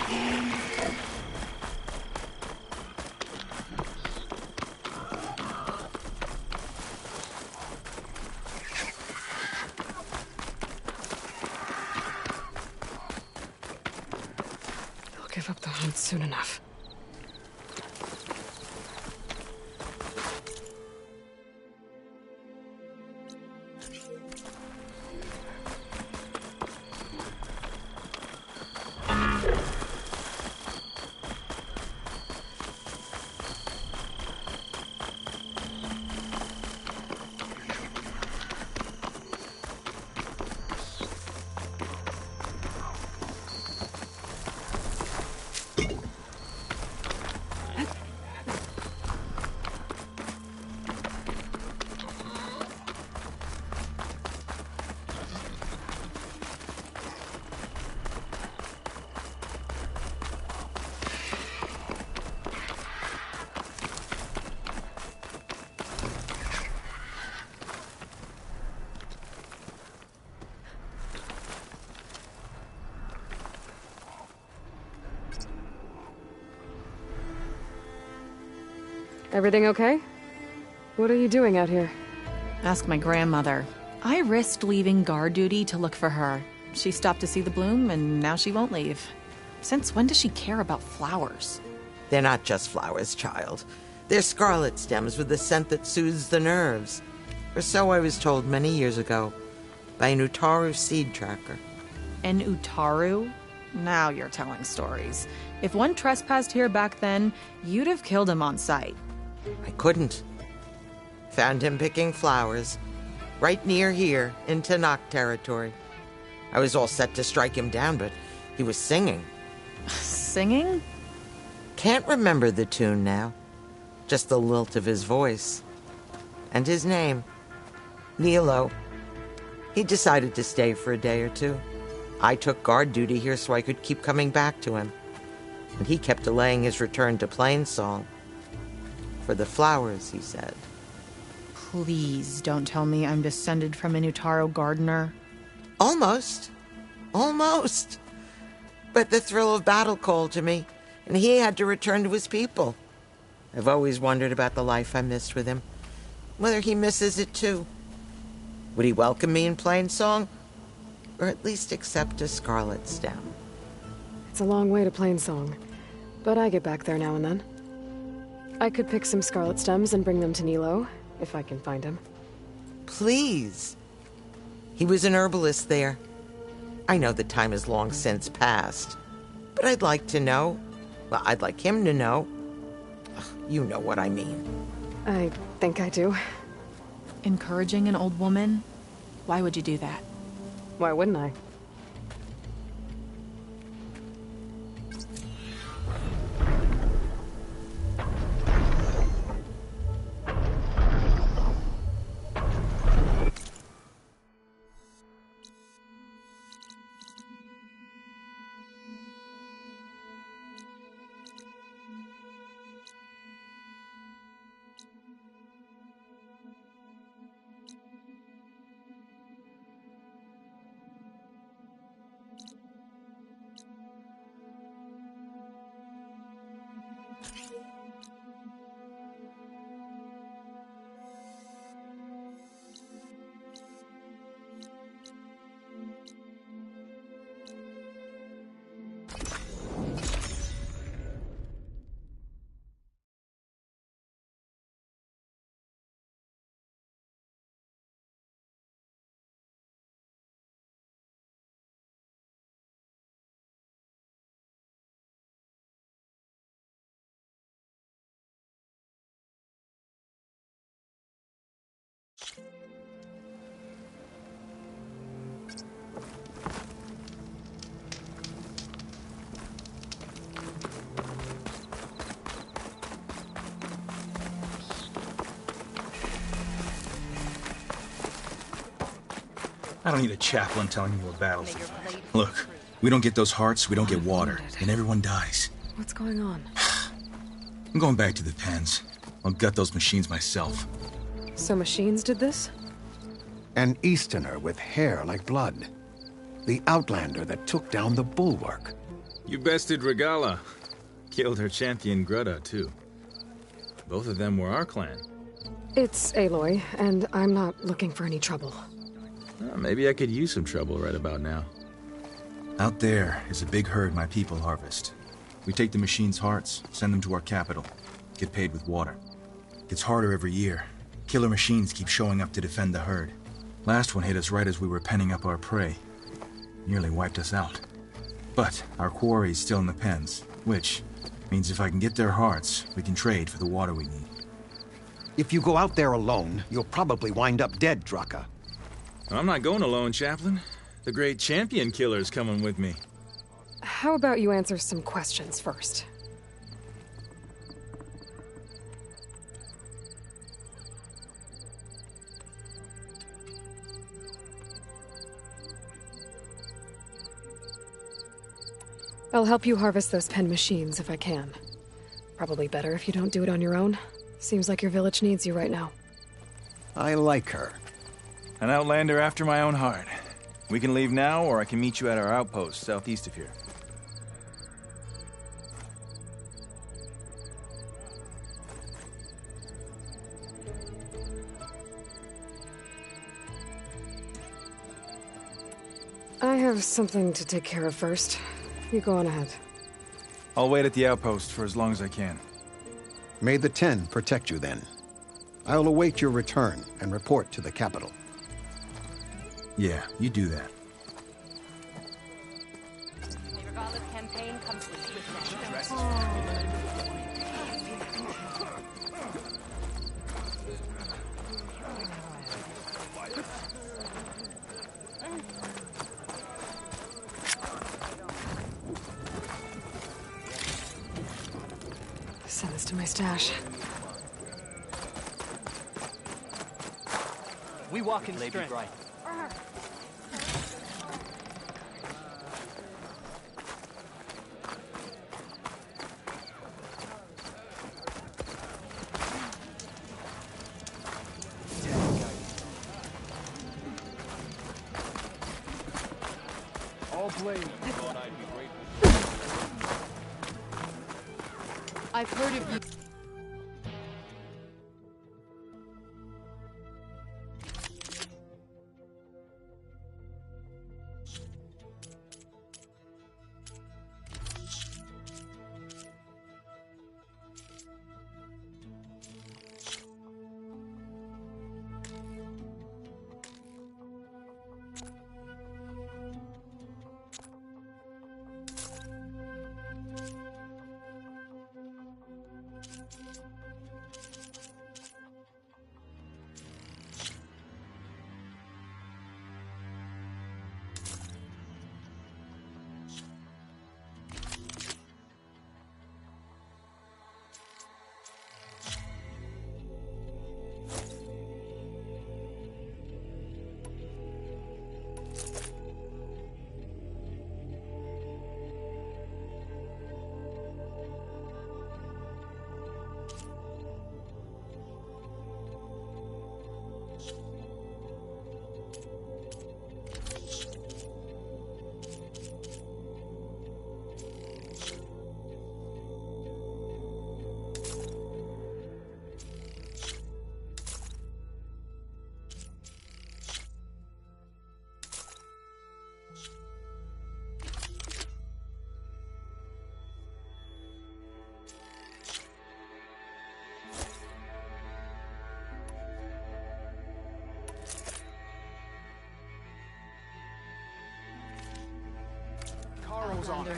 I'll give up the hunt soon enough. Everything okay? What are you doing out here? Ask my grandmother. I risked leaving guard duty to look for her. She stopped to see the bloom, and now she won't leave. Since when does she care about flowers? They're not just flowers, child. They're scarlet stems with a scent that soothes the nerves. Or so I was told many years ago by an Utaru seed tracker. An Utaru? Now you're telling stories. If one trespassed here back then, you'd have killed him on sight. I couldn't. Found him picking flowers, right near here, in Tanakh territory. I was all set to strike him down, but he was singing. Singing? Can't remember the tune now. Just the lilt of his voice. And his name. Nilo. He decided to stay for a day or two. I took guard duty here so I could keep coming back to him. And he kept delaying his return to Plainsong. For the flowers, he said. Please don't tell me I'm descended from an Utaru gardener. Almost. Almost. But the thrill of battle called to me, and he had to return to his people. I've always wondered about the life I missed with him. Whether he misses it too. Would he welcome me in Plainsong? Or at least accept a scarlet stem? It's a long way to Plainsong, but I get back there now and then. I could pick some scarlet stems and bring them to Nilo, if I can find him. Please. He was an herbalist there. I know the time has long since passed, but I'd like to know. Well, I'd like him to know. You know what I mean. I think I do. Encouraging an old woman? Why would you do that? Why wouldn't I? I don't need a chaplain telling me what battlefield. Look, we don't get those hearts, we don't get water, and everyone dies. What's going on? I'm going back to the pens. I'll gut those machines myself. So machines did this? An Easterner with hair like blood. The Outlander that took down the Bulwark. You bested Regala. Killed her champion Greta, too. Both of them were our clan. It's Aloy, and I'm not looking for any trouble. Maybe I could use some trouble right about now. Out there is a big herd my people harvest. We take the machine's hearts, send them to our capital, get paid with water. Gets harder every year. Killer machines keep showing up to defend the herd. Last one hit us right as we were penning up our prey. Nearly wiped us out. But our quarry's still in the pens, which means if I can get their hearts, we can trade for the water we need. If you go out there alone, you'll probably wind up dead, Draka. I'm not going alone, Chaplain. The great champion killer's coming with me. How about you answer some questions first? I'll help you harvest those pen machines if I can. Probably better if you don't do it on your own. Seems like your village needs you right now. I like her. An outlander after my own heart. We can leave now, or I can meet you at our outpost southeast of here. I have something to take care of first. You go on ahead. I'll wait at the outpost for as long as I can. May the 10 protect you then. I'll await your return and report to the capital. Yeah, you do that. Regala's campaign comes with swiftness. Send this to my stash. We walk in strength. Right. All blame. I've heard of you. Outlander,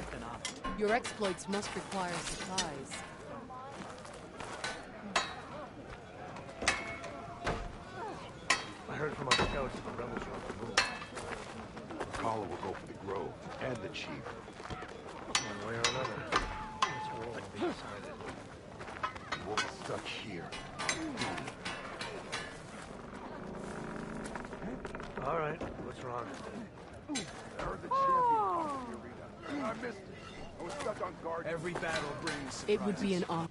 Your exploits must require supplies. I heard from our scouts that the rebels are on the move. Kala will go for the grove and the chief. One way or another. This war will be decided. We won't be stuck here. All right, what's wrong? I heard the champion talking to the arena. I missed it. I was stuck on guard. Every battle brings surprises. It would be an honor.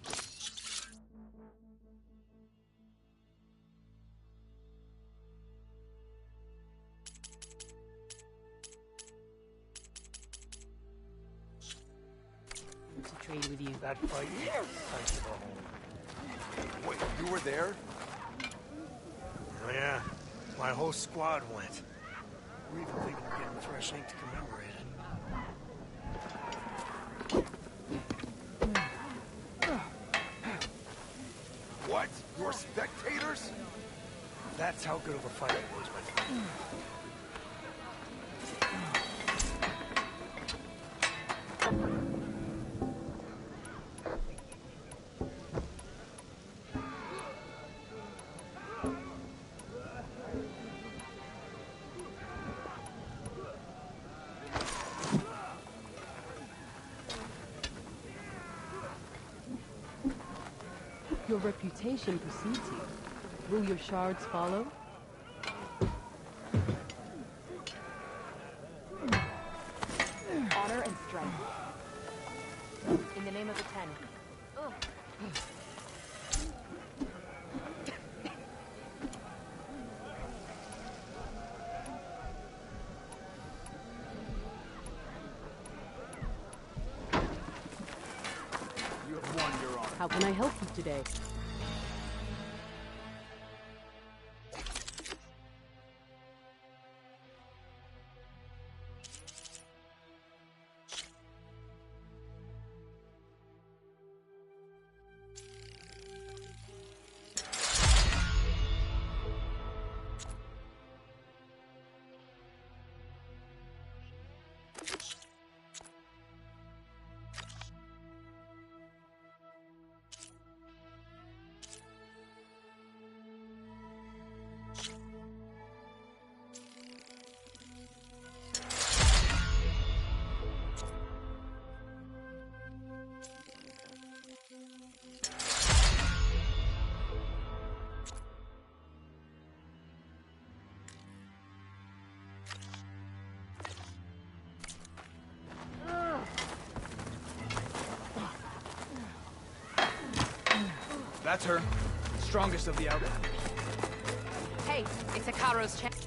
trade with you. That fight, nice to go home. Wait, you were there? Oh yeah, my whole squad went. We're even thinking of getting fresh ink to commemorate it. What? You're spectators? That's how good of a fight it was, my friend. Your reputation precedes you. Will your shards follow? Honor and strength. In the name of the Ten. Ugh. You have won your honor. How can I help you today? That's her. Strongest of the Outlanders. Hey, it's Hikaru's chance.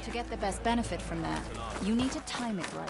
To get the best benefit from that, you need to time it right.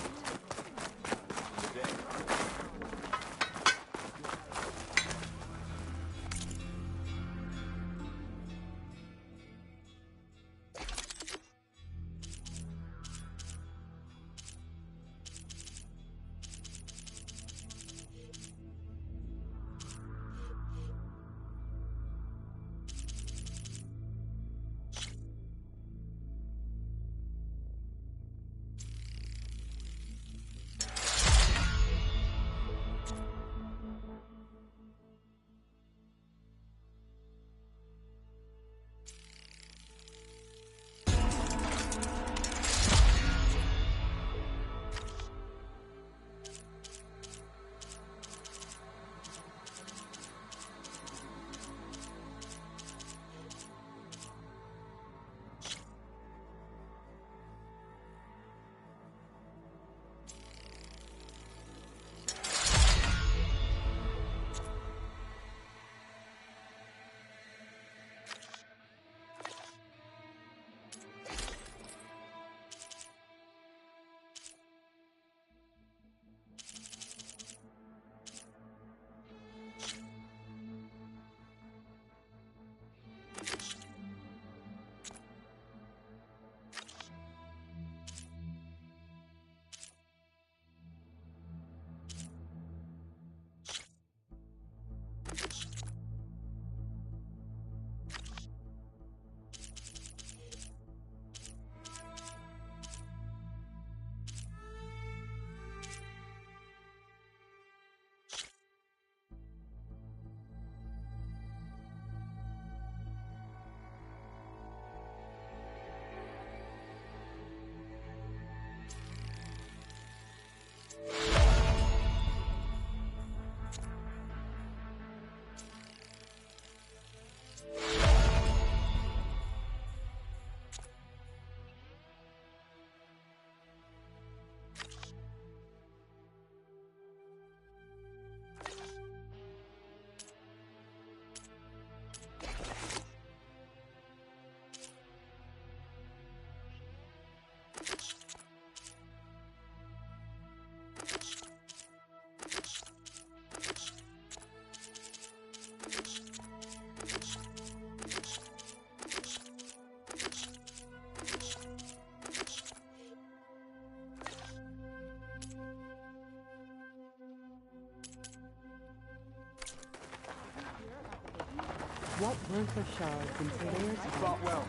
What were for shards and players? Fought well.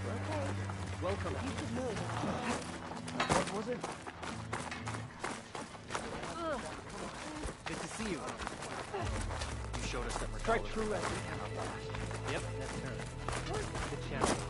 Okay. Welcome. You should know that. What was it? Good to see you. You showed us that we're Strike true as we cannot last. Yep, that's her. Good challenge.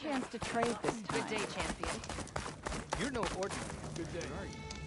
Chance to trade this time. Good day, champion. You're no ordinary. Good day.